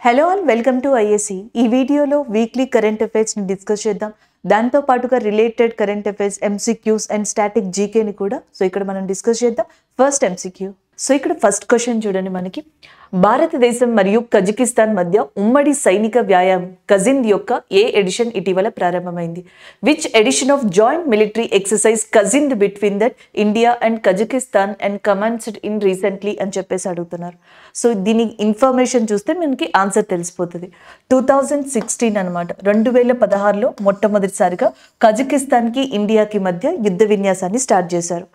Hello all welcome to IAC. ఈ వీడియోలో weekly current అఫైర్స్ని డిస్కస్ చేద్దాం. దాంతో పాటుగా related current affairs MCQs and static జీకేని కూడా ఇక్కడ మనం డిస్కస్ చేద్దాం. First MCQ. ఇక్కడ ఫస్ట్ క్వశ్చన్ చూడండి, మనకి భారతదేశం మరియు కజకిస్తాన్ మధ్య ఉమ్మడి సైనిక వ్యాయామం కజింద్ యొక్క ఏ ఎడిషన్ ఇటీవల ప్రారంభమైంది? Which edition of joint military exercise Kazind between that India and Kazakhstan and commenced in recently అని చెప్పేసి అడుగుతున్నారు. దీని ఇన్ఫర్మేషన్ చూస్తే మనకి ఆన్సర్ తెలిసిపోతుంది. 2016 అనమాట, 2016లో మొట్టమొదటిసారిగా కజకిస్తాన్కి ఇండియాకి మధ్య యుద్ధ విన్యాసాన్ని స్టార్ట్ చేశారు.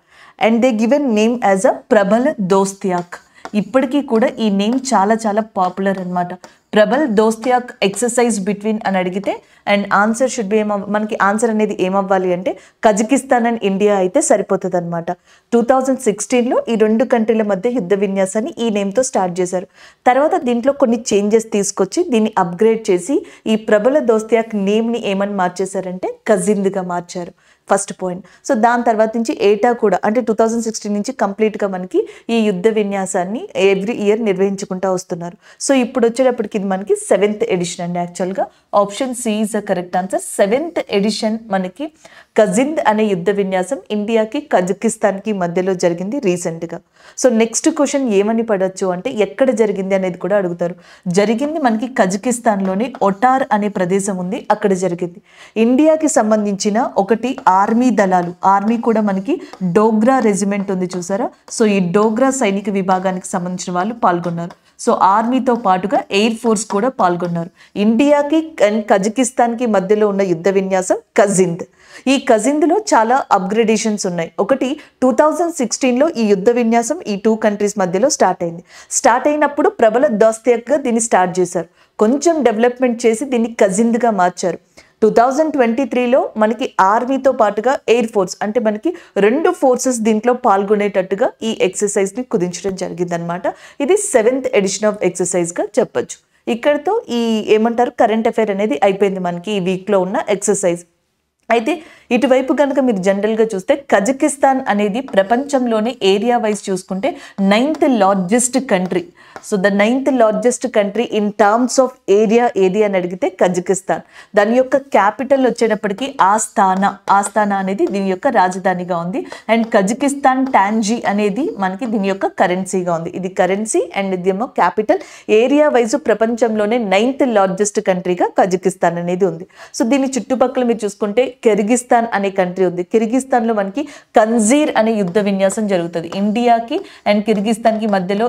And they given name as a Prabal Dostyk. ఇప్పటికీ కూడా ఈ నేమ్ చాలా చాలా పాపులర్ అనమాట. ప్రబల్ దోస్తియాక్ ఎక్సర్సైజ్ బిట్వీన్ అని అడిగితే అండ్ ఆన్సర్ షుడ్ బి మనకి ఆన్సర్ అనేది ఏమవ్వాలి అంటే కజకిస్తాన్ అండ్ ఇండియా అయితే సరిపోతుంది అనమాట. 2016లో ఈ రెండు కంట్రీల మధ్య యుద్ధ విన్యాసాన్ని ఈ నేమ్తో స్టార్ట్ చేశారు. తర్వాత దీంట్లో కొన్ని చేంజెస్ తీసుకొచ్చి దీన్ని అప్గ్రేడ్ చేసి ఈ ప్రబల దోస్తియాక్ నేమ్ని ఏమని మార్చేశారంటే కజింద్గా మార్చారు. First point. దాని తర్వాత నుంచి ఏటా కూడా అంటే 2016 నుంచి కంప్లీట్గా మనకి ఈ యుద్ధ విన్యాసాన్ని ఎవ్రీ ఇయర్ నిర్వహించుకుంటూ వస్తున్నారు. ఇప్పుడు వచ్చేటప్పటికి ఇది మనకి 7th ఎడిషన్ అండి. యాక్చువల్గా option C is the correct answer. 7th edition మనకి కజింద్ అనే యుద్ధ విన్యాసం ఇండియాకి కజకిస్తాన్కి మధ్యలో జరిగింది రీసెంట్గా. నెక్స్ట్ క్వశ్చన్ ఏమని పడవచ్చు అంటే ఎక్కడ జరిగింది అనేది కూడా అడుగుతారు. జరిగింది మనకి కజకిస్తాన్లోని ఒటార్ అనే ప్రదేశం ఉంది, అక్కడ జరిగింది. ఇండియాకి సంబంధించిన ఒకటి ఆర్మీ దళాలు, ఆర్మీ కూడా మనకి డోగ్రా రెజిమెంట్ ఉంది చూసారా. ఈ డోగ్రా సైనిక విభాగానికి సంబంధించిన వాళ్ళు పాల్గొన్నారు. ఆర్మీతో పాటుగా ఎయిర్ ఫోర్స్ కూడా పాల్గొన్నారు. ఇండియాకి అండ్ కజకిస్తాన్కి మధ్యలో ఉన్న యుద్ధ విన్యాసం కజింద్. ఈ కజింద్లో చాలా అప్గ్రేడేషన్స్ ఉన్నాయి. ఒకటి 2016లో ఈ యుద్ధ విన్యాసం ఈ టూ కంట్రీస్ మధ్యలో స్టార్ట్ అయింది. స్టార్ట్ అయినప్పుడు ప్రబల దోస్తియాక్గా దీన్ని స్టార్ట్ చేశారు. కొంచెం డెవలప్మెంట్ చేసి దీన్ని కజింద్గా మార్చారు. 2023లో మనకి ఆర్మీతో పాటుగా ఎయిర్ ఫోర్స్ అంటే మనకి రెండు ఫోర్సెస్ దీంట్లో పాల్గొనేటట్టుగా ఈ ఎక్సర్సైజ్ని కుదించడం జరిగిందనమాట. ఇది 7th ఎడిషన్ ఆఫ్ ఎక్సర్సైజ్గా చెప్పొచ్చు. ఇక్కడతో ఈ ఏమంటారు కరెంట్ అఫైర్ అనేది అయిపోయింది మనకి ఈ వీక్లో ఉన్న ఎక్సర్సైజ్. అయితే ఇటువైపు కనుక మీరు జనరల్గా చూస్తే కజకిస్తాన్ అనేది ప్రపంచంలోనే ఏరియా వైజ్ చూసుకుంటే 9th largest country. The 9th largest country in terms of area ఏది అని అడిగితే కజకిస్తాన్. దాని యొక్క క్యాపిటల్ వచ్చేటప్పటికి ఆస్తానా అనేది దీని యొక్క రాజధానిగా ఉంది. అండ్ కజకిస్తాన్ టాంజీ అనేది మనకి దీని యొక్క కరెన్సీగా ఉంది. ఇది కరెన్సీ అండ్ ఇదేమో క్యాపిటల్. ఏరియా వైజ్ ప్రపంచంలోనే 9th లార్జెస్ట్ కంట్రీగా కజకిస్తాన్ అనేది ఉంది. దీని చుట్టుపక్కల మీరు చూసుకుంటే కిర్గిస్తాన్ అనే కంట్రీ ఉంది. కిర్గిస్తాన్లో మనకి కంజీర్ అనే యుద్ధ విన్యాసం జరుగుతుంది. ఇండియాకి అండ్ కిర్గిస్తాన్కి మధ్యలో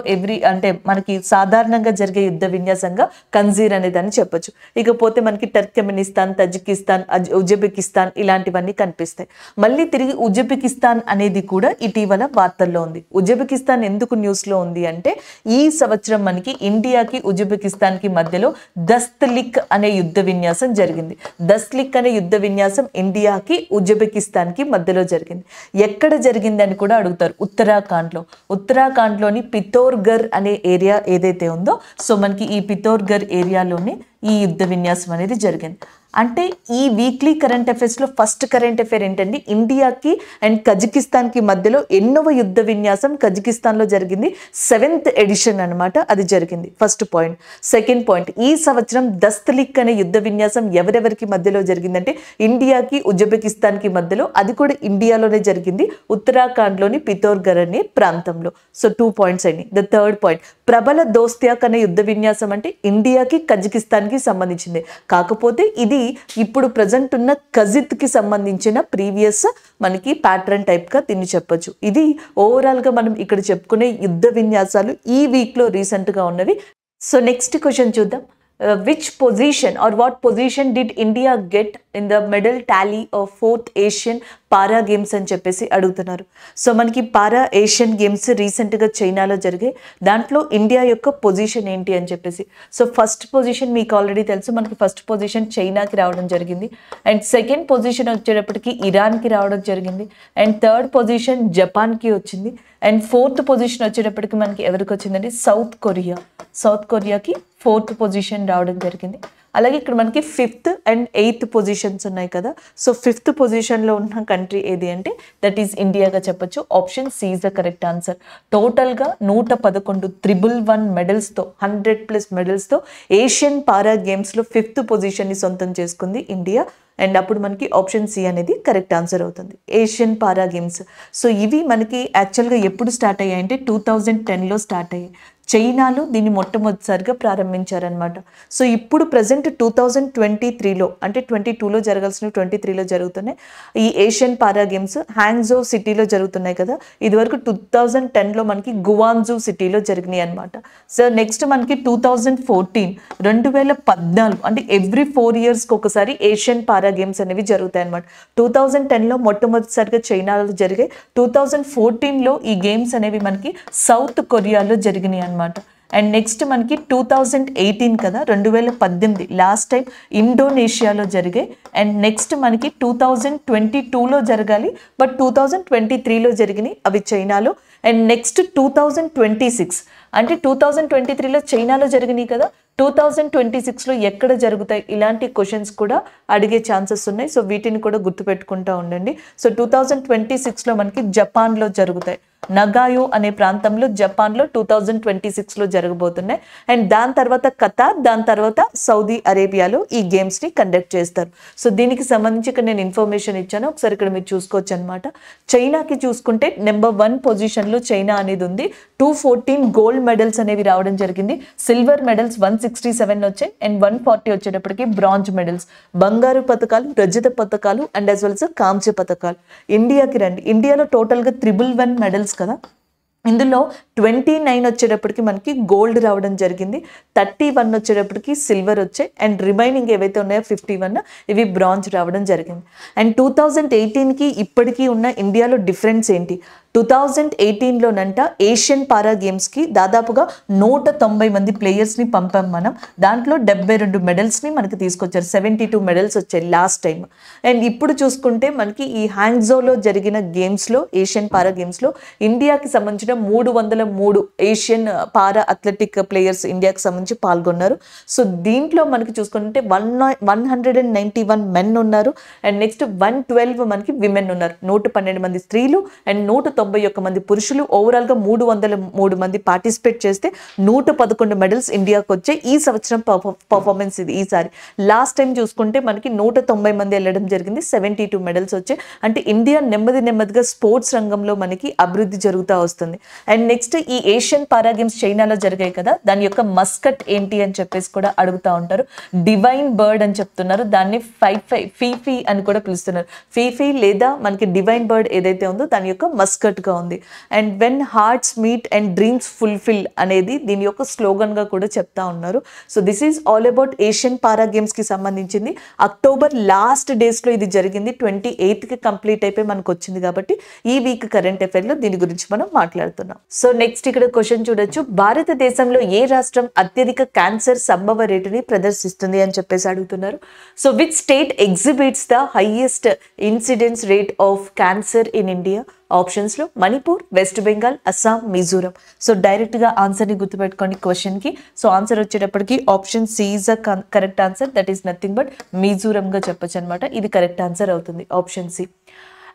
అంటే మనకి సాధారణంగా జరిగే యుద్ధ విన్యాసంగా కంజీర్ అనేదాన్ని చెప్పొచ్చు. ఇకపోతే మనకి టర్కమెనిస్తాన్, తజికిస్తాన్, ఉజ్బెకిస్తాన్ ఇలాంటివన్నీ కనిపిస్తాయి. మళ్ళీ తిరిగి ఉజ్బెకిస్తాన్ అనేది కూడా ఇటీవల వార్తల్లో ఉంది. ఉజ్బెకిస్తాన్ ఎందుకు న్యూస్లో ఉంది అంటే ఈ సంవత్సరం మనకి ఇండియాకి ఉజ్బెకిస్తాన్కి మధ్యలో దస్తలిక్ అనే యుద్ధ విన్యాసం జరిగింది. దస్తలిక్ అనే యుద్ధ విన్యాసం ఇండియాకి ఉజ్బెకిస్తాన్కి మధ్యలో జరిగింది. ఎక్కడ జరిగింది అని కూడా అడుగుతారు. ఉత్తరాఖండ్లోని పితోర్గర్ అనే ఏరియా ఏదైతే ఉందో మనకి ఈ పితోర్గర్ ఏరియాలోనే ఈ యుద్ధ విన్యాసం అనేది జరిగింది. అంటే ఈ వీక్లీ కరెంట్ అఫైర్స్లో ఫస్ట్ కరెంట్ అఫైర్ ఏంటంటే ఇండియాకి అండ్ కజకిస్తాన్కి మధ్యలో ఎన్నవ యుద్ధ విన్యాసం కజకిస్తాన్లో జరిగింది? 7th ఎడిషన్ అనమాట, అది జరిగింది. First point. సెకండ్ పాయింట్, ఈ సంవత్సరం దస్తలిక్ అనే యుద్ధ విన్యాసం ఎవరెవరికి మధ్యలో జరిగిందంటే ఇండియాకి ఉజ్బెకిస్తాన్కి మధ్యలో, అది కూడా ఇండియాలోనే జరిగింది, ఉత్తరాఖండ్లోని పితోర్గర్ అనే ప్రాంతంలో. 2 పాయింట్స్ అయినాయి. ద థర్డ్ పాయింట్, ప్రబల దోస్తియాక్ అనే యుద్ధ విన్యాసం అంటే ఇండియాకి కజకిస్తాన్కి సంబంధించింది. కాకపోతే ఇది ఇప్పుడు ప్రజెంట్ ఉన్న కజిత్కి సంబంధించిన ప్రీవియస్ మనకి ప్యాటర్న్ టైప్గా దీన్ని చెప్పొచ్చు. ఇది ఓవరాల్గా మనం ఇక్కడ చెప్పుకునే యుద్ధ విన్యాసాలు ఈ వీక్లో రీసెంట్గా ఉన్నవి. నెక్స్ట్ క్వశ్చన్ చూద్దాం. Which position or what position did India get in the medal tally of 4th Asian para games అని చెప్పేసి అడుగుతున్నారు. మనకి పారా ఏషియన్ గేమ్స్ రీసెంట్గా చైనాలో జరిగాయి. దాంట్లో ఇండియా యొక్క పొజిషన్ ఏంటి అని చెప్పేసి. ఫస్ట్ పొజిషన్ మీకు ఆల్రెడీ తెలుసు, మనకి ఫస్ట్ పొజిషన్ చైనాకి రావడం జరిగింది. అండ్ సెకండ్ పొజిషన్ వచ్చేటప్పటికి ఇరాన్కి రావడం జరిగింది. అండ్ థర్డ్ పొజిషన్ జపాన్కి వచ్చింది. అండ్ 4th పొజిషన్ వచ్చేటప్పటికి మనకి ఎవరికి వచ్చిందంటే సౌత్ కొరియాకి 4th పొజిషన్ రావడం జరిగింది. అలాగే ఇక్కడ మనకి 5th and 8th పొజిషన్స్ ఉన్నాయి కదా. సో 5th పొజిషన్లో ఉన్న కంట్రీ ఏది అంటే దట్ ఈస్ ఇండియాగా చెప్పొచ్చు. Option C is the correct answer. టోటల్గా 111 111 మెడల్స్తో 100+ మెడల్స్తో ఏషియన్ పారా గేమ్స్లో 5th పొజిషన్ని సొంతం చేసుకుంది ఇండియా. అండ్ అప్పుడు మనకి ఆప్షన్ సి అనేది కరెక్ట్ ఆన్సర్ అవుతుంది. Asian para games. సో ఇవి మనకి యాక్చువల్గా ఎప్పుడు స్టార్ట్ అయ్యాయి అంటే 2010లో స్టార్ట్ అయ్యాయి. చైనాలో దీన్ని మొట్టమొదటిసారిగా ప్రారంభించారనమాట. సో ఇప్పుడు ప్రజెంట్ 2023లో అంటే 22లో జరగాల్సిన 23లో జరుగుతున్నాయి ఈ ఏషియన్ పారా గేమ్స్. హ్యాంగ్జో సిటీలో జరుగుతున్నాయి కదా. ఇదివరకు 2010లో మనకి గువాంజూ సిటీలో జరిగినాయి అనమాట. సో నెక్స్ట్ మనకి 2014 అంటే ఎవ్రీ 4 yearsకి ఒకసారి ఏషియన్ పారా గేమ్స్ అనేవి జరుగుతాయి అనమాట. 2010లో మొట్టమొదటిసారిగా చైనాలో జరిగాయి. 2014లో ఈ గేమ్స్ అనేవి మనకి సౌత్ కొరియాలో జరిగినాయి అనమాట. అండ్ నెక్స్ట్ మనకి 2018 కదా, 2018 లాస్ట్ టైం ఇండోనేషియాలో జరిగాయి. అండ్ నెక్స్ట్ మనకి 2022లో జరగాలి, బట్ 2023లో జరిగినాయి, అవి చైనాలో. అండ్ నెక్స్ట్ 2026 అంటే 2023లో చైనాలో జరిగినాయి కదా, 2026లో ఎక్కడ జరుగుతాయి, ఇలాంటి క్వశ్చన్స్ కూడా అడిగే ఛాన్సెస్ ఉన్నాయి. సో వీటిని కూడా గుర్తుపెట్టుకుంటూ ఉండండి. సో 2026లో మనకి జపాన్లో జరుగుతాయి. నగాయో అనే ప్రాంతంలో జపాన్లో 2026లో జరగబోతున్నాయి. అండ్ దాని తర్వాత ఖతార్, దాని తర్వాత సౌదీ అరేబియాలో ఈ గేమ్స్ని కండక్ట్ చేస్తారు. సో దీనికి సంబంధించి ఇక్కడ నేను ఇన్ఫర్మేషన్ ఇచ్చాను, ఒకసారి ఇక్కడ మీరు చూసుకోవచ్చు అనమాట. చైనాకి చూసుకుంటే నెంబర్ 1 పొజిషన్లో చైనా అనేది ఉంది. 214 గోల్డ్ మెడల్స్ అనేవి రావడం జరిగింది. సిల్వర్ మెడల్స్ 167 వచ్చాయి. అండ్ 140 వచ్చేటప్పటికి బ్రాంజ్ మెడల్స్. బంగారు పథకాలు, రజత పథకాలు అండ్ యాజ్ వెల్స్ కాంస్య పథకాలు. ఇండియాకి రండి. ఇండియాలో టోటల్గా 111 మెడల్స్ కదా. ఇందులో 29 వచ్చేటప్పటికి మనకి గోల్డ్ రావడం జరిగింది, 31 వచ్చేటప్పటికి సిల్వర్ వచ్చాయి. అండ్ రిమైనింగ్ ఏవైతే ఉన్నాయో 51 ఇవి బ్రాంజ్ రావడం జరిగింది. అండ్ 2018కి ఇప్పటికీ ఉన్న ఇండియాలో డిఫరెన్స్ ఏంటి? 2018లోనంట ఏషియన్ పారా గేమ్స్కి దాదాపుగా 190 మంది ప్లేయర్స్ని పంపాం మనం. దాంట్లో 72 మెడల్స్ని మనకి తీసుకొచ్చారు. 72 మెడల్స్ వచ్చాయి లాస్ట్ టైం. అండ్ ఇప్పుడు చూసుకుంటే మనకి ఈ హ్యాంగ్జోలో జరిగిన గేమ్స్లో, ఏషియన్ పారా గేమ్స్లో ఇండియాకి సంబంధించిన 303 ఏషియన్ పారా అథ్లెటిక్ ప్లేయర్స్ ఇండియాకి సంబంధించి పాల్గొన్నారు. సో దీంట్లో మనకి చూసుకుంటే 191 మెన్ ఉన్నారు. అండ్ నెక్స్ట్ 112 మనకి విమెన్ ఉన్నారు. 112 మంది స్త్రీలు అండ్ 191 మంది పురుషులు. ఓవరాల్గా 303 మంది పార్టిసిపేట్ చేస్తే 111 మెడల్స్ ఇండియాకి వచ్చాయి. ఈ సంవత్సరం పర్ఫార్మెన్స్ ఇది. ఈసారి లాస్ట్ టైం చూసుకుంటే మనకి 190 మంది వెళ్ళడం జరిగింది, 72 మెడల్స్ వచ్చాయి. అంటే ఇండియా నెమ్మదిగా స్పోర్ట్స్ రంగంలో మనకి అభివృద్ధి జరుగుతూ వస్తుంది. అండ్ నెక్స్ట్ ఈ ఏషియన్ పారా గేమ్స్ చైనాలో జరిగాయి కదా, దాని యొక్క మస్కట్ ఏంటి అని చెప్పేసి కూడా అడుగుతూ ఉంటారు. డివైన్ బర్డ్ అని చెప్తున్నారు, దాన్ని ఫీఫీ అని కూడా పిలుస్తున్నారు. ఫీఫీ లేదా మనకి డివైన్ బర్డ్ ఏదైతే ఉందో దాని యొక్క మస్కట్గా ఉంది. And when hearts meet and dreams fulfil అనేది దీని యొక్క స్లోగన్గా కూడా చెప్తా ఉన్నారు. So this is all about Asian para గేమ్స్కి సంబంధించింది. అక్టోబర్ లాస్ట్ డేస్లో ఇది జరిగింది, 28కి కంప్లీట్ అయిపోయి మనకు వచ్చింది. కాబట్టి ఈ వీక్ కరెంట్ అఫైర్లో దీని గురించి మనం మాట్లాడుతున్నాం. సో నెక్స్ట్ ఇక్కడ క్వశ్చన్ చూడొచ్చు. భారతదేశంలో ఏ రాష్ట్రం అత్యధిక క్యాన్సర్ సంభవ రేటుని ప్రదర్శిస్తుంది అని చెప్పేసి అడుగుతున్నారు. So which state exhibits the highest incidence rate of cancer in India? ఆప్షన్స్లో మణిపూర్, వెస్ట్ బెంగాల్, అస్సాం, మిజోరం. సో డైరెక్ట్గా ఆన్సర్ని గుర్తుపెట్టుకోండి క్వశ్చన్కి. సో ఆన్సర్ వచ్చేటప్పటికి option C is the correct answer. That is nothing but మిజోరంగా చెప్పొచ్చు అనమాట. ఇది కరెక్ట్ ఆన్సర్ అవుతుంది, ఆప్షన్ సి.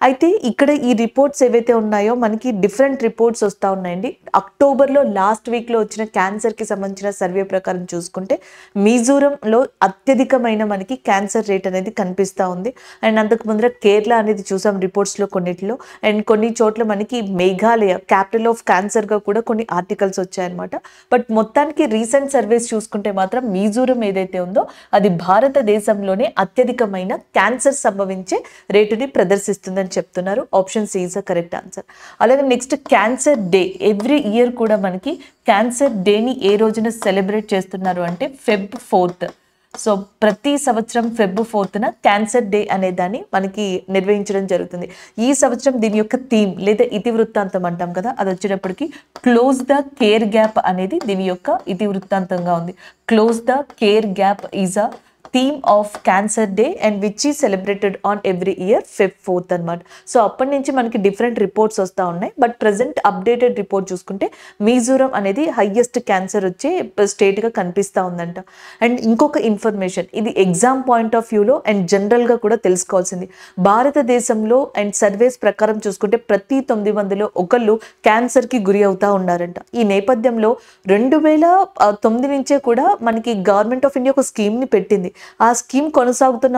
అయితే ఇక్కడ ఈ రిపోర్ట్స్ ఏవైతే ఉన్నాయో మనకి డిఫరెంట్ రిపోర్ట్స్ వస్తూ ఉన్నాయండి. అక్టోబర్లో లాస్ట్ వీక్లో వచ్చిన క్యాన్సర్కి సంబంధించిన సర్వే ప్రకారం చూసుకుంటే మిజోరంలో అత్యధికమైన మనకి క్యాన్సర్ రేట్ అనేది కనిపిస్తూ ఉంది. అండ్ అంతకు ముందర కేరళ అనేది చూసాం రిపోర్ట్స్లో కొన్నిటిలో. అండ్ కొన్ని చోట్ల మనకి మేఘాలయ క్యాపిటల్ ఆఫ్ క్యాన్సర్గా కూడా కొన్ని ఆర్టికల్స్ వచ్చాయన్నమాట. బట్ మొత్తానికి రీసెంట్ సర్వేస్ చూసుకుంటే మాత్రం మిజోరం ఏదైతే ఉందో అది భారతదేశంలోనే అత్యధికమైన క్యాన్సర్ సంభవించే రేటుని ప్రదర్శిస్తుందని చెప్తున్నారు. Option C is the correct answer. అలాగే next cancer day. Every year కూడా మనకి క్యాన్సర్ డేని ఏ రోజున సెలబ్రేట్ చేస్తున్నారు అంటే Feb 4th. సో ప్రతి సంవత్సరం Feb 4th క్యాన్సర్ డే అనే దాన్ని మనకి నిర్వహించడం జరుగుతుంది. ఈ సంవత్సరం దీని యొక్క థీమ్ లేదా ఇతివృత్తాంతం అంటాం కదా, అది వచ్చేటప్పటికి క్లోజ్ ద కేర్ గ్యాప్ అనేది దీని యొక్క ఇతివృత్తాంతంగా ఉంది. Close the care gap is a theme of cancer day and which is celebrated on every year Feb 4th అనమాట. సో అప్పటి నుంచి మనకి డిఫరెంట్ రిపోర్ట్స్ వస్తూ ఉన్నాయి. బట్ ప్రజెంట్ అప్డేటెడ్ రిపోర్ట్ చూసుకుంటే మిజోరం అనేది హైయెస్ట్ క్యాన్సర్ వచ్చే స్టేట్గా కనిపిస్తూ ఉందంట. అండ్ ఇంకొక ఇన్ఫర్మేషన్, ఇది ఎగ్జామ్ పాయింట్ ఆఫ్ వ్యూలో అండ్ జనరల్గా కూడా తెలుసుకోవాల్సింది. భారతదేశంలో అండ్ సర్వేస్ ప్రకారం చూసుకుంటే ప్రతి 900లో ఒకళ్ళు క్యాన్సర్కి గురి అవుతూ ఉన్నారంట. ఈ నేపథ్యంలో 2009 నుంచే కూడా మనకి గవర్నమెంట్ ఆఫ్ ఇండియా ఒక స్కీమ్ని పెట్టింది. ఆ స్కీమ్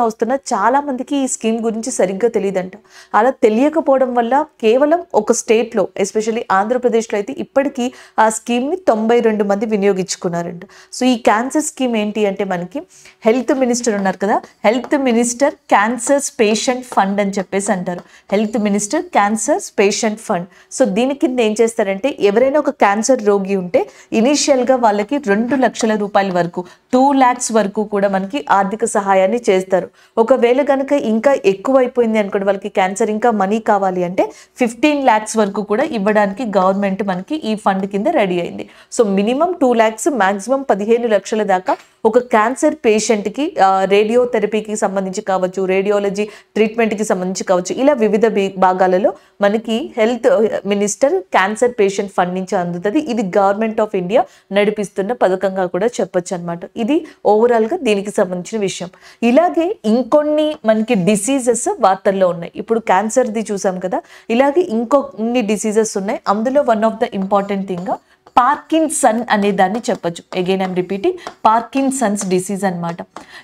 వస్తున్న చాలా మందికి ఈ స్కీమ్ గురించి సరిగ్గా తెలియదంట. అలా తెలియకపోవడం వల్ల కేవలం ఒక స్టేట్లో, ఎస్పెషల్లీ ఆంధ్రప్రదేశ్లో అయితే ఇప్పటికీ ఆ స్కీమ్ని 92 మంది వినియోగించుకున్నారంట. సో ఈ క్యాన్సర్ స్కీమ్ ఏంటి అంటే మనకి హెల్త్ మినిస్టర్ ఉన్నారు కదా, health minister cancers patient fund అని చెప్పేసి అంటారు. Health minister cancers patient fund. So దీని కింద ఏం చేస్తారంటే ఎవరైనా ఒక క్యాన్సర్ రోగి ఉంటే ఇనీషియల్గా వాళ్ళకి 2 లక్షల రూపాయల వరకు 2 lakhs వరకు కూడా మనకి ఆర్థిక సహాయాన్ని చేస్తారు. ఒకవేళ కనుక ఇంకా ఎక్కువ అయిపోయింది అనుకోండి, వాళ్ళకి క్యాన్సర్ ఇంకా మనీ కావాలి అంటే 15 lakhs వరకు కూడా ఇవ్వడానికి గవర్నమెంట్ మనకి ఈ ఫండ్ కింద రెడీ అయింది. సో మినిమం 2 lakhs, మాక్సిమం 15 లక్షల దాకా ఒక క్యాన్సర్ పేషెంట్కి రేడియోథెరపీకి సంబంధించి కావచ్చు, రేడియాలజీ ట్రీట్మెంట్కి సంబంధించి కావచ్చు, ఇలా వివిధ భాగాలలో మనకి health minister cancer patient fund నుంచి అందుతుంది. ఇది గవర్నమెంట్ ఆఫ్ ఇండియా నడిపిస్తున్న పథకంగా కూడా చెప్పొచ్చు అనమాట. ఇది ఓవరాల్గా దీనికి సంబంధించిన విషయం. ఇలాగే ఇంకొన్ని మనకి డిసీజెస్ వార్తల్లో ఉన్నాయి. ఇప్పుడు క్యాన్సర్ది చూసాం కదా, ఇలాగే ఇంకొన్ని డిసీజెస్ ఉన్నాయి. అందులో one of the important thing Parkinson అనే దాన్ని చెప్పొచ్చు. Again I'm repeating, Parkinson's disease అనమాట.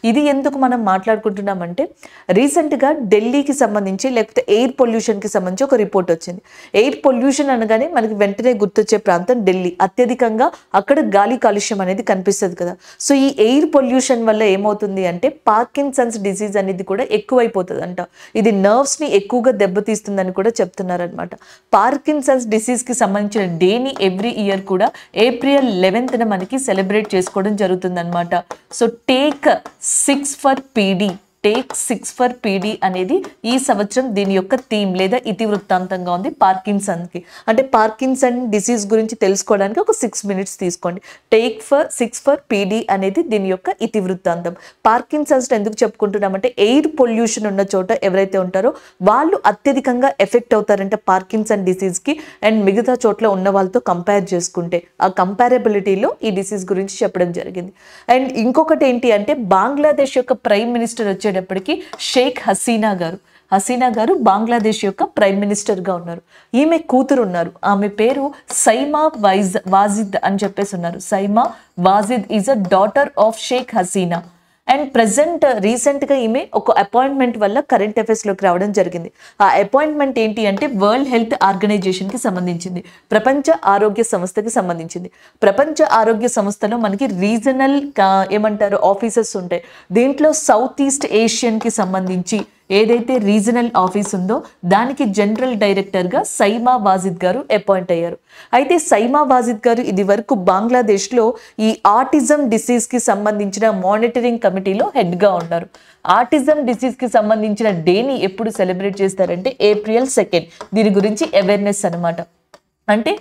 ఇది ఎందుకు మనం మాట్లాడుకుంటున్నామంటే రీసెంట్గా ఢిల్లీకి సంబంధించి లేకపోతే ఎయిర్ పొల్యూషన్కి సంబంధించి ఒక రిపోర్ట్ వచ్చింది. ఎయిర్ పొల్యూషన్ అనగానే మనకి వెంటనే గుర్తొచ్చే ప్రాంతం ఢిల్లీ. అత్యధికంగా అక్కడ గాలి కాలుష్యం అనేది కనిపిస్తుంది కదా. సో ఈ ఎయిర్ పొల్యూషన్ వల్ల ఏమవుతుంది అంటే పార్కిన్సన్స్ డిసీజ్ అనేది కూడా ఎక్కువైపోతుంది అంట. ఇది నర్వ్స్ని ఎక్కువగా దెబ్బతీస్తుందని కూడా చెప్తున్నారనమాట. పార్కిన్సన్స్ డిసీజ్కి సంబంధించిన డేని ఎవ్రీ ఇయర్ కూడా ఏప్రిల్ 11th మనకి సెలబ్రేట్ చేసుకోవడం జరుగుతుందన్నమాట. So take 6 for PD, take 6 for PD అనేది ఈ సంవత్సరం దీని యొక్క థీమ్ లేదా ఇతివృత్తాంతంగా ఉంది పార్కిన్సన్కి. అంటే పార్కిన్సన్ డిసీజ్ గురించి తెలుసుకోవడానికి ఒక 6 minutes తీసుకోండి. టేక్ 6 ఫర్ పీడీ అనేది దీని యొక్క ఇతివృత్తాంతం. పార్కిన్సన్స్ ఎందుకు చెప్పుకుంటున్నామంటే ఎయిర్ పొల్యూషన్ ఉన్న చోట ఎవరైతే ఉంటారో వాళ్ళు అత్యధికంగా ఎఫెక్ట్ అవుతారంటే పార్కిన్సన్ డిసీజ్కి, అండ్ మిగతా చోట్ల ఉన్న వాళ్ళతో కంపేర్ చేసుకుంటే ఆ కంపారబిలిటీలో ఈ డిసీజ్ గురించి చెప్పడం జరిగింది. అండ్ ఇంకొకటి ఏంటి అంటే బంగ్లాదేశ్ యొక్క ప్రైమ్ మినిస్టర్ వచ్చేటప్పటికి షేక్ హసీనా గారు బంగ్లాదేశ్ యొక్క ప్రైమ్ మినిస్టర్గా ఉన్నారు. ఈమె కూతురు ఉన్నారు, ఆమె పేరు సైమా వాజిద్ అని చెప్పేసి ఉన్నారు. Saima Wazed is a daughter of Sheikh Hasina. And present రీసెంట్గా ఈమె ఒక అపాయింట్మెంట్ వల్ల కరెంట్ అఫైర్స్లోకి రావడం జరిగింది. ఆ అపాయింట్మెంట్ ఏంటి అంటే వరల్డ్ హెల్త్ ఆర్గనైజేషన్కి సంబంధించింది, ప్రపంచ ఆరోగ్య సంస్థకి సంబంధించింది. ప్రపంచ ఆరోగ్య సంస్థలో మనకి రీజనల్ ఏమంటారు ఆఫీసర్స్ ఉంటాయి. దీంట్లో సౌత్ ఈస్ట్ ఏషియన్కి సంబంధించి ఏదైతే రీజనల్ ఆఫీస్ ఉందో దానికి జనరల్ డైరెక్టర్గా సైమా వాజిద్ గారు అపాయింట్ అయ్యారు. అయితే సైమా వాజిద్ గారు ఇది వరకు బంగ్లాదేశ్లో ఈ ఆటిజం డిసీజ్కి సంబంధించిన మానిటరింగ్ కమిటీలో హెడ్గా ఉన్నారు. ఆటిజం డిసీజ్కి సంబంధించిన డేని ఎప్పుడు సెలబ్రేట్ చేస్తారంటే ఏప్రిల్ 2. దీని గురించి అవేర్నెస్ అనమాట. అంటే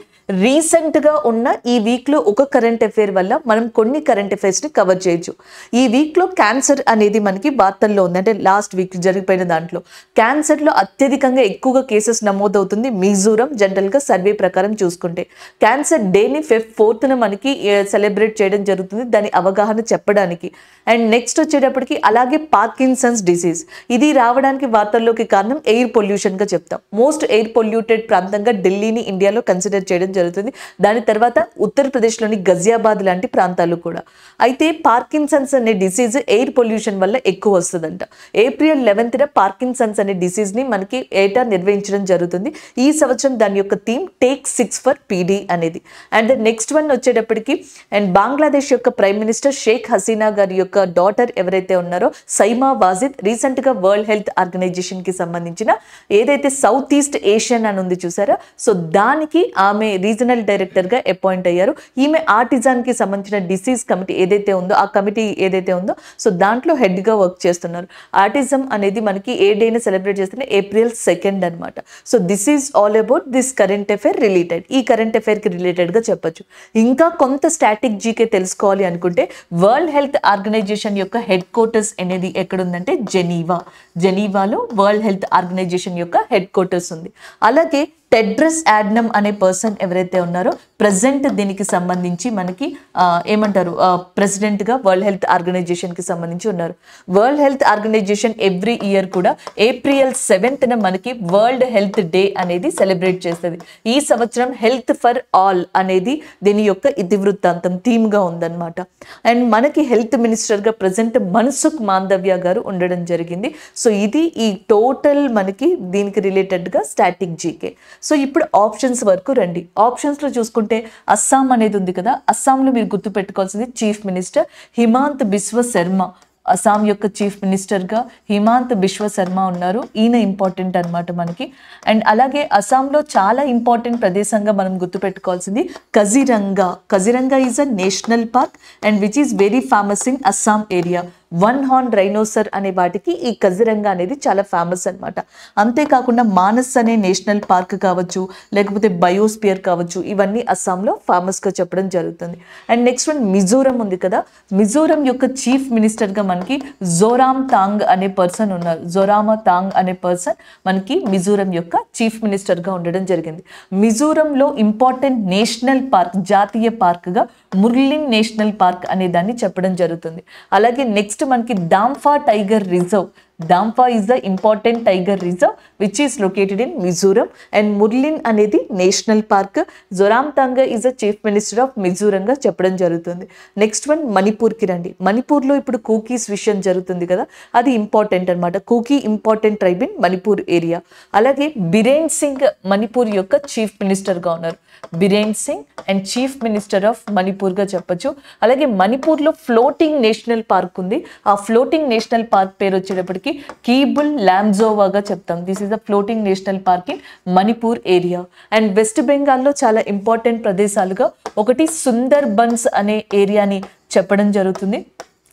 రీసెంట్గా ఉన్న ఈ వీక్లో ఒక కరెంట్ అఫైర్ వల్ల మనం కొన్ని కరెంట్ అఫైర్స్ని కవర్ చేయొచ్చు. ఈ వీక్లో క్యాన్సర్ అనేది మనకి వార్తల్లో ఉంది. అంటే లాస్ట్ వీక్ జరిగిపోయిన దాంట్లో క్యాన్సర్లో అత్యధికంగా ఎక్కువగా కేసెస్ నమోదవుతుంది మిజోరం. జనరల్గా సర్వే ప్రకారం చూసుకుంటే క్యాన్సర్ డేని Feb 4th మనకి సెలబ్రేట్ చేయడం జరుగుతుంది, దాని అవగాహన చెప్పడానికి. అండ్ నెక్స్ట్ వచ్చేటప్పటికి అలాగే పార్కిన్సన్స్ డిసీజ్, ఇది రావడానికి వార్తల్లోకి కారణం ఎయిర్ పొల్యూషన్గా చెప్తాం. మోస్ట్ ఎయిర్ పొల్యూటెడ్ ప్రాంతంగా ఢిల్లీని ఇండియాలో కన్సిడర్ చేయడం జరుగుతుంది. దాని తర్వాత ఉత్తరప్రదేశ్లోని గజియాబాద్ లాంటి ప్రాంతాలు కూడా. అయితే పార్కిన్సన్స్ అనే డిసీజ్ ఎయిర్ పొల్యూషన్ వల్ల ఎక్కువ వస్తుందంట. ఏప్రిల్ 11th పార్కిన్సన్స్ అనే డిసీజ్ని మనకి ఏటా నిర్వహించడం జరుగుతుంది. ఈ సంవత్సరం దాని యొక్క థీమ్ టేక్ 6 ఫర్ పీడీ అనేది. అండ్ నెక్స్ట్ వన్ వచ్చేటప్పటికి అండ్ బంగ్లాదేశ్ యొక్క ప్రైమ్ మినిస్టర్ షేక్ హసీనా గారి యొక్క డాటర్ ఎవరైతే ఉన్నారో సైమా వాజిద్ రీసెంట్గా వరల్డ్ హెల్త్ ఆర్గనైజేషన్కి సంబంధించిన ఏదైతే సౌత్ ఈస్ట్ ఏషియన్ అని ఉంది చూసారా, సో దానికి ఆమె రీజనల్ డైరెక్టర్గా అపాయింట్ అయ్యారు. ఈమె ఆటిజాన్కి సంబంధించిన డిసీజ్ కమిటీ ఏదైతే ఉందో ఆ కమిటీ ఏదైతే ఉందో సో దాంట్లో హెడ్గా వర్క్ చేస్తున్నారు. ఆటిజం అనేది మనకి ఏ డేని సెలబ్రేట్ చేస్తున్న April 2 అనమాట. So this is all about this current affair related. ఈ కరెంట్ అఫైర్కి రిలేటెడ్గా చెప్పొచ్చు. ఇంకా కొంత స్టాటిక్ జీకే తెలుసుకోవాలి అనుకుంటే వరల్డ్ హెల్త్ ఆర్గనైజేషన్ యొక్క హెడ్ క్వార్టర్స్ అనేది ఎక్కడుందంటే జెనీవాలో వరల్డ్ హెల్త్ ఆర్గనైజేషన్ యొక్క హెడ్ క్వార్టర్స్ ఉంది. అలాగే టెడ్రస్ యాడ్నమ్ అనే పర్సన్ ఎవరైతే ఉన్నారో ప్రజెంట్ దీనికి సంబంధించి మనకి ఏమంటారు ప్రెసిడెంట్గా వరల్డ్ హెల్త్ ఆర్గనైజేషన్కి సంబంధించి ఉన్నారు. World health organisation every year కూడా April 7న మనకి వరల్డ్ హెల్త్ డే అనేది సెలబ్రేట్ చేస్తుంది. ఈ సంవత్సరం హెల్త్ ఫర్ ఆల్ అనేది దీని యొక్క ఇతివృత్తాంతం థీమ్గా ఉందన్నమాట. అండ్ మనకి హెల్త్ మినిస్టర్గా ప్రజెంట్ మన్సుఖ్ మాండవ్య గారు ఉండడం జరిగింది. సో ఇది ఈ టోటల్ మనకి దీనికి రిలేటెడ్గా స్టాటిక్ జీకే. సో ఇప్పుడు ఆప్షన్స్ వరకు రండి. ఆప్షన్స్లో చూసుకుంటే అస్సాం అనేది ఉంది కదా, అస్సాంలో మీరు గుర్తుపెట్టుకోవాల్సింది చీఫ్ మినిస్టర్ హిమాంత్ బిశ్వ శర్మ. అస్సాం యొక్క చీఫ్ మినిస్టర్గా హిమాంత్ బిశ్వ శర్మ ఉన్నారు. ఈయన ఇంపార్టెంట్ అనమాట మనకి. అండ్ అలాగే అస్సాంలో చాలా ఇంపార్టెంట్ ప్రదేశంగా మనం గుర్తుపెట్టుకోవాల్సింది Kaziranga is a national park and which is very famous in Assam area. 1 horn రైనోసర్ అనే వాటికి ఈ కజిరంగా అనేది చాలా ఫేమస్ అనమాట. అంతేకాకుండా మానస్ అనే నేషనల్ పార్క్ కావచ్చు, లేకపోతే బయోస్పియర్ కావచ్చు, ఇవన్నీ అస్సాంలో ఫేమస్గా చెప్పడం జరుగుతుంది. అండ్ నెక్స్ట్ వన్ మిజోరం ఉంది కదా, మిజోరం యొక్క చీఫ్ మినిస్టర్గా మనకి జోరామ్ తాంగ్ అనే పర్సన్ ఉన్నారు. జోరామ తాంగ్ అనే పర్సన్ మనకి మిజోరం యొక్క చీఫ్ మినిస్టర్గా ఉండడం జరిగింది. మిజోరంలో ఇంపార్టెంట్ నేషనల్ పార్క్, జాతీయ పార్క్గా ముర్లిన్ నేషనల్ పార్క్ అనే దాన్ని చెప్పడం జరుగుతుంది. అలాగే నెక్స్ట్ మనకి Dampa tiger reserve. Dampa is the important tiger reserve which is located in Mizoram. And Murlen అనేది national park. Zoramthanga is the chief minister of మిజోరంగా చెప్పడం జరుగుతుంది. నెక్స్ట్ వన్ మణిపూర్కి రండి. మణిపూర్లో ఇప్పుడు కూకీస్ విషయం జరుగుతుంది కదా, అది ఇంపార్టెంట్ అనమాట. Kuki important tribe in Manipur area. అలాగే బిరేన్ సింగ్ మణిపూర్ యొక్క చీఫ్ మినిస్టర్గా ఉన్నారు. Biren Singh and chief minister of మణిపూర్గా చెప్పొచ్చు. అలాగే మణిపూర్లో ఫ్లోటింగ్ నేషనల్ పార్క్ ఉంది. ఆ ఫ్లోటింగ్ నేషనల్ పార్క్ పేరు వచ్చేటప్పటికి కీబుల్ లామ్జోవాగా చెప్తాం. This is the floating national park in Manipur area. And west బెంగాల్లో చాలా ఇంపార్టెంట్ ప్రదేశాలుగా ఒకటి సుందర్ బన్స్ అనే ఏరియాని చెప్పడం జరుగుతుంది.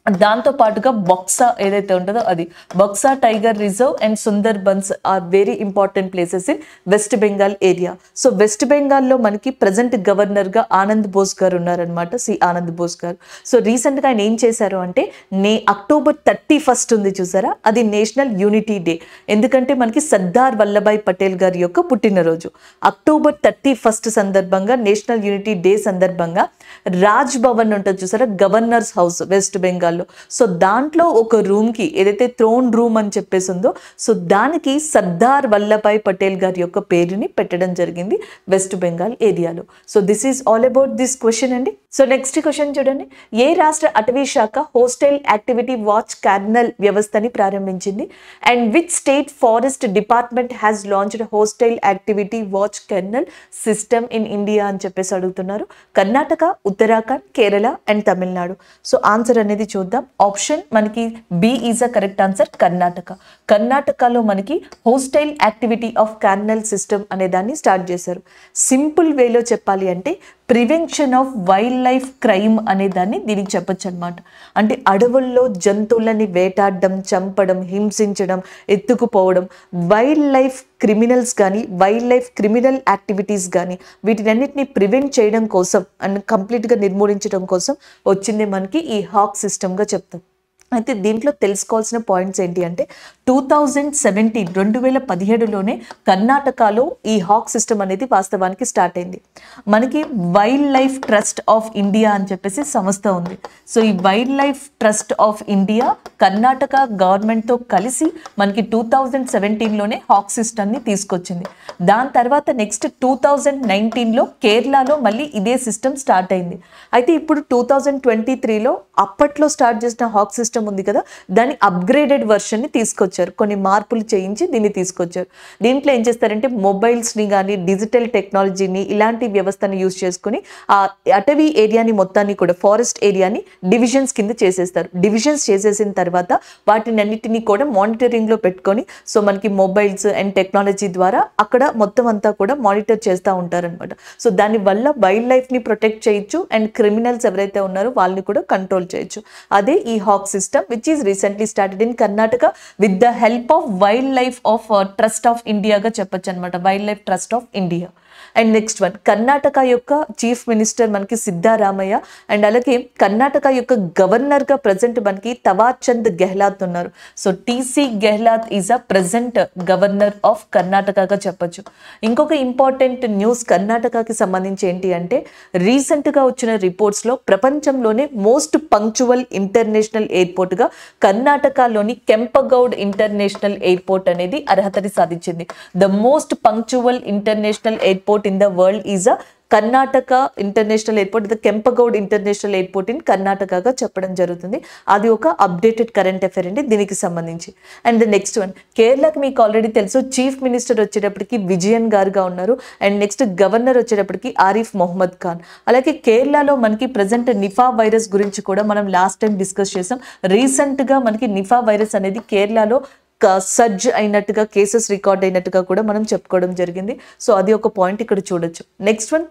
దాంతో పాటుగా బొక్సా ఏదైతే ఉంటుందో అది Buxa tiger reserve and Sundarbans are very important places in West Bengal area. So West బెంగాల్లో మనకి ప్రజెంట్ గవర్నర్గా ఆనంద్ బోస్ గారు ఉన్నారనమాట, ఆనంద్ బోస్ గారు. సో రీసెంట్గా ఆయన ఏం చేశారు అంటే October 31 ఉంది చూసారా, అది నేషనల్ యూనిటీ డే. ఎందుకంటే మనకి సర్దార్ వల్లభాయ్ పటేల్ గారి యొక్క పుట్టినరోజు. October 31 సందర్భంగా నేషనల్ యూనిటీ డే సందర్భంగా రాజ్ భవన్ ఉంటుంది చూసారా, governors house west Bengal. So దాంట్లో ఒక రూమ్ కి ఏదైతే థ్రోన్ రూమ్ అని చెప్పేసి ఉందో సో దానికి సర్దార్ వల్లభాయ్ పటేల్ గారి యొక్క పేరుని పెట్టడం జరిగింది వెస్ట్ బెంగాల్ ఏరియాలో. So this is all about this question అండి. సో నెక్స్ట్ క్వశ్చన్ చూడండి. ఏ రాష్ట్ర అటవీ శాఖ హోస్టైల్ యాక్టివిటీ వాచ్ కార్నల్ వ్యవస్థని ప్రారంభించింది? And which state forest department has launched hostile activity watch kernel system in India అని చెప్పేసి అడుగుతున్నారు. Karnataka, Uttarakhand, Kerala and Tamil Nadu. So answer అనేది చూద్దాం. ఆప్షన్ మనకి B is a correct answer, Karnataka. కర్ణాటకలో మనకి hostile activity of kernel system అనే దాన్ని స్టార్ట్ చేశారు. సింపుల్ వేలో చెప్పాలి అంటే prevention of wild life crime అనే దాన్ని దీనికి చెప్పొచ్చు అనమాట. అంటే అడవుల్లో జంతువులని వేటాడడం, చంపడం, హింసించడం, ఎత్తుకుపోవడం, వైల్డ్ లైఫ్ క్రిమినల్స్ కానీ వైల్డ్ లైఫ్ క్రిమినల్ యాక్టివిటీస్ కానీ వీటినన్నిటిని ప్రివెంట్ చేయడం కోసం అండ్ కంప్లీట్గా నిర్మూలించడం కోసం వచ్చింది మనకి ఈ హాక్ సిస్టమ్గా చెప్తాం. అయితే దీంట్లో తెలుసుకోవాల్సిన పాయింట్స్ ఏంటి అంటే 2017లోనే కర్ణాటకలో ఈ హాక్ సిస్టమ్ అనేది వాస్తవానికి స్టార్ట్ అయింది. మనకి Wildlife Trust of India అని చెప్పేసి సంస్థ ఉంది. సో ఈ Wildlife Trust of India Karnataka గవర్నమెంట్తో కలిసి మనకి 2017లోనే హాక్ సిస్టమ్ని తీసుకొచ్చింది. దాని తర్వాత నెక్స్ట్ 2019లో కేరళలో మళ్ళీ ఇదే సిస్టమ్ స్టార్ట్ అయింది. అయితే ఇప్పుడు 2023లో అప్పట్లో స్టార్ట్ చేసిన హాక్ సిస్టమ్ ఉంది కదా, దాని అప్గ్రేడెడ్ వర్షన్ని తీసుకొచ్చారు తీసుకొచ్చారు, కొన్ని మార్పులు చేయించి దీన్ని తీసుకొచ్చారు. దీంట్లో ఏం చేస్తారంటే మొబైల్స్ని కానీ డిజిటల్ టెక్నాలజీని ఇలాంటి వ్యవస్థను యూజ్ చేసుకుని ఆ అటవీ ఏరియాని మొత్తాన్ని కూడా ఫారెస్ట్ ఏరియాని డివిజన్స్ కింద చేసేస్తారు. డివిజన్స్ చేసేసిన తర్వాత వాటిని అన్నిటినీ కూడా మానిటరింగ్లో పెట్టుకొని సో మనకి మొబైల్స్ అండ్ టెక్నాలజీ ద్వారా అక్కడ మొత్తం అంతా కూడా మానిటర్ చేస్తూ ఉంటారనమాట. సో దానివల్ల వైల్డ్ లైఫ్ని ప్రొటెక్ట్ చేయొచ్చు అండ్ క్రిమినల్స్ ఎవరైతే ఉన్నారో వాళ్ళని కూడా కంట్రోల్ చేయొచ్చు. అదే ఈ Hawk system which is recently started in Karnataka with the help of wild life of Trust of ఇండియాగా చెప్పొచ్చు అనమాట, Wildlife Trust of India. And next one, Karnataka యొక్క చీఫ్ మినిస్టర్ మనకి సిద్ధారామయ్య అండ్ అలాగే కర్ణాటక యొక్క గవర్నర్గా ప్రజెంట్ మనకి తవార్ చంద్ గెహ్లాత్ ఉన్నారు. So TC Gehlot is a present governor of కర్ణాటకగా చెప్పొచ్చు. ఇంకొక ఇంపార్టెంట్ న్యూస్ కర్ణాటకకి సంబంధించి ఏంటి అంటే రీసెంట్గా వచ్చిన రిపోర్ట్స్లో ప్రపంచంలోనే మోస్ట్ పంక్చువల్ ఇంటర్నేషనల్ ఎయిర్పోర్ట్గా కర్ణాటకలోని కెంపగౌడ్ ఇంటర్నేషనల్ ఎయిర్పోర్ట్ అనేది అర్హతని సాధించింది. The most punctual international airport in the world is a Karnataka international airport, the Kempegowda international airport in కర్ణాటకగా చెప్పడం జరుగుతుంది. అది ఒక అప్డేటెడ్ కరెంట్ అఫైర్ అండి దీనికి సంబంధించి. అండ్ ద నెక్స్ట్ వన్, కేరళకి మీకు ఆల్రెడీ తెలుసు చీఫ్ మినిస్టర్ వచ్చేటప్పటికి విజయన్ గారుగా ఉన్నారు అండ్ నెక్స్ట్ గవర్నర్ వచ్చేటప్పటికి ఆరిఫ్ మొహమ్మద్ ఖాన్. అలాగే కేరళలో మనకి ప్రజెంట్ నిఫా వైరస్ గురించి కూడా మనం లాస్ట్ టైం డిస్కస్ చేసాం. రీసెంట్గా మనకి నిఫా వైరస్ అనేది కేరళలో సర్జ్ అయినట్టుగా కేసెస్ రికార్డ్ అయినట్టుగా కూడా మనం చెప్పుకోవడం జరిగింది. సో అది ఒక పాయింట్ ఇక్కడ చూడొచ్చు. నెక్స్ట్ వన్,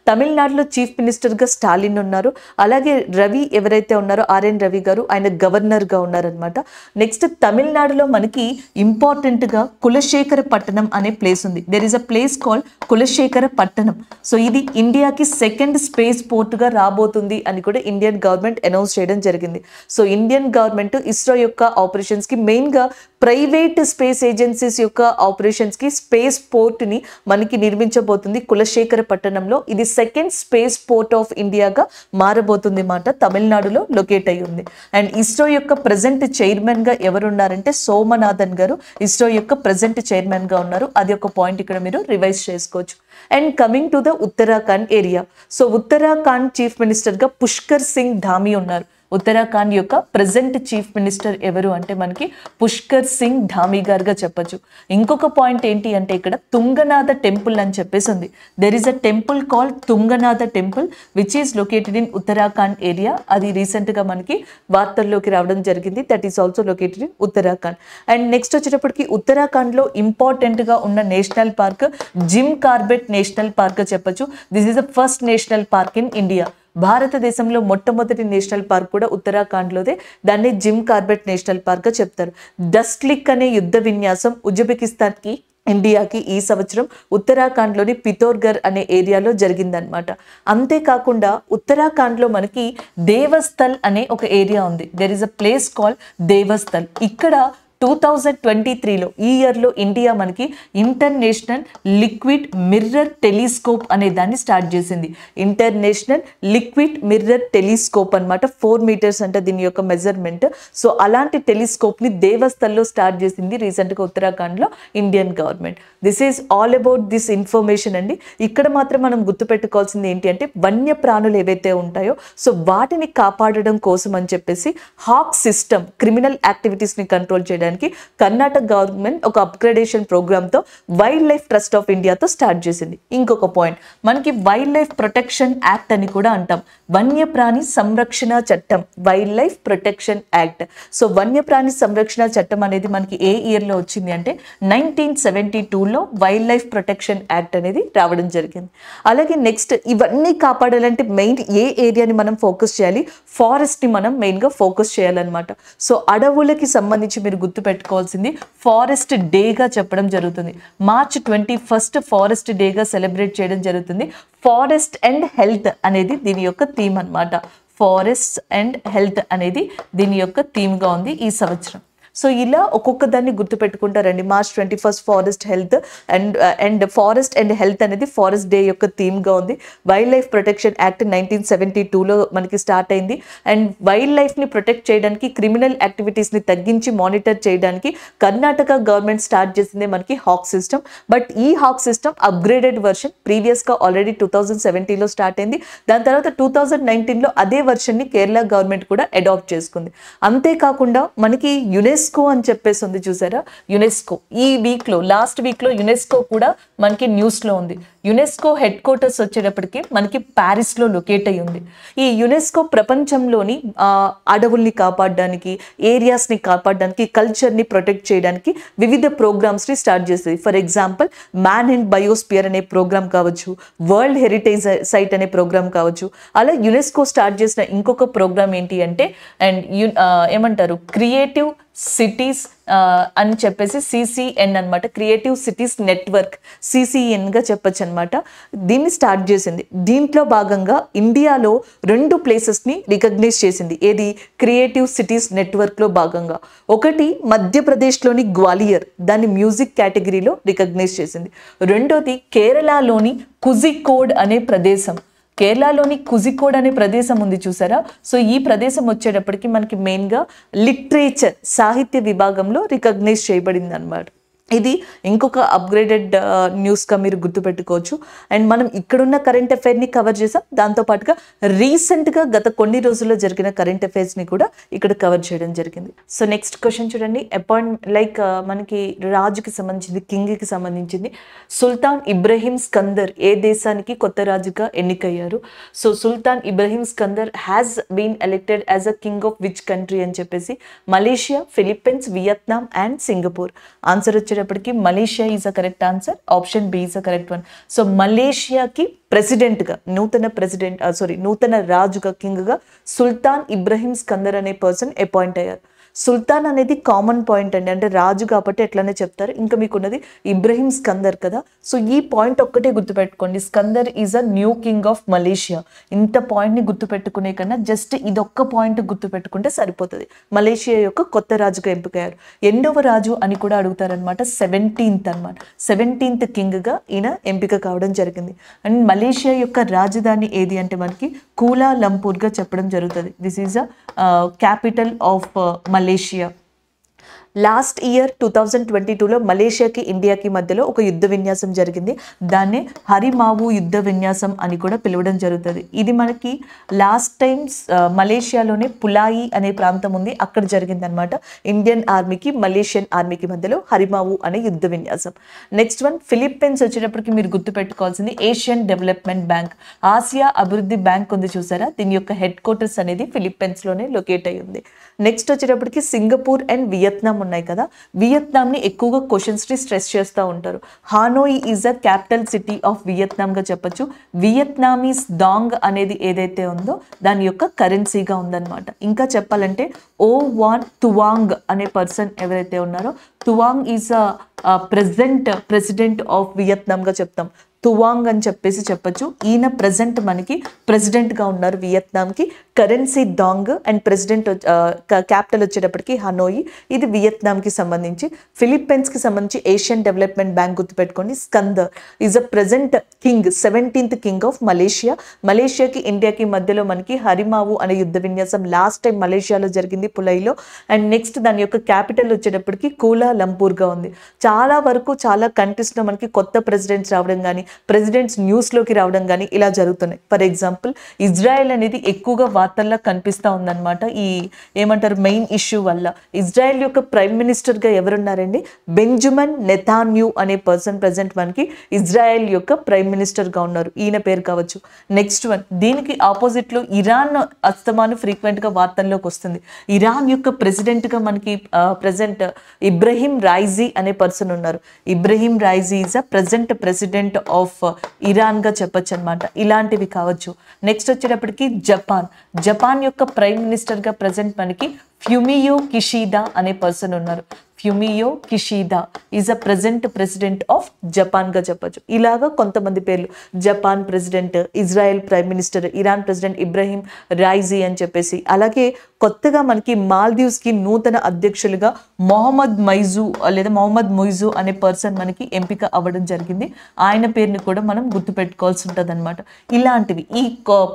తమిళనాడులో చీఫ్ మినిస్టర్గా స్టాలిన్ ఉన్నారు. అలాగే రవి ఎవరైతే ఉన్నారో ఆర్ఎన్ రవి గారు ఆయన గవర్నర్గా ఉన్నారనమాట. నెక్స్ట్ తమిళనాడులో మనకి ఇంపార్టెంట్గా కులశేఖర పట్టణం అనే ప్లేస్ ఉంది. There is a place called Kulasekhara పట్టణం. సో ఇది ఇండియాకి సెకండ్ స్పేస్ పోర్ట్గా రాబోతుంది అని కూడా ఇండియన్ గవర్నమెంట్ అనౌన్స్ చేయడం జరిగింది. సో ఇండియన్ గవర్నమెంట్ ఇస్రో యొక్క ఆపరేషన్స్కి మెయిన్గా ప్రైవేట్ స్పేస్ ఏజెన్సీస్ యొక్క ఆపరేషన్స్కి స్పేస్ పోర్ట్ని మనకి నిర్మించబోతుంది కులశేఖర పట్టణంలో. ఇది సెకండ్ స్పేస్ పోర్ట్ ఆఫ్ ఇండియాగా మారబోతుంది మాట, తమిళనాడులో లొకేట్ అయి ఉంది. అండ్ ఇస్రో యొక్క ప్రజెంట్ చైర్మన్గా ఎవరున్నారంటే సోమనాథన్ గారు ఇస్రో యొక్క ప్రజెంట్ చైర్మన్గా ఉన్నారు. అది ఒక పాయింట్ ఇక్కడ మీరు రివైజ్ చేసుకోవచ్చు. And coming to the Uttarakhand area, so Uttarakhand chief మినిస్టర్గా పుష్కర్ సింగ్ ధామీ ఉన్నారు. ఉత్తరాఖండ్ యొక్క ప్రజెంట్ చీఫ్ మినిస్టర్ ఎవరు అంటే మనకి పుష్కర్ సింగ్ ధామీ గారుగా చెప్పొచ్చు. ఇంకొక పాయింట్ ఏంటి అంటే ఇక్కడ తుంగనాథ టెంపుల్ అని చెప్పేసి ఉంది. There is a temple called Tungnath temple which is located in Uttarakhand area. అది రీసెంట్గా మనకి వార్తల్లోకి రావడం జరిగింది. That is also located in Uttarakhand. And next వచ్చేటప్పటికి ఉత్తరాఖండ్లో ఇంపార్టెంట్గా ఉన్న national park Jim Corbett national park చెప్పొచ్చు. This is the first national park in India. భారతదేశంలో మొట్టమొదటి నేషనల్ పార్క్ కూడా ఉత్తరాఖండ్లోదే. దాన్ని జిమ్ కార్బెట్ నేషనల్ పార్క్గా చెప్తారు. డస్ట్లిక్ అనే యుద్ధ విన్యాసం ఉజ్బెకిస్తాన్కి ఇండియాకి ఈ సంవత్సరం ఉత్తరాఖండ్లోని పితోర్గర్ అనే ఏరియాలో జరిగిందనమాట. అంతేకాకుండా ఉత్తరాఖండ్లో మనకి దేవస్థల్ అనే ఒక ఏరియా ఉంది. There is a place call Devasthal. ఇక్కడ 2023లో ఈ ఇయర్లో ఇండియా మనకి ఇంటర్నేషనల్ లిక్విడ్ మిర్రర్ టెలిస్కోప్ అనే దాన్ని స్టార్ట్ చేసింది. ఇంటర్నేషనల్ లిక్విడ్ మిర్రర్ టెలిస్కోప్ అనమాట. 4 మీటర్స్ అంటే దీని యొక్క మెజర్మెంట్. సో అలాంటి టెలిస్కోప్ని దేవస్థల్లో స్టార్ట్ చేసింది రీసెంట్గా ఉత్తరాఖండ్లో Indian government. This is all about this information అండి. ఇక్కడ మాత్రం మనం గుర్తుపెట్టుకోవాల్సింది ఏంటి అంటే వన్యప్రాణులు ఏవైతే ఉంటాయో సో వాటిని కాపాడడం కోసం అని చెప్పేసి హాక్ సిస్టమ్ క్రిమినల్ యాక్టివిటీస్ని కంట్రోల్ చేయడానికి కర్ణాటక గవర్నమెంట్ ఒక అప్గ్రేడేషన్ ప్రోగ్రామ్తో వైల్డ్ లైఫ్ ట్రస్ట్ ఆఫ్ ఇండియాతో స్టార్ట్ చేసింది. ఇంకొక పాయింట్, మనకి వైల్డ్ లైఫ్ ప్రొటెక్షన్ యాక్ట్ అని కూడా అంటాం. వన్యప్రాణి సంరక్షణ చట్టం, wild life protection act. So వన్యప్రాణి సంరక్షణ చట్టం అనేది మనకి ఏ ఇయర్లో వచ్చింది అంటే 1972లో వైల్డ్ లైఫ్ ప్రొటెక్షన్ యాక్ట్ అనేది రావడం జరిగింది. అలాగే నెక్స్ట్ ఇవన్నీ కాపాడాలంటే మెయిన్ ఏ ఏరియాని మనం ఫోకస్ చేయాలి, ఫారెస్ట్ని మనం మెయిన్గా ఫోకస్ చేయాలన్నమాట. సో అడవులకి సంబంధించి మీరు గుర్తుపెట్టుకోవాల్సింది ఫారెస్ట్ డేగా చెప్పడం జరుగుతుంది. March 21 ఫారెస్ట్ డేగా సెలబ్రేట్ చేయడం జరుగుతుంది. ఫారెస్ట్ అండ్ హెల్త్ అనేది దీని యొక్క థీమ్ అన్నమాట. ఫారెస్ట్ అండ్ హెల్త్ అనేది దీని యొక్క థీమ్గా ఉంది ఈ సంవత్సరం. సో ఇలా ఒక్కొక్క దాన్ని గుర్తుపెట్టుకుంటారండి. March 21 forest health and forest and health అనేది ఫారెస్ట్ డే యొక్క థీమ్గా ఉంది. వైల్డ్ లైఫ్ ప్రొటెక్షన్ యాక్ట్ 1972లో మనకి స్టార్ట్ అయింది. అండ్ వైల్డ్ లైఫ్ని ప్రొటెక్ట్ చేయడానికి క్రిమినల్ యాక్టివిటీస్ని తగ్గించి మానిటర్ చేయడానికి కర్ణాటక గవర్నమెంట్ స్టార్ట్ చేసిందే మనకి హాక్ సిస్టమ్. బట్ ఈ హాక్ సిస్టమ్ అప్గ్రేడెడ్ వర్షన్ ప్రీవియస్గా ఆల్రెడీ 2017లో స్టార్ట్ అయింది. దాని తర్వాత 2019లో అదే వర్షన్ని కేరళ గవర్నమెంట్ కూడా అడాప్ట్ చేసుకుంది. అంతేకాకుండా మనకి యునెస్కో యునెస్కో అని చెప్పేసి ఉంది చూసారా, యునెస్కో ఈ వీక్లో లాస్ట్ వీక్లో యునెస్కో కూడా మనకి న్యూస్లో ఉంది. యునెస్కో హెడ్ క్వార్టర్స్ వచ్చేటప్పటికి మనకి ప్యారిస్లో లొకేట్ అయి ఉంది. ఈ యునెస్కో ప్రపంచంలోని అడవుల్ని కాపాడడానికి, ఏరియాస్ని కాపాడడానికి, కల్చర్ని ప్రొటెక్ట్ చేయడానికి వివిధ ప్రోగ్రామ్స్ని స్టార్ట్ చేస్తుంది. For example man and biosphere అనే ప్రోగ్రామ్ కావచ్చు, వరల్డ్ హెరిటేజ్ సైట్ అనే ప్రోగ్రామ్ కావచ్చు. అలా యునెస్కో స్టార్ట్ చేసిన ఇంకొక ప్రోగ్రామ్ ఏంటి అంటే ఏమంటారు క్రియేటివ్ సిటీస్ అని చెప్పేసి సిసిఎన్ అనమాట, క్రియేటివ్ సిటీస్ నెట్వర్క్, సిసిఎన్గా చెప్పచ్చు అనమాట. దీన్ని స్టార్ట్ చేసింది. దీంట్లో భాగంగా ఇండియాలో 2 ప్లేసెస్ని రికగ్నైజ్ చేసింది. ఏది క్రియేటివ్ సిటీస్ నెట్వర్క్లో భాగంగా. ఒకటి మధ్యప్రదేశ్లోని గ్వాలియర్, దాన్ని మ్యూజిక్ కేటగిరీలో రికగ్నైజ్ చేసింది. రెండోది కేరళలోని కుజికోడ్ అనే ప్రదేశం. కేరళలోని కుజికోడ్ అనే ప్రదేశం ఉంది చూసారా. సో ఈ ప్రదేశం వచ్చేటప్పటికి మనకి మెయిన్గా లిటరేచర్, సాహిత్య విభాగంలో రికగ్నైజ్ చేయబడింది అనమాట. ఇది ఇంకొక అప్గ్రేడెడ్ న్యూస్గా మీరు గుర్తుపెట్టుకోవచ్చు. అండ్ మనం ఇక్కడున్న కరెంట్ అఫైర్ని కవర్ చేసాం. దాంతోపాటుగా రీసెంట్గా గత కొన్ని రోజుల్లో జరిగిన కరెంట్ అఫైర్స్ని కూడా ఇక్కడ కవర్ చేయడం జరిగింది. సో నెక్స్ట్ క్వశ్చన్ చూడండి. మనకి రాజుకి సంబంధించింది, కింగ్కి సంబంధించింది. సుల్తాన్ ఇబ్రహీం స్కందర్ ఏ దేశానికి కొత్త రాజుగా ఎన్నికయ్యారు? So Sultan Ibrahim Iskandar has been elected as a king of which country అని చెప్పేసి Malaysia, Philippines, Vietnam and Singapore. Answer వచ్చేటప్పటికి Malaysia is a correct answer. Option B is a correct one. So మలేషియాకి ప్రెసిడెంట్గా నూతన రాజుగా, కింగ్గా సుల్తాన్ Ibrahim స్కందర్ అనే person appoint అయ్యారు. సుల్తాన్ అనేది కామన్ పాయింట్ అండి, అంటే రాజు కాబట్టి ఎట్లనే చెప్తారు. ఇంకా మీకున్నది ఇబ్రహీం స్కందర్ కదా. సో ఈ పాయింట్ ఒక్కటే గుర్తుపెట్టుకోండి, Iskandar is a new king of Malaysia. ఇంత పాయింట్ని గుర్తుపెట్టుకునే కన్నా జస్ట్ ఇదొక్క పాయింట్ గుర్తుపెట్టుకుంటే సరిపోతుంది. మలేషియా యొక్క కొత్త రాజుగా ఎంపికయ్యారు. 8వ రాజు అని కూడా అడుగుతారనమాట. 17th కింగ్గా ఈయన ఎంపిక కావడం జరిగింది. అండ్ మలేషియా యొక్క రాజధాని ఏది అంటే మనకి కూలాలంపూర్గా చెప్పడం జరుగుతుంది. This is a capital of Malaysia. Last year 2022లో మలేషియాకి ఇండియాకి మధ్యలో ఒక యుద్ధ విన్యాసం జరిగింది. దాన్నే హరిమావు యుద్ధ విన్యాసం అని కూడా పిలవడం జరుగుతుంది. ఇది మనకి లాస్ట్ టైం మలేషియాలోనే పులాయి అనే ప్రాంతం ఉంది, అక్కడ జరిగింది అనమాట. ఇండియన్ ఆర్మీకి మలేషియన్ ఆర్మీకి మధ్యలో హరిమావు అనే యుద్ధ విన్యాసం. నెక్స్ట్ వన్ ఫిలిప్పీన్స్ వచ్చేటప్పటికి మీరు గుర్తుపెట్టుకోవాల్సింది ఏషియన్ డెవలప్మెంట్ బ్యాంక్, ఆసియా అభివృద్ధి బ్యాంక్ ఉంది చూసారా. దీని యొక్క హెడ్ క్వార్టర్స్ అనేది ఫిలిప్పీన్స్లోనే లొకేట్ అయి ఉంది. నెక్స్ట్ వచ్చేటప్పటికి సింగపూర్ అండ్ వియత్నాం ఉన్నాయి కదా. వియత్నాంని ఎక్కువగా క్వశ్చన్స్ని స్ట్రెస్ చేస్తూ ఉంటారు. Hanoi is a capital city of వియత్నాంగా చెప్పచ్చు. వియత్నామీస్ డాంగ్ అనేది ఏదైతే ఉందో దాని యొక్క కరెన్సీగా ఉందన్నమాట. ఇంకా చెప్పాలంటే ఓ వాన్ తువాంగ్ అనే పర్సన్ ఎవరైతే ఉన్నారో, Tuang is a president of వియత్నాంగా చెప్తాం. తువాంగ్ అని చెప్పేసి చెప్పచ్చు. ఈయన ప్రెసెంట్ మనకి ప్రెసిడెంట్గా ఉన్నారు వియత్నాంకి. Currency dong and president capital వచ్చేటప్పటికి హనోయి. ఇది వియత్నాంకి సంబంధించి. ఫిలిప్పీన్స్కి సంబంధించి ఏషియన్ డెవలప్మెంట్ బ్యాంక్ గుర్తుపెట్టుకోండి. Iskandar is a present king, 17th king of Malaysia. మలేషియాకి ఇండియాకి మధ్యలో మనకి హరిమావు అనే యుద్ధ విన్యాసం లాస్ట్ టైం మలేషియాలో జరిగింది, పులైలో. అండ్ నెక్స్ట్ దాని యొక్క క్యాపిటల్ వచ్చేటప్పటికి కూలాలంపూర్గా ఉంది. చాలా వరకు చాలా కంట్రీస్లో మనకి కొత్త ప్రెసిడెంట్స్ రావడం కానీ, ప్రెసిడెంట్స్ న్యూస్లోకి రావడం కానీ ఇలా జరుగుతున్నాయి. ఫర్ ఎగ్జాంపుల్ ఇజ్రాయెల్ అనేది ఎక్కువగా వార్తల్లో కనిపిస్తూ ఉందన్నమాట. ఈ ఏమంటారు మెయిన్ ఇష్యూ వల్ల. ఇజ్రాయెల్ యొక్క ప్రైమ్ మినిస్టర్గా ఎవరున్నారండి? బెంజమిన్ నెతాన్యూ అనే పర్సన్ ప్రెసెంట్ మనకి ఇజ్రాయెల్ యొక్క ప్రైమ్ మినిస్టర్గా ఉన్నారు. ఈయన పేరు కావచ్చు. నెక్స్ట్ వన్ దీనికి ఆపోజిట్లో ఇరాన్ అస్తమాను ఫ్రీక్వెంట్గా వార్తల్లోకి వస్తుంది. ఇరాన్ యొక్క ప్రెసిడెంట్గా మనకి ప్రెసెంట్ ఇబ్రహీం రైజీ అనే పర్సన్ ఉన్నారు. Ibrahim Raisi is a present president of ఇరాన్గా చెప్పచ్చు అనమాట. ఇలాంటివి కావచ్చు. నెక్స్ట్ వచ్చేటప్పటికి జపాన్ యొక్క ప్రైమ్ మినిస్టర్గా ప్రెసెంట్ మనకి ఫ్యూమియో కిషిడా అనే పర్సన్ ఉన్నారు. Fumio Kishida is a president of జపాన్గా చెప్పచ్చు. ఇలాగా కొంతమంది పేర్లు, Japan president, Israel prime minister, Iran president Ibrahim Raisi అని చెప్పేసి. అలాగే కొత్తగా మనకి మాల్దీవ్స్కి నూతన అధ్యక్షులుగా మొహమ్మద్ మొయిజు అనే పర్సన్ మనకి ఎంపిక అవ్వడం జరిగింది. ఆయన పేరుని కూడా మనం గుర్తుపెట్టుకోవాల్సి ఉంటుంది అనమాట. ఇలాంటివి ఈ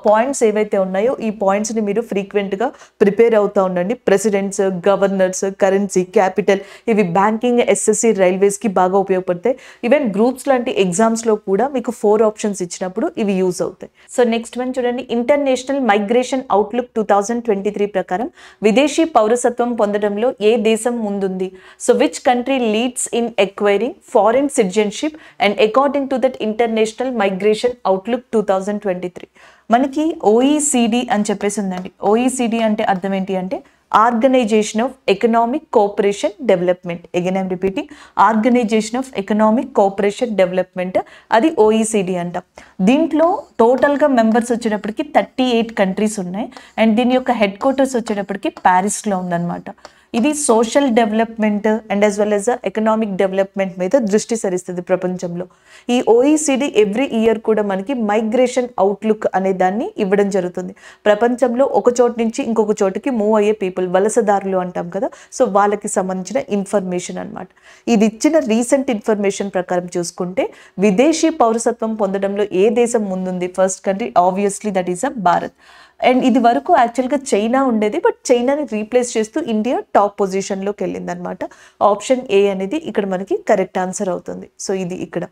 పాయింట్స్ ఏవైతే ఉన్నాయో ఈ పాయింట్స్ని మీరు ఫ్రీక్వెంట్గా ప్రిపేర్ అవుతూ ఉండండి. ప్రెసిడెంట్స్, గవర్నర్స్, కరెన్సీ, క్యాపిటల్ ఇవి బ్యాంకింగ్, ఎస్ఎస్సి, రైల్వేస్కి బాగా ఉపయోగపడతాయి. ఈవెన్ గ్రూప్స్ లాంటి ఎగ్జామ్స్లో కూడా మీకు 4 ఆప్షన్స్ ఇచ్చినప్పుడు ఇవి యూజ్ అవుతాయి. సో నెక్స్ట్ వన్ చూడండి, ఇంటర్నేషనల్ మైగ్రేషన్ అవుట్లుక్ 2023 ప్రకారం విదేశీ పౌరసత్వం పొందడంలో ఏ దేశం ముందుంది? So which country leads in acquiring foreign citizenship and according to that international migration outlook 2023. మనకి OECD అని చెప్పేసి ఉందండి. OECD అంటే అర్థం ఏంటి అంటే organisation of economic cooperation development. Again I'm repeating, organisation of economic cooperation development, అది OECD అంట. దీంట్లో టోటల్గా మెంబర్స్ వచ్చేటప్పటికి 38 కంట్రీస్ ఉన్నాయి. అండ్ దీని యొక్క హెడ్ క్వార్టర్స్ వచ్చేటప్పటికి ప్యారిస్లో ఉందన్నమాట. ఇది social development and as well as economic development మీద దృష్టి సరిస్తుంది ప్రపంచంలో. ఈ OECD ఎవ్రీ ఇయర్ కూడా మనకి మైగ్రేషన్ అవుట్లుక్ అనే దాన్ని ఇవ్వడం జరుగుతుంది. ప్రపంచంలో ఒక చోటు నుంచి ఇంకొక చోటుకి మూవ్ అయ్యే పీపుల్, వలసదారులు అంటాం కదా, సో వాళ్ళకి సంబంధించిన ఇన్ఫర్మేషన్ అనమాట. ఇది ఇచ్చిన రీసెంట్ ఇన్ఫర్మేషన్ ప్రకారం చూసుకుంటే విదేశీ పౌరసత్వం పొందడంలో ఏ దేశం ముందుంది? First country obviously that is Bharat. And ఇది వరకు యాక్చువల్గా చైనా ఉండేది, బట్ చైనాని రీప్లేస్ చేస్తూ ఇండియా టాప్ పొజిషన్లోకి వెళ్ళింది అనమాట. ఆప్షన్ ఏ అనేది ఇక్కడ మనకి కరెక్ట్ ఆన్సర్ అవుతుంది. సో ఇది ఇక్కడ.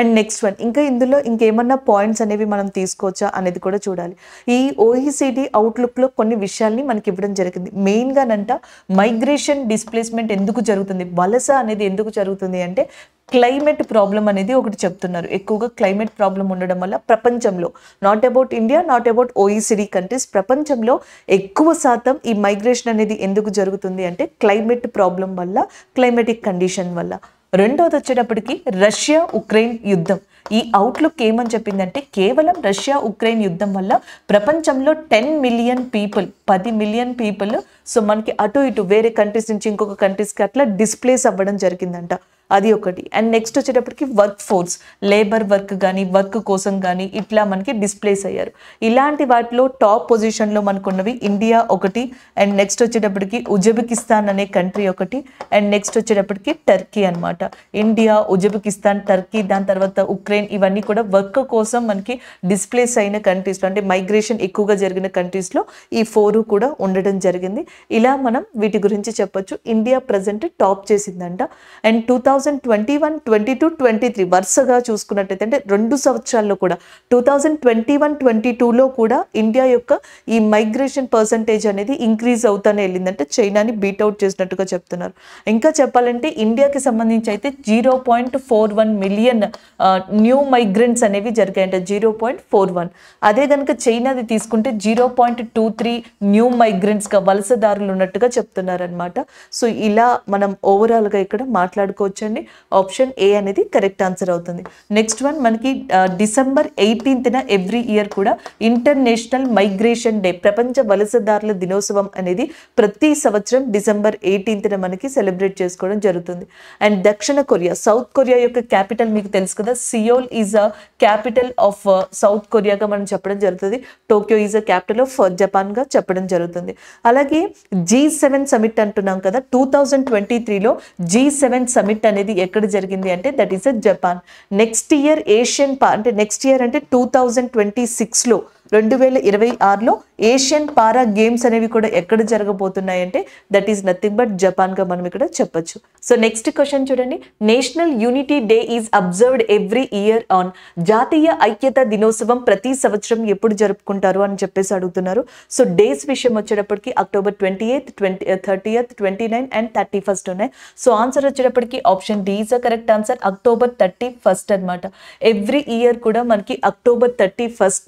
అండ్ నెక్స్ట్ వన్, ఇంకా ఇందులో ఇంకేమన్నా పాయింట్స్ అనేవి మనం తీసుకోవచ్చా అనేది కూడా చూడాలి. ఈ OECD అవుట్లుక్లో కొన్ని విషయాల్ని మనకి ఇవ్వడం జరిగింది. మెయిన్గానంట మైగ్రేషన్ డిస్ప్లేస్మెంట్ ఎందుకు జరుగుతుంది, వలస అనేది ఎందుకు జరుగుతుంది అంటే క్లైమేట్ ప్రాబ్లం అనేది ఒకటి చెప్తున్నారు. ఎక్కువగా క్లైమేట్ ప్రాబ్లం ఉండడం వల్ల ప్రపంచంలో, not about India, not about OECD countries, ప్రపంచంలో ఎక్కువ శాతం ఈ మైగ్రేషన్ అనేది ఎందుకు జరుగుతుంది అంటే క్లైమేట్ ప్రాబ్లం వల్ల, క్లైమేటిక్ కండిషన్ వల్ల. రెండోది వచ్చేటప్పటికి రష్యా ఉక్రెయిన్ యుద్ధం. ఈ అవుట్లుక్ ఏమని చెప్పిందంటే కేవలం రష్యా ఉక్రెయిన్ యుద్ధం వల్ల ప్రపంచంలో 10 million people, 10 million people so మనకి అటు ఇటు వేరే కంట్రీస్ నుంచి ఇంకొక కంట్రీస్కి అట్లా డిస్ప్లేస్ అవ్వడం జరిగిందంట. అది ఒకటి. అండ్ నెక్స్ట్ వచ్చేటప్పటికి వర్క్ ఫోర్స్, లేబర్ వర్క్ కానీ వర్క్ కోసం కానీ ఇట్లా మనకి డిస్ప్లేస్ అయ్యారు. ఇలాంటి వాటిలో టాప్ పొజిషన్లో మనకున్నవి ఇండియా ఒకటి, అండ్ నెక్స్ట్ వచ్చేటప్పటికి ఉజ్బెకిస్తాన్ అనే కంట్రీ ఒకటి, అండ్ నెక్స్ట్ వచ్చేటప్పటికి టర్కీ అనమాట. ఇండియా, ఉజ్బెకిస్తాన్, టర్కీ, దాని తర్వాత ఉక్రెయిన్, ఇవన్నీ కూడా వర్క్ కోసం మనకి డిస్ప్లేస్ అయిన కంట్రీస్లో, అంటే మైగ్రేషన్ ఎక్కువగా జరిగిన కంట్రీస్లో ఈ 4 కూడా ఉండడం జరిగింది. ఇలా మనం వీటి గురించి చెప్పొచ్చు. ఇండియా ప్రజెంట్ టాప్ చేసిందంట. అండ్ 2021, 22, 23 వరుసగా చూసుకున్నట్టయితే అంటే 2 సంవత్సరాల్లో కూడా 2021, 22లో కూడా ఇండియా యొక్క ఈ మైగ్రేషన్ పర్సంటేజ్ అనేది ఇంక్రీజ్ అవుతానే వెళ్ళిందంటే చైనాని బీట్అవుట్ చేసినట్టుగా చెప్తున్నారు. ఇంకా చెప్పాలంటే ఇండియాకి సంబంధించి అయితే 0.41 మిలియన్ న్యూ మైగ్రెంట్స్ అనేవి జరిగాయంట. 0.41. అదే కనుక చైనాది తీసుకుంటే 0.23 న్యూ మైగ్రెంట్స్గా, వలసదారులు ఉన్నట్టుగా చెప్తున్నారు అనమాట. సో ఇలా మనం ఓవరాల్గా ఇక్కడ మాట్లాడుకోవచ్చు. ఆప్షన్ ఏ అనేది కరెక్ట్ ఆన్సర్ అవుతుంది. నెక్స్ట్ వన్ మనకి December 18th ఎవ్రీ ఇయర్ కూడా ఇంటర్నేషనల్ మైగ్రేషన్ డే, ప్రపంచ వలసదారుల దినోత్సవం అనేది ప్రతి సంవత్సరం December 18th మనకి సెలబ్రేట్ చేసుకోవడం జరుగుతుంది. అండ్ దక్షిణ కొరియా, సౌత్ కొరియా యొక్క క్యాపిటల్ మీకు తెలుసు కదా, Seoul is a capital of South కొరియాగా మనం చెప్పడం జరుగుతుంది. Tokyo is a capital of జపాన్గా చెప్పడం జరుగుతుంది. అలాగే G7 సమిట్ అంటున్నాం కదా, 2023లో G7 సమిట్ అనేది ఎక్కడ జరిగింది అంటే that is Japan. Next year అంటే నెక్స్ట్ ఇయర్ అంటే 2026లో 2026లో ఏషియన్ పారా గేమ్స్ అనేవి కూడా ఎక్కడ జరగబోతున్నాయి అంటే దట్ ఈస్ నథింగ్ బట్ జపాన్గా మనం ఇక్కడ చెప్పొచ్చు. సో నెక్స్ట్ క్వశ్చన్ చూడండి, national unity day is observed every year on, జాతీయ ఐక్యత దినోత్సవం ప్రతి సంవత్సరం ఎప్పుడు జరుపుకుంటారు అని చెప్పేసి అడుగుతున్నారు. సో డేస్ విషయం వచ్చేటప్పటికి October 28th, 30th, 29 and 31st ఉన్నాయి. సో ఆన్సర్ వచ్చేటప్పటికి option D is a correct answer, October 31st అనమాట. ఎవ్రీ ఇయర్ కూడా మనకి October 31st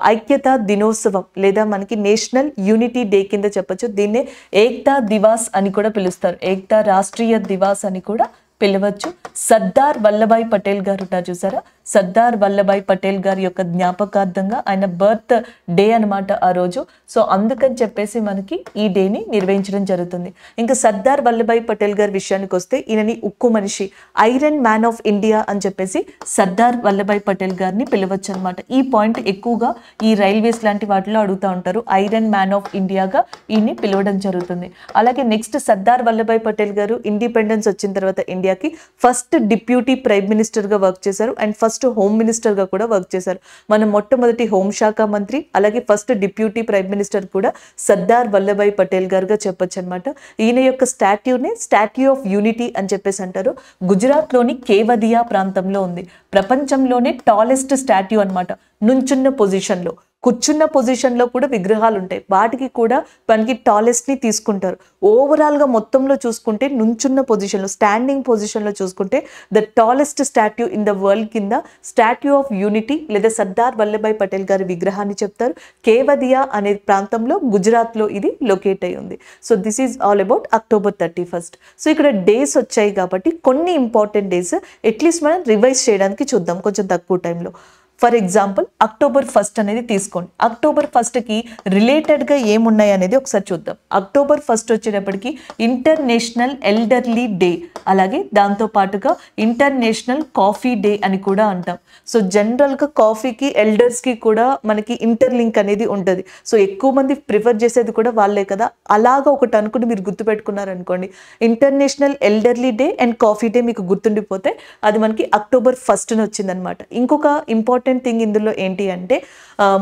ఐక్యతా దినోత్సవం లేదా మనకి నేషనల్ యూనిటీ డే కింద చెప్పొచ్చు. దీన్నే ఏక్తా దివాస్ అని కూడా పిలుస్తారు, ఏక్తా రాష్ట్రీయ దివాస్ అని కూడా పిలవచ్చు. సర్దార్ వల్లభాయ్ పటేల్ గారు ఉంటారు చూసారా, సర్దార్ వల్లభాయ్ పటేల్ గారి యొక్క జ్ఞాపకార్థంగా ఆయన బర్త్ డే అనమాట ఆ రోజు. సో అందుకని చెప్పేసి మనకి ఈ డేని నిర్వహించడం జరుగుతుంది. ఇంకా సర్దార్ వల్లభాయ్ పటేల్ గారి విషయానికి వస్తే ఈయనని ఉక్కు మనిషి, ఐరన్ మ్యాన్ ఆఫ్ ఇండియా అని చెప్పేసి సర్దార్ వల్లభాయ్ పటేల్ గారిని పిలవచ్చు అనమాట. ఈ పాయింట్ ఎక్కువగా ఈ రైల్వేస్ లాంటి వాటిలో అడుగుతూ ఉంటారు, ఐరన్ మ్యాన్ ఆఫ్ ఇండియాగా ఈయన్ని పిలవడం జరుగుతుంది. అలాగే నెక్స్ట్ సర్దార్ వల్లభాయ్ పటేల్ గారు ఇండిపెండెన్స్ వచ్చిన తర్వాత ఇండియాకి ఫస్ట్ ఫస్ట్ డిప్యూటీ ప్రైమ్ మినిస్టర్గా వర్క్ చేశారు అండ్ ఫస్ట్ హోమ్ మినిస్టర్గా కూడా వర్క్ చేశారు. మన మొట్టమొదటి హోంశాఖ మంత్రి అలాగే ఫస్ట్ డిప్యూటీ ప్రైమ్ మినిస్టర్ కూడా సర్దార్ వల్లభాయ్ పటేల్ గారుగా చెప్పొచ్చు అనమాట. ఈయన యొక్క స్టాట్యూని స్టాట్యూ ఆఫ్ యూనిటీ అని చెప్పేసి అంటారు. గుజరాత్లోని కేవదియా ప్రాంతంలో ఉంది. ప్రపంచంలోనే టాలెస్ట్ స్టాట్యూ అనమాట. నుంచున్న పొజిషన్లో, కూర్చున్న పొజిషన్లో కూడా విగ్రహాలు ఉంటాయి. వాటికి కూడా మనకి టాలెస్ట్ని తీసుకుంటారు. ఓవరాల్గా మొత్తంలో చూసుకుంటే నుంచున్న పొజిషన్లో, స్టాండింగ్ పొజిషన్లో చూసుకుంటే the tallest statue in the world కింద స్టాట్యూ ఆఫ్ యూనిటీ లేదా సర్దార్ వల్లభాయ్ పటేల్ గారి విగ్రహాన్ని చెప్తారు. కేవదియా అనే ప్రాంతంలో గుజరాత్లో ఇది లొకేట్ అయి ఉంది. So this is all about October 31st. So ఇక్కడ డేస్ వచ్చాయి కాబట్టి కొన్ని ఇంపార్టెంట్ డేస్ అట్లీస్ట్ మనం రివైజ్ చేయడానికి చూద్దాం కొంచెం తక్కువ టైంలో. ఫర్ ఎగ్జాంపుల్ October 1st అనేది తీసుకోండి. October 1st రిలేటెడ్గా ఏమున్నాయి అనేది ఒకసారి చూద్దాం. October 1st వచ్చేటప్పటికి ఇంటర్నేషనల్ ఎల్డర్లీ డే, అలాగే దాంతో పాటుగా ఇంటర్నేషనల్ కాఫీ డే అని కూడా అంటాం. సో జనరల్గా కాఫీకి ఎల్డర్స్కి కూడా మనకి ఇంటర్లింక్ అనేది ఉంటుంది. సో ఎక్కువ మంది ప్రిఫర్ చేసేది కూడా వాళ్ళే కదా. అలాగా ఒకటి అనుకుని మీరు గుర్తుపెట్టుకున్నారనుకోండి, international elderly day and coffee day మీకు గుర్తుండిపోతే అది మనకి October 1st వచ్చిందనమాట. ఇంకొక ఇంపార్టెంట్ థింగ్ ఇందులో ఏంటి అంటే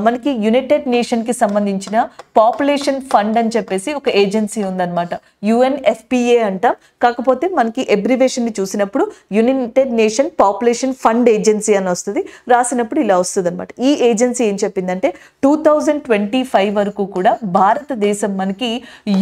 మనకి యునైటెడ్ నేషన్కి సంబంధించిన పాపులేషన్ ఫండ్ అని చెప్పేసి ఒక ఏజెన్సీ ఉందన్నమాట. UNFPA అంటాం. కాకపోతే మనకి అబ్రివేషన్ని చూసినప్పుడు United nation population fund agency అని వస్తుంది. రాసినప్పుడు ఇలా వస్తుంది అనమాట. ఈ ఏజెన్సీ ఏం చెప్పిందంటే 2025 వరకు కూడా భారతదేశం మనకి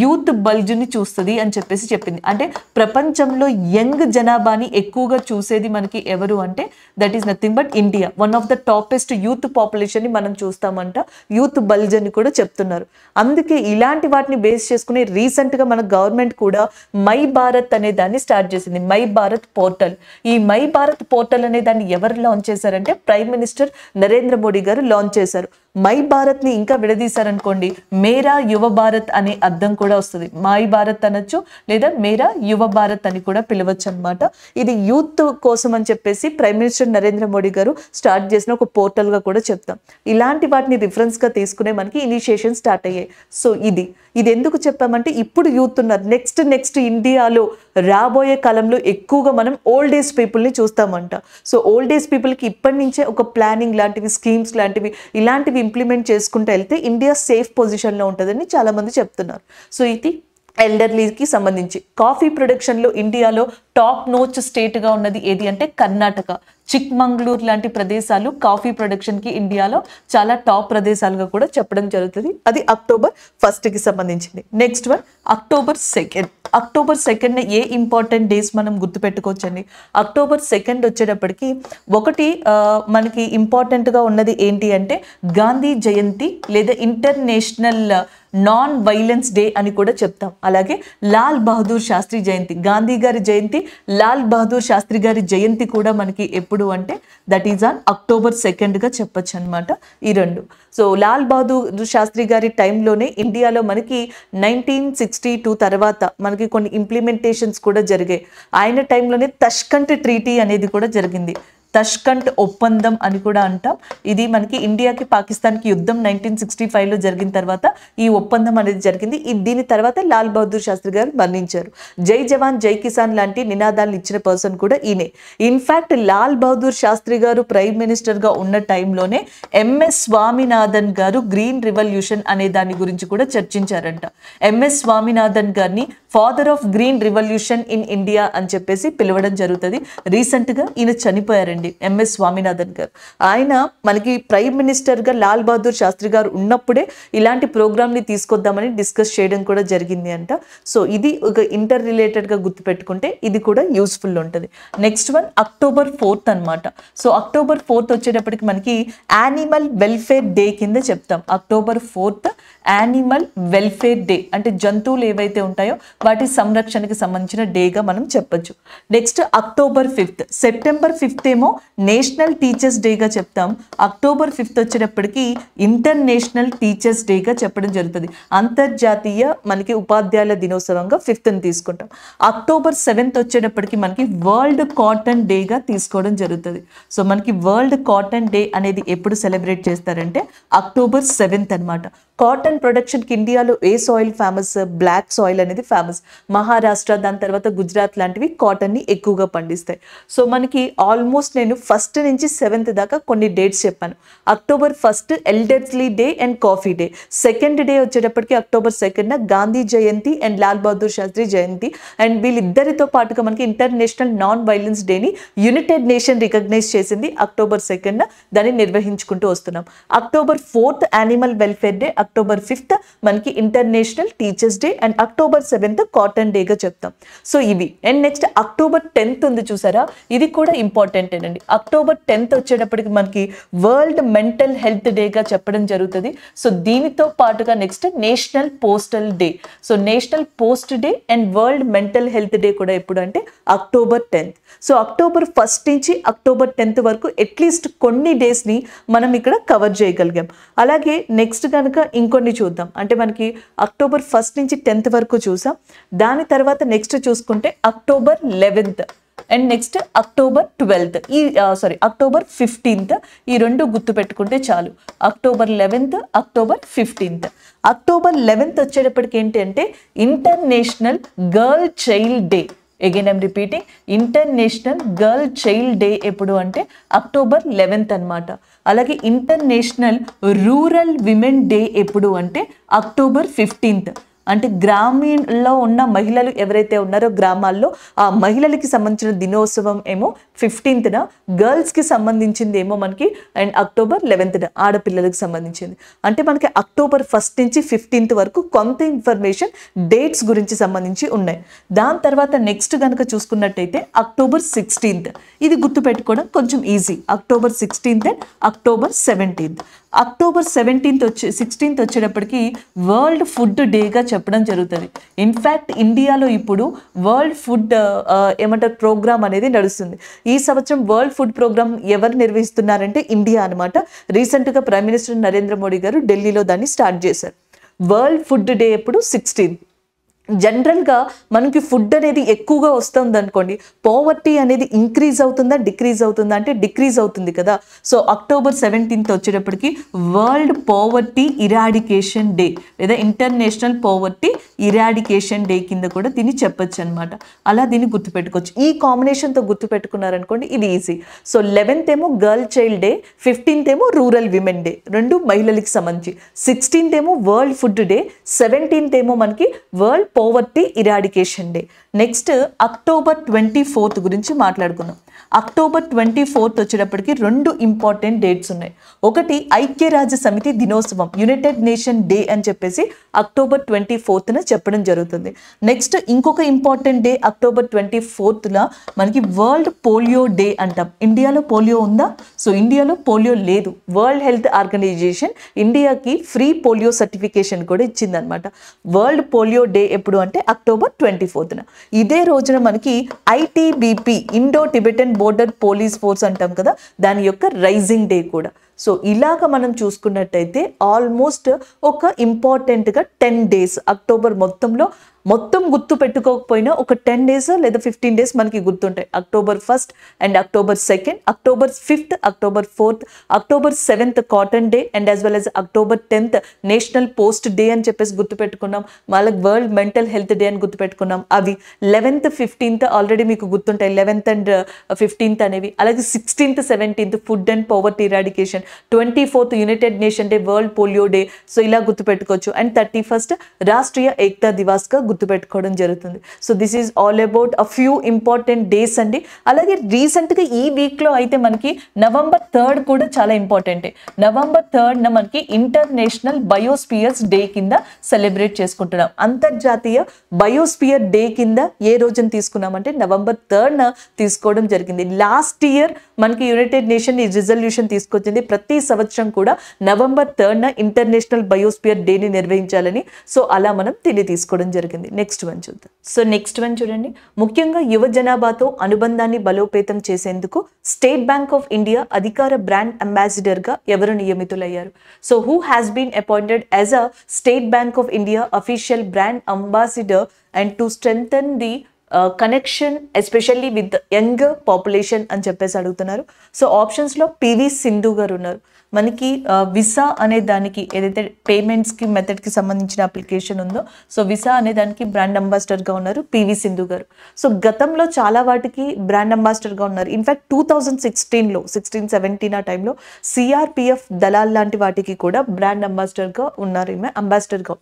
యూత్ బల్జ్ని చూస్తుంది అని చెప్పేసి చెప్పింది. అంటే ప్రపంచంలో యంగ్ జనాభాని ఎక్కువగా చూసేది మనకి ఎవరు అంటే that is nothing but India. One of the toppest youth population ని మనం చూస్తామంట. యూత్ బల్జ్ అని కూడా చెప్తున్నారు. అందుకే ఇలాంటి వాటిని బేస్ చేసుకుని రీసెంట్ గా మన గవర్నమెంట్ కూడా మై భారత్ అనే దాన్ని స్టార్ట్ చేసింది. My Bharat portal. ఈ మై భారత్ పోర్టల్ అనే దాన్ని ఎవరు లాంచ్ చేశారంటే ప్రైమ్ మినిస్టర్ నరేంద్ర మోడీ గారు లాంచ్ చేశారు. మై భారత్ ని ఇంకా విడదీశారనుకోండి, మేరా యువ భారత్ అనే అర్థం కూడా వస్తుంది. మై భారత్ అనొచ్చు లేదా మేరా యువ భారత్ అని కూడా పిలవచ్చు అనమాట. ఇది యూత్ కోసం అని చెప్పేసి ప్రైమ్ మినిస్టర్ నరేంద్ర మోడీ గారు స్టార్ట్ చేసిన ఒక పోర్టల్ గా కూడా చెప్తాం. ఇలాంటి వాటిని రిఫరెన్స్ గా తీసుకునే మనకి ఇనిషియేషన్ స్టార్ట్ అయ్యాయి. సో ఇది ఎందుకు చెప్పామంటే ఇప్పుడు యూత్ ఉన్నారు. నెక్స్ట్ ఇండియాలో రాబోయే కాలంలో ఎక్కువగా మనం ఓల్డ్ ఏజ్ పీపుల్ని చూస్తామంట. సో ఓల్డ్ ఏజ్ పీపుల్కి ఇప్పటి నుంచే ఒక ప్లానింగ్ లాంటివి, స్కీమ్స్ లాంటివి ఇలాంటివి ఇంప్లిమెంట్ చేసుకుంటూ వెళ్తే ఇండియా సేఫ్ పొజిషన్లో ఉంటుందని చాలామంది చెప్తున్నారు. సో ఇది ఎల్డర్లీకి సంబంధించి. కాఫీ ప్రొడక్షన్లో ఇండియాలో టాప్ నోచ్ స్టేట్గా ఉన్నది ఏది అంటే కర్ణాటక. చిక్మంగళూరు లాంటి ప్రదేశాలు కాఫీ ప్రొడక్షన్కి ఇండియాలో చాలా టాప్ ప్రదేశాలుగా కూడా చెప్పడం జరుగుతుంది. అది October 1st సంబంధించింది. Next one October 2nd. October 2nd ఏ ఇంపార్టెంట్ డేస్ మనం గుర్తుపెట్టుకోవచ్చండి. October 2nd వచ్చేటప్పటికి ఒకటి మనకి ఇంపార్టెంట్గా ఉన్నది ఏంటి అంటే గాంధీ జయంతి లేదా ఇంటర్నేషనల్ నాన్ వైలెన్స్ డే అని కూడా చెప్తాం. అలాగే లాల్ బహదూర్ శాస్త్రి జయంతి, గాంధీ గారి జయంతి, లాల్ బహదూర్ శాస్త్రి గారి జయంతి కూడా మనకి ఎప్పుడు అంటే that is on October 2nd చెప్పొచ్చు అనమాట. ఈ రెండు. సో లాల్ బహదూర్ శాస్త్రి గారి టైంలోనే ఇండియాలో మనకి 1962 తర్వాత మనకి కొన్ని ఇంప్లిమెంటేషన్స్ కూడా జరిగాయి. ఆయన టైంలోనే తష్కంట్ ట్రీటీ అనేది కూడా జరిగింది. తష్కంట్ ఒప్పందం అని కూడా అంటాం. ఇది మనకి ఇండియాకి పాకిస్తాన్కి యుద్ధం 1965లో జరిగిన తర్వాత ఈ ఒప్పందం అనేది జరిగింది. దీని తర్వాత లాల్ బహదూర్ శాస్త్రి గారు మరణించారు. జై జవాన్ జై కిసాన్ లాంటి నినాదాలను ఇచ్చిన పర్సన్ కూడా ఈయనే. ఇన్ఫ్యాక్ట్ లాల్ బహదూర్ శాస్త్రి గారు ప్రైమ్ మినిస్టర్గా ఉన్న టైంలోనే MS స్వామినాథన్ గారు గ్రీన్ రివల్యూషన్ అనే దాని గురించి కూడా చర్చించారంట. MS స్వామినాథన్ గారిని father of green revolution in India అని చెప్పేసి పిలవడం జరుగుతుంది. రీసెంట్గా ఈయన చనిపోయారండి, MS స్వామినాథన్ గారు. ఆయన మనకి ప్రైమ్ మినిస్టర్గా లాల్ బహదూర్ శాస్త్రి గారు ఉన్నప్పుడే ఇలాంటి ప్రోగ్రామ్ని తీసుకొద్దామని డిస్కస్ చేయడం కూడా జరిగింది అంట. సో ఇది ఒక ఇంటర్ రిలేటెడ్గా గుర్తుపెట్టుకుంటే ఇది కూడా యూస్ఫుల్ ఉంటుంది. నెక్స్ట్ వన్ October 4th అనమాట. సో October 4th వచ్చేటప్పటికి మనకి యానిమల్ వెల్ఫేర్ డే కింద చెప్తాం. October 4th animal welfare day అంటే జంతువులు ఏవైతే ఉంటాయో వాటి సంరక్షణకి సంబంధించిన డేగా మనం చెప్పొచ్చు. Next October 5th, September 5th ఏమో నేషనల్ టీచర్స్ డేగా చెప్తాం. October 5th వచ్చేటప్పటికి ఇంటర్నేషనల్ టీచర్స్ డేగా చెప్పడం జరుగుతుంది. అంతర్జాతీయ మనకి ఉపాధ్యాయుల దినోత్సవంగా 5th తీసుకుంటాం. October 7th వచ్చేటప్పటికి మనకి వరల్డ్ కాటన్ డేగా తీసుకోవడం జరుగుతుంది. సో మనకి వరల్డ్ కాటన్ డే అనేది ఎప్పుడు సెలబ్రేట్ చేస్తారంటే October 7th అనమాట. కాటన్ ప్రొడక్షన్కి ఇండియాలో ఏ సాయిల్ ఫేమస్? బ్లాక్ సాయిల్ అనేది ఫేమస్. మహారాష్ట్ర, దాని తర్వాత గుజరాత్ లాంటివి కాటన్ని ఎక్కువగా పండిస్తాయి. సో మనకి ఆల్మోస్ట్ నేను 1st నుంచి 7th దాకా కొన్ని డేట్స్ చెప్పాను. October 1 elderly day and coffee day. 2nd day వచ్చేటప్పటికి అక్టోబర్ 2న గాంధీ జయంతి అండ్ లాల్ బహదూర్ శాస్త్రి జయంతి. అండ్ వీళ్ళిద్దరితో పాటుగా మనకి ఇంటర్నేషనల్ నాన్ వైలెన్స్ డేని యునైటెడ్ నేషన్ రికగ్నైజ్ చేసింది అక్టోబర్ 2న. దాన్ని నిర్వహించుకుంటూ వస్తున్నాం. October 4 animal welfare day, October 5 మనకి international teachers day and October 7 cotton డేగా చెప్తాం. సో ఇవి. అండ్ నెక్స్ట్ అక్టోబర్ 10 ఉంది చూసారా, ఇది కూడా ఇంపార్టెంట్ అండి. అక్టోబర్ 10 వచ్చేటప్పటికి మనకి వరల్డ్ మెంటల్ హెల్త్ డేగా చెప్పడం జరుగుతుంది. సో దీనితో పాటుగా next national postal day. So national post day and world mental health day కూడా ఎప్పుడు అంటే అక్టోబర్ 10. సో అక్టోబర్ 1 నుంచి అక్టోబర్ 10 వరకు అట్లీస్ట్ కొన్ని డేస్ని మనం ఇక్కడ కవర్ చేయగలిగాం. అలాగే నెక్స్ట్ కనుక ఇంకొన్ని చూద్దాం. అంటే మనకి అక్టోబర్ 1 నుంచి 10 వరకు చూసాం. దాని తర్వాత నెక్స్ట్ చూసుకుంటే October 11 and next October 12, October 15. ఈ రెండు గుర్తు పెట్టుకుంటే చాలు. October 11, October 15. అక్టోబర్ 11 వచ్చేటప్పటికి ఏంటి అంటే international girl child day. Again I'm repeating, international girl child day ఎప్పుడు అంటే అక్టోబర్ 11 అనమాట. అలాగే ఇంటర్నేషనల్ రూరల్ విమెన్ డే ఎప్పుడు అంటే అక్టోబర్ 15. అంటే గ్రామీణలో ఉన్న మహిళలు ఎవరైతే ఉన్నారో గ్రామాల్లో ఆ మహిళలకి సంబంధించిన దినోత్సవం ఏమో 15న, గర్ల్స్కి సంబంధించింది ఏమో మనకి అండ్ అక్టోబర్ 11న ఆడపిల్లలకు సంబంధించింది. అంటే మనకి అక్టోబర్ 1 నుంచి 15 వరకు కొంత ఇన్ఫర్మేషన్ డేట్స్ గురించి సంబంధించి ఉన్నాయి. దాని తర్వాత నెక్స్ట్ కనుక చూసుకున్నట్టయితే అక్టోబర్ 16. ఇది గుర్తుపెట్టుకోవడం కొంచెం easy. October 16 and October 17. October 16 వచ్చేటప్పటికి వరల్డ్ ఫుడ్ డేగా చెప్పడం జరుగుతుంది. ఇన్ఫ్యాక్ట్ ఇండియాలో ఇప్పుడు వరల్డ్ ఫుడ్ ఏమంటారు ప్రోగ్రామ్ అనేది నడుస్తుంది. ఈ సంవత్సరం వరల్డ్ ఫుడ్ ప్రోగ్రామ్ ఎవరు నిర్వహిస్తున్నారంటే ఇండియా అనమాట. రీసెంట్గా ప్రైమ్ మినిస్టర్ నరేంద్ర మోడీ గారు ఢిల్లీలో దాన్ని స్టార్ట్ చేశారు. వరల్డ్ ఫుడ్ డే ఎప్పుడు 16. జనరల్గా మనకి ఫుడ్ అనేది ఎక్కువగా వస్తుంది అనుకోండి, పోవర్టీ అనేది ఇంక్రీజ్ అవుతుందా డిక్రీజ్ అవుతుందా అంటే డిక్రీజ్ అవుతుంది కదా. సో అక్టోబర్ 17 వచ్చేటప్పటికి వరల్డ్ పోవర్టీ ఇరాడికేషన్ డే లేదా ఇంటర్నేషనల్ పోవర్టీ ఇరాడికేషన్ డే కింద కూడా దీన్ని చెప్పొచ్చు అనమాట. అలా దీన్ని గుర్తుపెట్టుకోవచ్చు. ఈ కాంబినేషన్తో గుర్తుపెట్టుకున్నారనుకోండి ఇది ఈజీ. సో 11th ఏమో గర్ల్ చైల్డ్ డే, 15th ఏమో రూరల్ విమెన్ డే, రెండు మహిళలకి సంబంధించి. 16th ఏమో వరల్డ్ ఫుడ్ డే, 17th ఏమో మనకి world poverty eradication day. Next October 24 గురించి మాట్లాడుకుందాం. అక్టోబర్ 24 వచ్చేటప్పటికి రెండు ఇంపార్టెంట్ డేట్స్ ఉన్నాయి. ఒకటి ఐక్యరాజ్య సమితి దినోత్సవం, యునైటెడ్ నేషన్ డే అని చెప్పేసి అక్టోబర్ 24న చెప్పడం జరుగుతుంది. నెక్స్ట్ ఇంకొక ఇంపార్టెంట్ డే అక్టోబర్ 24న మనకి వరల్డ్ పోలియో డే అంటాం. ఇండియాలో పోలియో ఉందా? సో ఇండియాలో పోలియో లేదు. వరల్డ్ హెల్త్ ఆర్గనైజేషన్ ఇండియాకి ఫ్రీ పోలియో సర్టిఫికేషన్ కూడా ఇచ్చిందనమాట. వరల్డ్ పోలియో డే ఎప్పుడు అంటే అక్టోబర్ 24న. ఇదే రోజున మనకి ITBP, Indo Tibetan border police force అంటాం కదా, దాని యొక్క రైజింగ్ డే కూడా. సో ఇలాగ మనం చూసుకున్నట్టయితే ఆల్మోస్ట్ ఒక ఇంపార్టెంట్గా 10 days అక్టోబర్ మొత్తం గుర్తు పెట్టుకోకపోయినా ఒక 10 days లేదా 15 days మనకి గుర్తుంటాయి. October 1 and October 2, October 5, October 4, October 7 cotton day and as well as October 10 national post day అని చెప్పేసి గుర్తుపెట్టుకున్నాం. వాళ్ళకి వరల్డ్ మెంటల్ హెల్త్ డే అని గుర్తుపెట్టుకున్నాం. అవి 11th, 15th ఆల్రెడీ మీకు గుర్తుంటాయి, 11th and 15th అనేవి. అలాగే 16th, 17th food and poverty eradication, 24th United nation day, world polio day. So ఇలా గుర్తుపెట్టుకోవచ్చు. అండ్ 31st రాష్ట్రీయ ఏకతా దివాస్గా గుర్తుపెట్టుకోవడం జరుగుతుంది. So this is all about a few important days అండి. అలాగే రీసెంట్గా ఈ వీక్లో అయితే మనకి నవంబర్ 3 కూడా చాలా ఇంపార్టెంటే. నవంబర్ 3న మనకి ఇంటర్నేషనల్ బయోస్పియర్స్ డే కింద సెలబ్రేట్ చేసుకుంటున్నాం. అంతర్జాతీయ బయోస్పియర్ డే కింద ఏ రోజున తీసుకున్నామంటే నవంబర్ 3న తీసుకోవడం జరిగింది. లాస్ట్ ఇయర్ మనకి యునైటెడ్ నేషన్ ఈ రిజల్యూషన్ తీసుకొచ్చింది. ప్రతి సంవత్సరం కూడా నవంబర్ 3న ఇంటర్నేషనల్ బయోస్పియర్ డేని నిర్వహించాలని. సో అలా మనం దీన్ని తీసుకోవడం జరిగింది. నెక్స్ట్ వన్ చూద్దాం. సో నెక్స్ట్ వన్ చూడండి. ముఖ్యంగా యువ జనాభాతో అనుబంధాన్ని బలోపేతం చేసేందుకు స్టేట్ బ్యాంక్ ఆఫ్ ఇండియా అధికార బ్రాండ్ అంబాసిడర్ గా ఎవరు నియమితులయ్యారు? So who has been appointed as a state bank of India official brand ambassador and to strengthen the connection especially with young population అని చెప్పేసి అడుగుతున్నారు. సో ఆప్షన్స్లో పివి సింధు గారు ఉన్నారు. మనకి విసా అనే దానికి ఏదైతే పేమెంట్స్కి మెథడ్కి సంబంధించిన అప్లికేషన్ ఉందో, సో విసా అనే దానికి బ్రాండ్ అంబాసిడర్గా ఉన్నారు పివి సింధు గారు. సో గతంలో చాలా వాటికి బ్రాండ్ అంబాసిడర్గా ఉన్నారు. ఇన్ఫ్యాక్ట్ 2016లో 16-17 ఆ టైంలో సిఆర్పిఎఫ్ దళాల్ లాంటి వాటికి కూడా బ్రాండ్ అంబాసిడర్గా ఉన్నారు, ఈమె అంబాసిడర్గా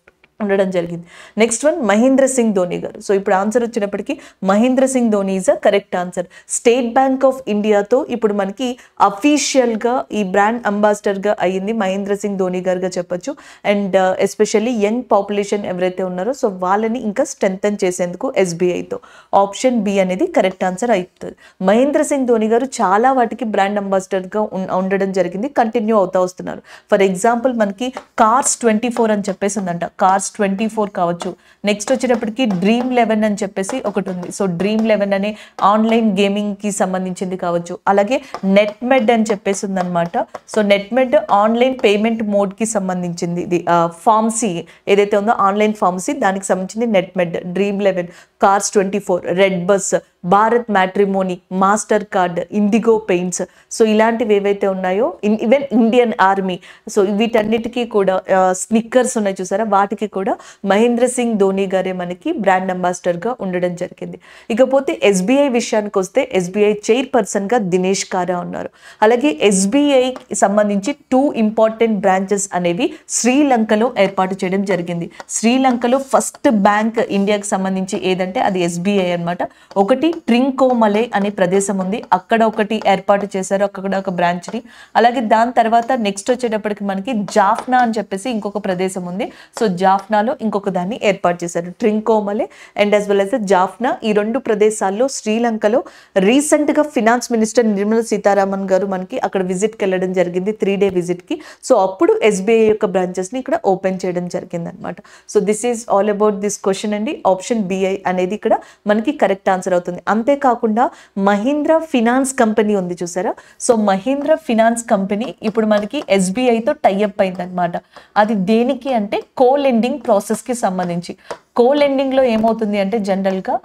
ఉండడం జరిగింది. Next one Mahendra Singh Dhoni garu. So ఇప్పుడు ఆన్సర్ వచ్చినప్పటికీ Mahendra Singh Dhoni is a correct answer. State bank of ఇండియాతో ఇప్పుడు మనకి అఫీషియల్గా ఈ బ్రాండ్ అంబాసిడర్గా అయ్యింది మహేంద్ర సింగ్ ధోని గారుగా చెప్పొచ్చు. అండ్ ఎస్పెషల్లీ యంగ్ పాపులేషన్ ఎవరైతే ఉన్నారో సో వాళ్ళని ఇంకా స్ట్రెంథన్ చేసేందుకు ఎస్బీఐతో. ఆప్షన్ బి అనేది కరెక్ట్ ఆన్సర్ అవుతుంది. మహేంద్ర సింగ్ ధోని గారు చాలా వాటికి బ్రాండ్ అంబాసిడర్గా ఉండడం జరిగింది, కంటిన్యూ అవుతా వస్తున్నారు. ఫర్ ఎగ్జాంపుల్ మనకి కార్స్ 24 అని చెప్పేసి ఉందంట, కార్స్ 24 కావచ్చు. నెక్స్ట్ వచ్చేటప్పటికి Dream11 అని చెప్పేసి ఒకటి ఉంది. సో Dream11 అనే ఆన్లైన్ గేమింగ్కి సంబంధించింది కావచ్చు. అలాగే నెట్మెడ్ అని చెప్పేసి ఉందన్నమాట. సో నెట్మెడ్ ఆన్లైన్ పేమెంట్ మోడ్కి సంబంధించింది. ఇది ఫార్మసీ ఏదైతే ఉందో ఆన్లైన్ ఫార్మసీ దానికి సంబంధించింది నెట్మెడ్. Dream11, cars 24, red bus, Bharat matrimony, master card, IndiGo paints. So ఇలాంటివి ఏవైతే ఉన్నాయో ఈవెన్ ఇండియన్ ఆర్మీ, సో వీటన్నిటికీ కూడా స్నిక్కర్స్ ఉన్నాయి చూసారా, వాటికి కూడా మహేంద్ర సింగ్ ధోని గారే మనకి బ్రాండ్ అంబాసిడర్గా ఉండడం జరిగింది. ఇకపోతే ఎస్బీఐ విషయానికి వస్తే ఎస్బీఐ చైర్పర్సన్గా దినేష్ కారా ఉన్నారు. అలాగే ఎస్బీఐకి సంబంధించి 2 ఇంపార్టెంట్ బ్రాంచెస్ అనేవి శ్రీలంకలో ఏర్పాటు చేయడం జరిగింది. శ్రీలంకలో ఫస్ట్ బ్యాంక్ ఇండియాకి సంబంధించి ఏదంటే అది ఎస్బీఐ అనమాట. ఒకటి ట్రింకోమలే అనే ప్రదేశం ఉంది, అక్కడ ఒకటి ఏర్పాటు చేశారు, అక్కడ ఒక బ్రాంచ్ని. అలాగే దాని తర్వాత నెక్స్ట్ వచ్చేటప్పటికి మనకి జాఫ్నా అని చెప్పేసి ఇంకొక ప్రదేశం ఉంది. సో జాఫ్నాలో ఇంకొక దాన్ని ఏర్పాటు చేశారు, Trincomalee and as well as Jaffna. ఈ 2 ప్రదేశాల్లో శ్రీలంకలో రీసెంట్గా ఫినాన్స్ మినిస్టర్ నిర్మలా సీతారామన్ గారు మనకి అక్కడ విజిట్కి వెళ్ళడం జరిగింది, 3 డే విజిట్కి. సో అప్పుడు ఎస్బీఐ యొక్క బ్రాంచెస్ని ఇక్కడ ఓపెన్ చేయడం జరిగింది అనమాట. So this is all about this question అండి. ఆప్షన్ బిఐ అనేది ఇక్కడ మనకి కరెక్ట్ ఆన్సర్ అవుతుంది. అంతేకాకుండా మహీంద్రా ఫినాన్స్ కంపెనీ ఉంది చూసారా, సో మహీంద్రా ఫినాన్స్ కంపెనీ ఇప్పుడు మనకి ఎస్బీఐతో టైఅప్ అయింది అనమాట. అది దేనికి అంటే కో-లెండింగ్ ప్రాసెస్కి సంబంధించి. కో-లెండింగ్లో ఏమవుతుంది అంటే జనరల్గా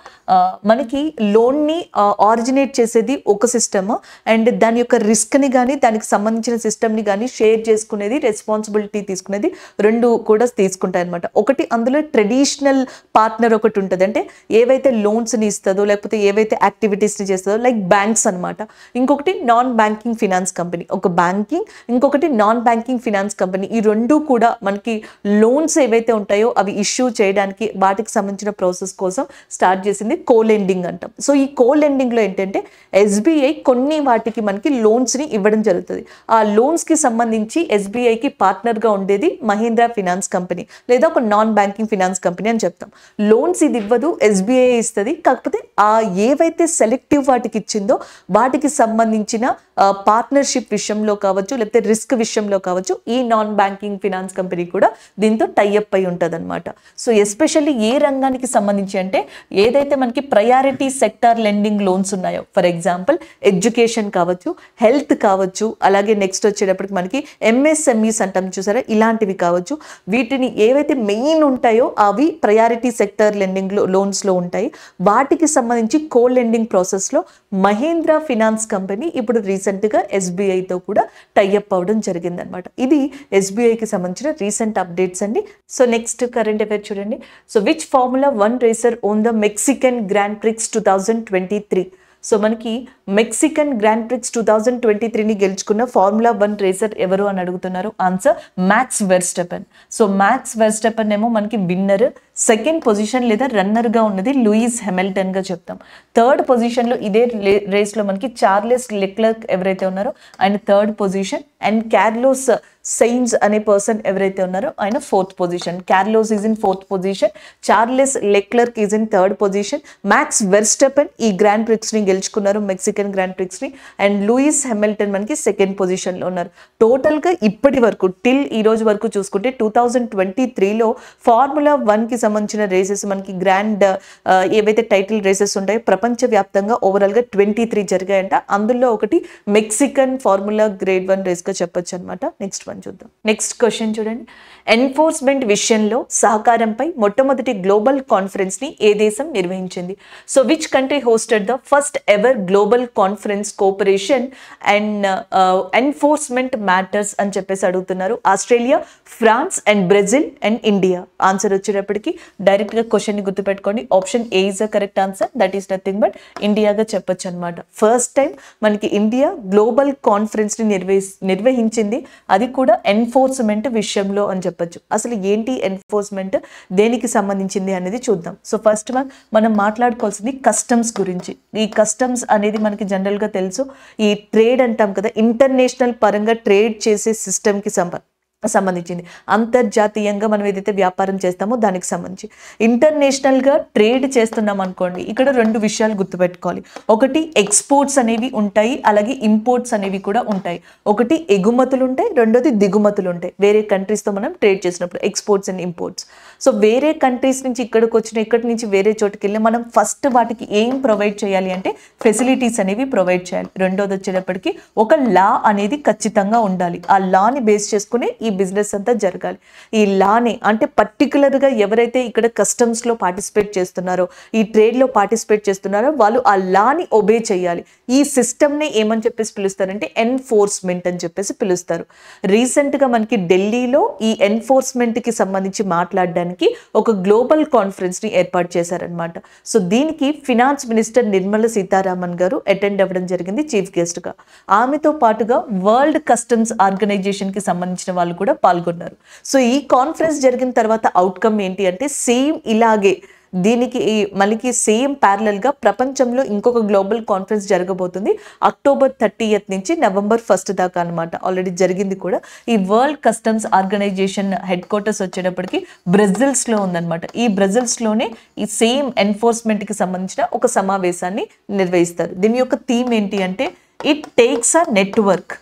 మనకి లోన్ని ఆరిజినేట్ చేసేది ఒక సిస్టమ్ అండ్ దాని యొక్క రిస్క్ని కానీ దానికి సంబంధించిన సిస్టమ్ని కానీ షేర్ చేసుకునేది, రెస్పాన్సిబిలిటీ తీసుకునేది 2 కూడా తీసుకుంటాయి అనమాట. ఒకటి అందులో ట్రెడిషనల్ పార్ట్నర్ ఒకటి ఉంటుంది, అంటే ఏవైతే లోన్స్ని ఇస్తుందో లేకపోతే ఏవైతే యాక్టివిటీస్ని చేస్తుందో లైక్ బ్యాంక్స్ అనమాట. ఇంకొకటి నాన్ బ్యాంకింగ్ ఫినాన్స్ కంపెనీ, ఒక బ్యాంకింగ్ ఇంకొకటి నాన్ బ్యాంకింగ్ ఫినాన్స్ కంపెనీ. ఈ 2 కూడా మనకి లోన్స్ ఏవైతే ఉంటాయో అవి ఇష్యూ చేయడానికి వాటికి సంబంధించిన ప్రాసెస్ కోసం స్టార్ట్ చేసింది కో-లెండింగ్ అంటాం. సో ఈ కో-లెండింగ్లో ఏంటంటే ఎస్బీఐ కొన్ని వాటికి మనకి లోన్స్ని ఇవ్వడం జరుగుతుంది. ఆ లోన్స్కి సంబంధించి ఎస్బీఐకి పార్ట్నర్గా ఉండేది మహీంద్రా ఫినాన్స్ కంపెనీ లేదా ఒక నాన్ బ్యాంకింగ్ ఫినాన్స్ కంపెనీ అని చెప్తాం. లోన్స్ ఇది ఇవ్వదు, ఎస్బీఐ ఇస్తుంది. కాకపోతే ఆ ఏవైతే సెలెక్టివ్ వాటికి ఇచ్చిందో వాటికి సంబంధించిన పార్ట్నర్షిప్ విషయంలో కావచ్చు లేకపోతే రిస్క్ విషయంలో కావచ్చు ఈ నాన్ బ్యాంకింగ్ ఫినాన్స్ కంపెనీ కూడా దీంతో టైఅప్ అయి ఉంటుంది అనమాట. సో ఎస్పెషల్లీ ఏ రంగానికి సంబంధించి అంటే ఏదైతే మనకి ప్రయారిటీ సెక్టార్ లెండింగ్ లోన్స్ ఉన్నాయో, ఫర్ ఎగ్జాంపుల్ ఎడ్యుకేషన్ కావచ్చు, హెల్త్ కావచ్చు, అలాగే నెక్స్ట్ వచ్చేటప్పటికి మనకి ఎంఎస్ఎంఈస్ అంటాం చూసారా, ఇలాంటివి కావచ్చు. వీటిని ఏవైతే మెయిన్ ఉంటాయో అవి ప్రయారిటీ సెక్టార్ లెండింగ్ లోన్స్లో ఉంటాయి. వాటికి సంబంధించి కో-లెండింగ్ ప్రాసెస్లో మహీంద్రా ఫినాన్స్ కంపెనీ ఇప్పుడు రీసెంట్గా ఎస్బీఐతో కూడా టైఅప్ అవడం జరిగింది అనమాట. ఇది ఎస్బీఐకి సంబంధించిన రీసెంట్ అప్డేట్స్ అండి. సో నెక్స్ట్ కరెంట్ అఫైర్ చూడండి. So which Formula 1 racer won the Mexican Grand Prix 2023? So మనకి మెక్సికన్ గ్రాండ్ ప్రిక్స్ 2023ని గెలుచుకున్న ఫార్ములా 1 రేసర్ ఎవరు అని అడుగుతున్నారు. Answer Max Verstappen. So Max Verstappen ఏమో మనకి విన్నర్. సెకండ్ పొజిషన్ లేదా రన్నర్గా ఉన్నది లూయిస్ హ్యామిల్టన్గా చెప్తాం. థర్డ్ పొజిషన్లో ఇదే రేస్లో మనకి చార్లెస్ లెక్లర్క్ ఎవరైతే ఉన్నారో ఆయన third position and Carlos Sainz అనే పర్సన్ ఎవరైతే ఉన్నారో ఆయన 4th position. Carlos is in 4th position, Charles Leclerc is in 3rd position. Max Verstappen ఈ గ్రాండ్ ప్రిక్స్ని గెలుచుకున్నారు, మెక్సికన్ గ్రాండ్ ప్రిక్స్ని. అండ్ లూయిస్ హ్యామిల్టన్ మనకి 2nd పొజిషన్లో ఉన్నారు. టోటల్గా ఇప్పటి వరకు టిల్ ఈ రోజు వరకు చూసుకుంటే 2023లో ఫార్ములా 1కి సంబంధించిన రేసెస్ మనకి గ్రాండ్ ఏవైతే టైటిల్ రేసెస్ ఉంటాయో ప్రపంచవ్యాప్తంగా ఓవరాల్గా 23 జరిగాయంట. అందులో ఒకటి మెక్సికన్ ఫార్ములా గ్రేడ్ 1 రేస్గా చెప్పొచ్చు అనమాట. నెక్స్ట్ వన్ చూద్దాం. నెక్స్ట్ క్వశ్చన్ చూడండి. ఎన్ఫోర్స్మెంట్ విషయంలో సహకారంపై మొట్టమొదటి గ్లోబల్ కాన్ఫరెన్స్ ని ఏ దేశం నిర్వహించింది? So which country hosted the first ever global conference cooperation and enforcement matters అని చెప్పేసి అడుగుతున్నారు. Australia, France and Brazil and India. Answer వచ్చేటప్పటికి డైరెక్ట్ గా క్వశ్చన్ ని గుర్తుపెట్టుకోండి. Option A is the correct answer. That is nothing but ఇండియాగా చెప్పొచ్చు అనమాట. ఫస్ట్ టైం మనకి ఇండియా గ్లోబల్ కాన్ఫరెన్స్ ని నిర్వహించింది, అది కూడా ఎన్ఫోర్స్మెంట్ విషయంలో అని చెప్పొచ్చు. అసలు ఏంటి ఎన్ఫోర్స్మెంట్, దేనికి సంబంధించింది అనేది చూద్దాం. సో ఫస్ట్ మనం మాట్లాడుకోవాల్సింది కస్టమ్స్ గురించి. ఈ కస్టమ్స్ అనేది మనకి జనరల్ గా తెలుసు, ఈ ట్రేడ్ అంటాం కదా, ఇంటర్నేషనల్ పరంగా ట్రేడ్ చేసే సిస్టమ్ కి సంబంధించింది. అంతర్జాతీయంగా మనం ఏదైతే వ్యాపారం చేస్తామో దానికి సంబంధించి ఇంటర్నేషనల్ గా ట్రేడ్ చేస్తున్నాం అనుకోండి, ఇక్కడ రెండు విషయాలు గుర్తుపెట్టుకోవాలి. ఒకటి ఎక్స్పోర్ట్స్ అనేవి ఉంటాయి, అలాగే ఇంపోర్ట్స్ అనేవి కూడా ఉంటాయి. ఒకటి ఎగుమతులు ఉంటాయి, రెండోది దిగుమతులు ఉంటాయి. వేరే కంట్రీస్ తో మనం ట్రేడ్ చేసినప్పుడు ఎక్స్పోర్ట్స్ అండ్ ఇంపోర్ట్స్. సో వేరే కంట్రీస్ నుంచి ఇక్కడికి వచ్చిన, ఇక్కడి నుంచి వేరే చోటుకి వెళ్ళి మనం ఫస్ట్ వాటికి ఏం ప్రొవైడ్ చేయాలి అంటే ఫెసిలిటీస్ అనేవి ప్రొవైడ్ చేయాలి. రెండోది వచ్చేటప్పటికి ఒక లా అనేది ఖచ్చితంగా ఉండాలి. ఆ లాని బేస్ చేసుకుని ఈ బిజినెస్ అంతా జరగాలి. ఈ లాని అంటే పర్టికులర్ గా ఎవరైతే ఇక్కడ కస్టమ్స్ లో పార్టిసిపేట్ చేస్తున్నారో, ఈ ట్రేడ్ లో పార్టిసిపేట్ చేస్తున్నారో వాళ్ళు ఆ లాని ఒబే చేయాలి. ఈ సిస్టమ్ ని ఏమని చెప్పేసి పిలుస్తారంటే ఎన్ఫోర్స్మెంట్ అని చెప్పేసి పిలుస్తారు. రీసెంట్ గా మనకి ఢిల్లీలో ఈ ఎన్ఫోర్స్మెంట్ కి సంబంధించి మాట్లాడడానికి ఒక గ్లోబల్ కాన్ఫరెన్స్ ని ఏర్పాటు చేశారనమాట. సో దీనికి ఫినాన్స్ మినిస్టర్ నిర్మలా సీతారామన్ గారు అటెండ్ అవ్వడం జరిగింది చీఫ్ గెస్ట్ గా. ఆమెతో పాటుగా వరల్డ్ కస్టమ్స్ ఆర్గనైజేషన్ కి సంబంధించిన వాళ్ళు కూడా పాల్గొన్నారు. సో ఈ కాన్ఫరెన్స్ జరిగిన తర్వాత అవుట్కమ్ ఏంటి అంటే సేమ్ ఇలాగే దీనికి మనకి సేమ్ ప్యారలల్ గా ప్రపంచంలో ఇంకొక గ్లోబల్ కాన్ఫరెన్స్ జరగబోతుంది అక్టోబర్ 30th నుంచి నవంబర్ 1 దాకా అనమాట. ఆల్రెడీ జరిగింది కూడా. ఈ world customs organisation headquarters వచ్చేటప్పటికి బ్రెజిల్స్ లో ఉందన్నమాట. ఈ బ్రెజిల్స్ లోనే ఈ సేమ్ ఎన్ఫోర్స్మెంట్ కి సంబంధించిన ఒక సమావేశాన్ని నిర్వహిస్తారు. దీని యొక్క థీమ్ ఏంటి అంటే it takes a network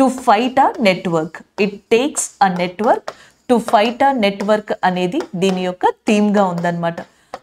to fight a network. It takes a network to fight a network అనేది దీని యొక్క థీమ్ గా ఉందన్నమాట.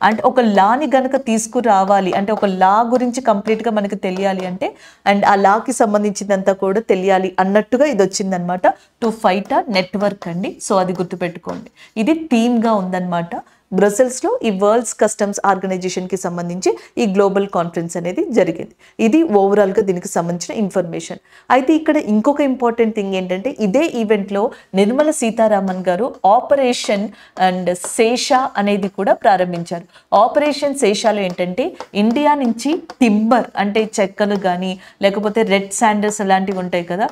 అంటే ఒక లాని గనక తీసుకురావాలి అంటే ఒక లా గురించి కంప్లీట్ గా మనకి తెలియాలి అంటే అండ్ ఆ లాకి సంబంధించిందంతా కూడా తెలియాలి అన్నట్టుగా ఇది వచ్చిందనమాట. టు ఫైట్ అ నెట్వర్క్ అండి. సో అది గుర్తుపెట్టుకోండి. ఇది థీమ్ గా ఉందన్నమాట. బ్రసెల్స్ లో ఈ వరల్డ్స్ కస్టమ్స్ ఆర్గనైజేషన్ కి సంబంధించి ఈ గ్లోబల్ కాన్ఫరెన్స్ అనేది జరిగింది. ఇది ఓవరాల్ గా దీనికి సంబంధించిన ఇన్ఫర్మేషన్. అయితే ఇక్కడ ఇంకొక ఇంపార్టెంట్ థింగ్ ఏంటంటే ఇదే ఈవెంట్ లో నిర్మలా సీతారామన్ గారు ఆపరేషన్ అండ్ శేష అనేది కూడా ప్రారంభించారు. ఆపరేషన్ శేషాలో ఏంటంటే ఇండియా నుంచి టింబర్ అంటే చెక్కలు కానీ లేకపోతే రెడ్ శాండర్స్ అలాంటివి ఉంటాయి కదా,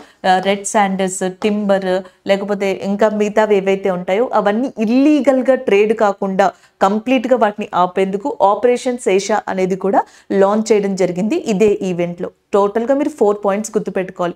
రెడ్ శాండర్స్, టింబర్ లేకపోతే ఇంకా మిగతావి ఏవైతే ఉంటాయో అవన్నీ ఇల్లీగల్ గా ట్రేడ్ కాకుండా కంప్లీట్ గా వాటిని ఆపేందుకు ఆపరేషన్ శేష అనేది కూడా లాంచ్ చేయడం జరిగింది ఇదే ఈవెంట్ లో. టోటల్ గా మీరు 4 పాయింట్స్ గుర్తుపెట్టుకోవాలి.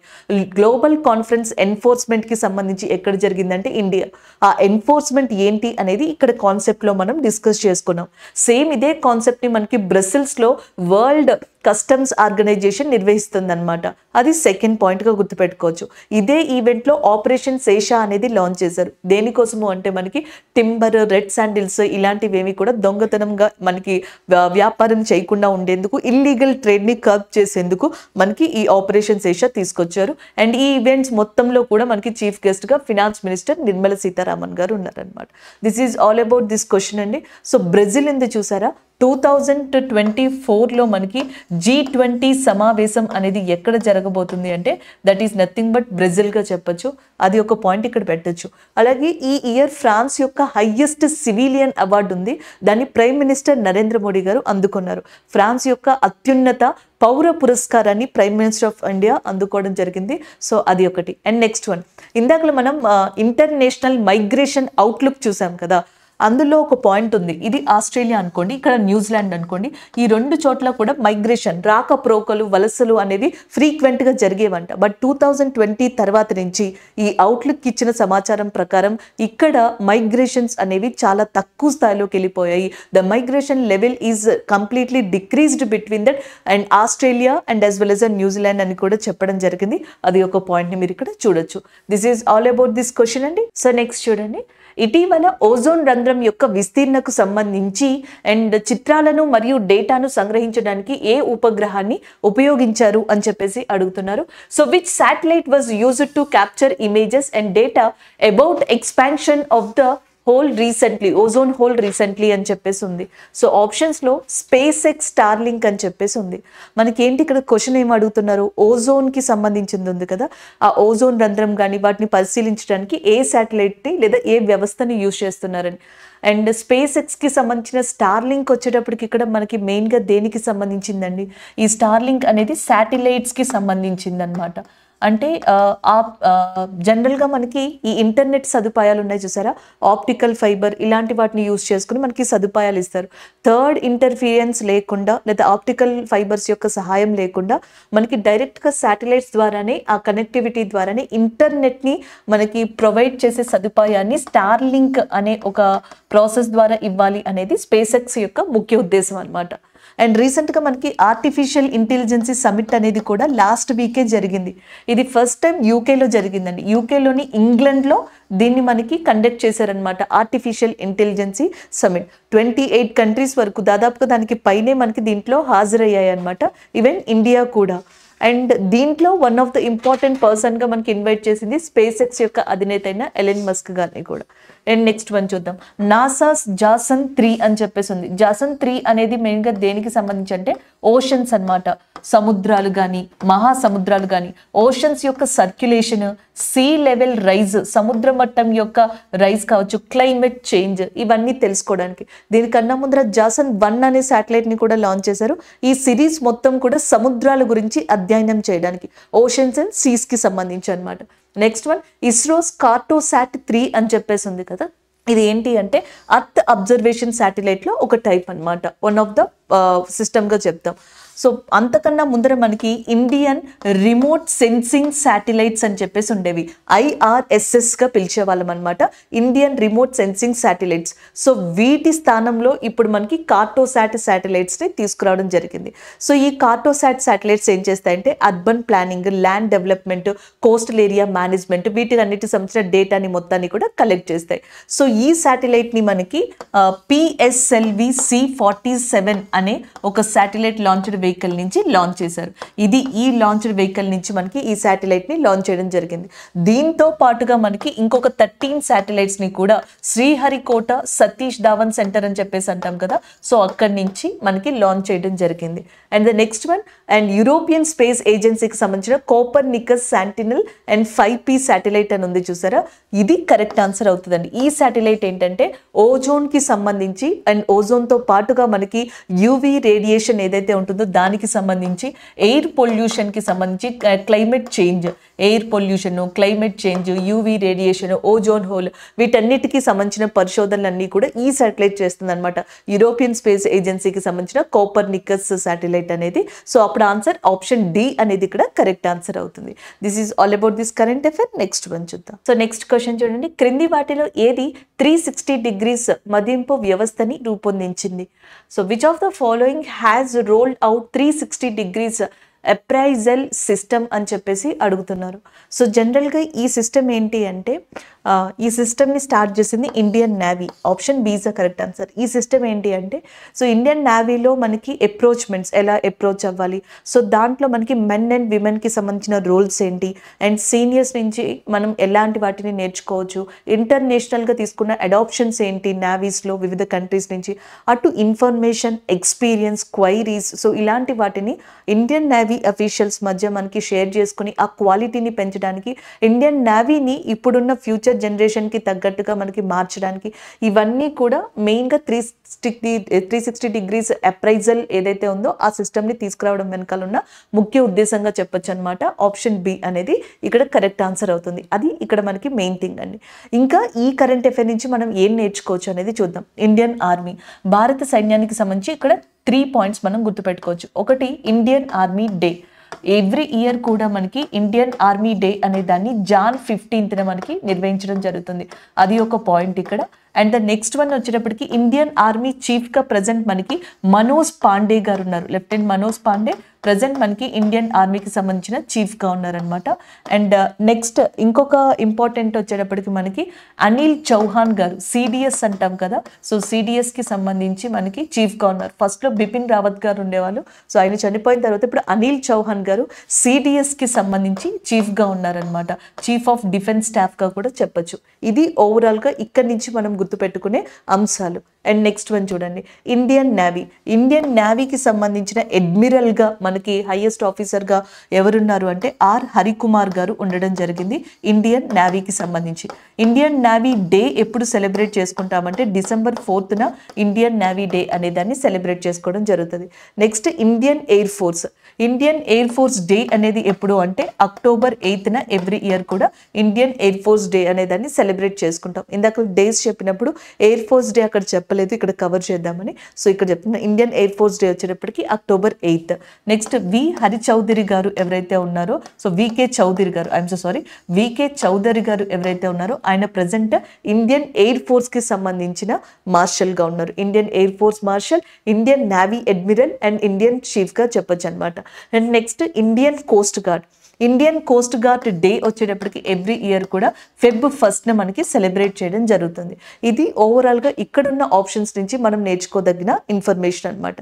గ్లోబల్ కాన్ఫరెన్స్ ఎన్ఫోర్స్మెంట్ కి సంబంధించి ఎక్కడ జరిగిందంటే ఇండియా. ఆ ఎన్ఫోర్స్మెంట్ ఏంటి అనేది ఇక్కడ కాన్సెప్ట్ లో మనం డిస్కస్ చేసుకున్నాం. సేమ్ ఇదే కాన్సెప్ట్ ని మనకి బ్రసెల్స్ లో వరల్డ్ కస్టమ్స్ ఆర్గనైజేషన్ నిర్వహిస్తుంది అనమాట. అది సెకండ్ పాయింట్ గా గుర్తుపెట్టుకోవచ్చు. ఇదే ఈవెంట్ లో ఆపరేషన్ శేష అనేది లాంచ్ చేశారు. దేనికోసము అంటే మనకి టింబర్, రెడ్ శాండిల్స్ ఇలాంటివేమి కూడా దొంగతనంగా మనకి వ్యాపారం చేయకుండా ఉండేందుకు, ఇల్లీగల్ ట్రేడ్ ని కర్బ్ చేసేందుకు మనకి ఈ ఆపరేషన్ శేష తీసుకొచ్చారు. అండ్ ఈ ఈవెంట్స్ మొత్తంలో కూడా మనకి చీఫ్ గెస్ట్ గా ఫినాన్స్ మినిస్టర్ నిర్మలా సీతారామన్ గారు ఉన్నారనమాట. This is all about this question అండి. సో బ్రెజిల్ ఉంది చూసారా, 2024లో మనకి G20 సమావేశం అనేది ఎక్కడ జరగబోతుంది అంటే that is nothing but Brazil గా చెప్పొచ్చు. అది ఒక పాయింట్ ఇక్కడ పెట్టొచ్చు. అలాగే ఈ ఇయర్ ఫ్రాన్స్ యొక్క హైయెస్ట్ సివిలియన్ అవార్డు ఉంది, దాన్ని ప్రైమ్ మినిస్టర్ నరేంద్ర మోడీ గారు అందుకున్నారు. ఫ్రాన్స్ యొక్క అత్యున్నత పౌర పురస్కారాన్ని ప్రైమ్ మినిస్టర్ ఆఫ్ ఇండియా అందుకోవడం జరిగింది. సో అది ఒకటి. అండ్ నెక్స్ట్ వన్, ఇందాకలో మనం ఇంటర్నేషనల్ మైగ్రేషన్ అవుట్లుక్ చూసాం కదా, అందులో ఒక పాయింట్ ఉంది. ఇది ఆస్ట్రేలియా అనుకోండి, ఇక్కడ న్యూజిలాండ్ అనుకోండి. ఈ రెండు చోట్ల కూడా మైగ్రేషన్, రాకపోకలు, వలసలు అనేవి ఫ్రీక్వెంట్ గా జరిగేవంట. బట్ 2020 తర్వాత నుంచి ఈ అవుట్లుక్ ఇచ్చిన సమాచారం ప్రకారం ఇక్కడ మైగ్రేషన్స్ అనేవి చాలా తక్కువ స్థాయిలోకి వెళ్ళిపోయాయి. The migration level is completely decreased between that and Australia and as well as New Zealand అని కూడా చెప్పడం జరిగింది. అది ఒక పాయింట్ ని మీరు ఇక్కడ చూడొచ్చు. This is all about this question అండి. సో నెక్స్ట్ చూడండి, ఇటీవల ఓజోన్ రంధ్రం యొక్క విస్తీర్ణకు సంబంధించి అండ్ చిత్రాలను మరియు డేటాను సంగ్రహించడానికి ఏ ఉపగ్రహాన్ని ఉపయోగించారు అని చెప్పేసి అడుగుతున్నారు. So which satellite was used to capture images and data about expansion of the whole recently, ozone whole recently అని చెప్పేసి ఉంది. సో ఆప్షన్స్లో స్పేస్ ఎక్స్ స్టార్లింక్ అని చెప్పేసి ఉంది. మనకి ఏంటి ఇక్కడ క్వశ్చన్ ఏం అడుగుతున్నారు, ఓజోన్కి సంబంధించింది ఉంది కదా, ఆ ఓజోన్ రంధ్రం కానీ వాటిని పరిశీలించడానికి ఏ శాటిలైట్ని లేదా ఏ వ్యవస్థని యూజ్ చేస్తున్నారని. అండ్ స్పేస్ ఎక్స్కి సంబంధించిన స్టార్లింక్ వచ్చేటప్పటికి ఇక్కడ మనకి మెయిన్గా దేనికి సంబంధించిందండి, ఈ స్టార్లింక్ అనేది శాటిలైట్స్కి సంబంధించింది అనమాట. అంటే జనరల్గా మనకి ఈ ఇంటర్నెట్ సదుపాయాలు ఉన్నాయి చూసారా, ఆప్టికల్ ఫైబర్ ఇలాంటి వాటిని యూజ్ చేసుకుని మనకి సదుపాయాలు ఇస్తారు. థర్డ్ ఇంటర్ఫీరియన్స్ లేకుండా లేదా ఆప్టికల్ ఫైబర్స్ యొక్క సహాయం లేకుండా మనకి డైరెక్ట్గా శాటిలైట్స్ ద్వారానే, ఆ కనెక్టివిటీ ద్వారానే ఇంటర్నెట్ని మనకి ప్రొవైడ్ చేసే సదుపాయాన్ని స్టార్లింక్ అనే ఒక ప్రాసెస్ ద్వారా ఇవ్వాలి అనేది స్పేస్ ఎక్స్ యొక్క ముఖ్య ఉద్దేశం అనమాట. అండ్ రీసెంట్గా మనకి ఆర్టిఫిషియల్ ఇంటెలిజెన్సీ సమిట్ అనేది కూడా లాస్ట్ వీకే జరిగింది. ఇది ఫస్ట్ టైం యూకేలో జరిగిందండి. యూకేలోని ఇంగ్లాండ్లో దీన్ని మనకి కండక్ట్ చేశారనమాట, ఆర్టిఫిషియల్ ఇంటెలిజెన్సీ సమిట్. 28 కంట్రీస్ వరకు దాదాపుగా దానికి పైనే మనకి దీంట్లో హాజరయ్యాయి అనమాట, ఈవెన్ ఇండియా కూడా. అండ్ దీంట్లో వన్ ఆఫ్ ద ఇంపార్టెంట్ పర్సన్గా మనకి ఇన్వైట్ చేసింది స్పేస్ ఎక్స్ యొక్క అధినేత అయిన ఎలన్ మస్క్ గారిని కూడా. అండ్ నెక్స్ట్ వన్ చూద్దాం, నాసాస్ జాసన్ 3 అని చెప్పేసి ఉంది. జాసన్ 3 అనేది మెయిన్గా దేనికి సంబంధించి అంటే ఓషన్స్ అనమాట, సముద్రాలు కానీ మహాసముద్రాలు కానీ, ఓషన్స్ యొక్క సర్క్యులేషన్, సీ లెవెల్ రైజ్, సముద్ర మట్టం యొక్క రైజ్ కావచ్చు, క్లైమేట్ చేంజ్, ఇవన్నీ తెలుసుకోవడానికి. దీనికన్నా ముందర జాసన్ 1 అనే శాటిలైట్ని కూడా లాంచ్ చేశారు. ఈ సిరీస్ మొత్తం కూడా సముద్రాల గురించి అధ్యయనం చేయడానికి, ఓషన్స్ అండ్ సీస్కి సంబంధించి అనమాట. నెక్స్ట్ వన్ ఇస్రోస్ కార్టోసాట్ 3 అని చెప్పేసి ఉంది కదా, ఇది ఏంటి అంటే అర్త్ అబ్జర్వేషన్ శాటిలైట్లో ఒక టైప్ అనమాట, వన్ ఆఫ్ ద సిస్టమ్గా చెప్తాం. సో అంతకన్నా ముందర మనకి ఇండియన్ రిమోట్ సెన్సింగ్ శాటిలైట్స్ అని చెప్పేసి ఉండేవి, IRSSగా పిలిచేవాళ్ళం అనమాట, Indian remote sensing satellites. So వీటి స్థానంలో ఇప్పుడు మనకి కార్టోసాట్ శాటిలైట్స్ని తీసుకురావడం జరిగింది. సో ఈ కార్టోసాట్ శాటిలైట్స్ ఏం చేస్తాయంటే urban planning, land development, coastal area management, వీటికన్నిటికి సంబంధించిన డేటాని మొత్తాన్ని కూడా కలెక్ట్ చేస్తాయి. సో ఈ శాటిలైట్ని మనకి PSLV C-47 అనే ఒక శాటిలైట్ లాంచ్డ్ వెహికల్ నుంచి లాంచ్ చేశారు. ఇది ఈ లాంచ్డ్ వెహికల్ నుంచి మనకి ఈ శాటిలైట్ని లాంచ్ చేయడం జరిగింది. దీంతో పాటుగా మనకి ఇంకొక 13 శాటిలైట్స్ని కూడా శ్రీహరికోట సతీష్ ధావన్ సెంటర్ అని చెప్పేసి అంటాం కదా, సో అక్కడి నుంచి మనకి లాంచ్ చేయడం జరిగింది. And the next one, and European space ఏజెన్సీకి సంబంధించిన కోపర్నికస్ శాంటినల్ అండ్ 5P శాటిలైట్ అని ఉంది చూసారా, ఇది కరెక్ట్ ఆన్సర్ అవుతుందండి. ఈ శాటిలైట్ ఏంటంటే ఓజోన్కి సంబంధించి అండ్ ఓజోన్తో పాటుగా మనకి యూవీ రేడియేషన్ ఏదైతే ఉంటుందో దానికి సంబంధించి, ఎయిర్ పొల్యూషన్కి సంబంధించి, climate change, air pollution, climate change, UV radiation, ozone whole, వీటన్నిటికీ సంబంధించిన పరిశోధనలన్నీ కూడా ఈ శాటిలైట్ చేస్తుంది అనమాట, యూరోపియన్ స్పేస్ ఏజెన్సీకి సంబంధించిన కోపర్నికస్ శాటిలైట్ అనేది. సో అప్పుడు ఆన్సర్ ఆప్షన్ డి అనేది ఇక్కడ కరెక్ట్ ఆన్సర్ అవుతుంది. This is all about this current affair. Next one చూద్దాం. సో నెక్స్ట్ క్వశ్చన్ చూడండి, క్రింది వాటిలో ఏది 360 degrees మదింపు వ్యవస్థని రూపొందించింది? So which of the following has rolled out 360 degrees appraisal system అని చెప్పేసి అడుగుతున్నారు. సో జనరల్గా ఈ సిస్టమ్ ఏంటి అంటే ఈ సిస్టమ్ని స్టార్ట్ చేసింది Indian navy, option B is the correct answer. ఈ సిస్టమ్ ఏంటి అంటే సో ఇండియన్ నేవీలో మనకి అప్రోచ్మెంట్స్ ఎలా అప్రోచ్ అవ్వాలి, సో దాంట్లో మనకి మెన్ అండ్ విమెన్కి సంబంధించిన రోల్స్ ఏంటి, అండ్ సీనియర్స్ నుంచి మనం ఎలాంటి వాటిని నేర్చుకోవచ్చు, ఇంటర్నేషనల్గా తీసుకున్న అడాప్షన్స్ ఏంటి నేవీస్లో వివిధ కంట్రీస్ నుంచి, అటు ఇన్ఫర్మేషన్, ఎక్స్పీరియన్స్, క్వైరీస్, సో ఇలాంటి వాటిని ఇండియన్ నేవీ అఫీషియల్స్ మధ్య మనకి షేర్ చేసుకుని ఆ క్వాలిటీని పెంచడానికి, ఇండియన్ నేవీని ఇప్పుడున్న ఫ్యూచర్ జనరేషన్కి తగ్గట్టుగా మనకి మార్చడానికి, ఇవన్నీ కూడా మెయిన్గా 360 degrees అప్రైజల్ ఏదైతే ఉందో ఆ సిస్టమ్ని తీసుకురావడం వెనకాల ఉన్న ముఖ్య ఉద్దేశంగా చెప్పొచ్చు అనమాట. ఆప్షన్ బి అనేది ఇక్కడ కరెక్ట్ ఆన్సర్ అవుతుంది. అది ఇక్కడ మనకి మెయిన్ థింగ్ అండి. ఇంకా ఈ కరెంట్ అఫైర్ నుంచి మనం ఏం నేర్చుకోవచ్చు అనేది చూద్దాం. ఇండియన్ ఆర్మీ, భారత సైన్యానికి సంబంధించి ఇక్కడ 3 points మనం గుర్తుపెట్టుకోవచ్చు. ఒకటి, Indian army day. Every year కూడా మనకి ఇండియన్ ఆర్మీ డే అనే దాన్ని జాన్ 15th మనకి నిర్వహించడం జరుగుతుంది. అది ఒక పాయింట్ ఇక్కడ. అండ్ ద నెక్స్ట్ వన్ వచ్చేటప్పటికి ఇండియన్ ఆర్మీ చీఫ్గా ప్రజెంట్ మనకి మనోజ్ పాండే గారు ఉన్నారు. లెఫ్టినెంట్ మనోజ్ పాండే ప్రజెంట్ మనకి ఇండియన్ ఆర్మీకి సంబంధించిన చీఫ్గా ఉన్నారనమాట. అండ్ నెక్స్ట్ ఇంకొక ఇంపార్టెంట్ వచ్చేటప్పటికి మనకి అనిల్ చౌహాన్ గారు, సిడిఎస్ అంటాం కదా, సో సిడిఎస్కి సంబంధించి మనకి చీఫ్గా ఉన్నారు. ఫస్ట్లో బిపిన్ రావత్ గారు ఉండేవాళ్ళు, సో ఆయన చనిపోయిన తర్వాత ఇప్పుడు అనిల్ చౌహాన్ గారు సిడిఎస్కి సంబంధించి చీఫ్గా ఉన్నారనమాట. చీఫ్ ఆఫ్ డిఫెన్స్ స్టాఫ్గా కూడా చెప్పొచ్చు. ఇది ఓవరాల్గా ఇక్కడి నుంచి మనం గుర్తుపెట్టుకునే అంశాలు. అండ్ నెక్స్ట్ వన్ చూడండి, ఇండియన్ నేవీ. ఇండియన్ నేవీకి సంబంధించిన అడ్మిరల్గా మనకి హైయెస్ట్ ఆఫీసర్గా ఎవరున్నారు అంటే ఆర్ హరికుమార్ గారు ఉండడం జరిగింది ఇండియన్ నేవీకి సంబంధించి. ఇండియన్ నేవీ డే ఎప్పుడు సెలబ్రేట్ చేసుకుంటామంటే December 4th Indian navy day అనే దాన్ని సెలబ్రేట్ చేసుకోవడం జరుగుతుంది. Next Indian air force. Indian air force day అనేది ఎప్పుడు అంటే October 8th ఎవ్రీ ఇయర్ కూడా ఇండియన్ ఎయిర్ ఫోర్స్ డే అనే దాన్ని సెలబ్రేట్ చేసుకుంటాం. ఇందాక డేస్ చెప్పినప్పుడు ఎయిర్ ఫోర్స్ డే అక్కడ చెప్పలేదు, ఇక్కడ కవర్ చేద్దామని, సో ఇక్కడ చెప్తున్నా ఇండియన్ ఎయిర్ ఫోర్స్ డే వచ్చేటప్పటికి October 8th. నెక్స్ట్ వి హరి చౌదరి గారు ఎవరైతే ఉన్నారో, సో వికే చౌదరి గారు, వికే చౌదరి గారు ఎవరైతే ఉన్నారో ఆయన ప్రజెంట్ ఇండియన్ ఎయిర్ ఫోర్స్ కి సంబంధించిన మార్షల్ గా ఉన్నారు. Indian air force marshal, Indian navy admiral and Indian chief గా చెప్పొచ్చు అనమాట. And next Indian coast guard. Indian coast guard day వచ్చేటప్పటికి ఎవ్రీ ఇయర్ కూడా Feb 1st మనకి సెలబ్రేట్ చేయడం జరుగుతుంది. ఇది ఓవరాల్గా ఇక్కడున్న ఆప్షన్స్ నుంచి మనం నేర్చుకోదగిన ఇన్ఫర్మేషన్ అనమాట.